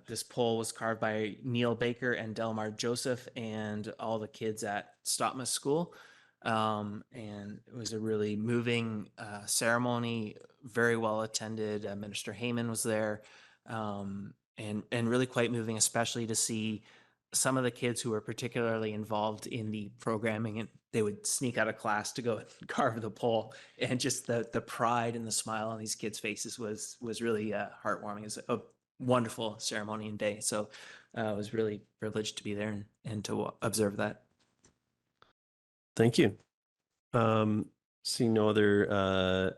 This pole was carved by Neil Baker and Delmar Joseph and all the kids at Stopma School. And it was a really moving ceremony, very well attended. Minister Heyman was there. And really quite moving, especially to see some of the kids who were particularly involved in the programming, and they would sneak out of class to go and carve the pole, and just the pride and the smile on these kids' faces was really heartwarming. It was a wonderful ceremony and day. So I was really privileged to be there and to observe that. Thank you. Seeing no other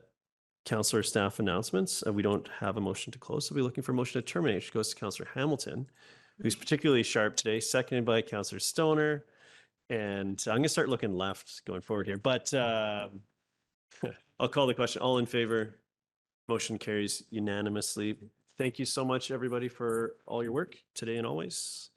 councillor staff announcements, we don't have a motion to close, so we'll be looking for a motion to terminate, which goes to Councillor Hamilton, who's particularly sharp today, seconded by Councillor Stoner. And I'm going to start looking left going forward here, but I'll call the question. All in favor? Motion carries unanimously. Thank you so much, everybody, for all your work today and always.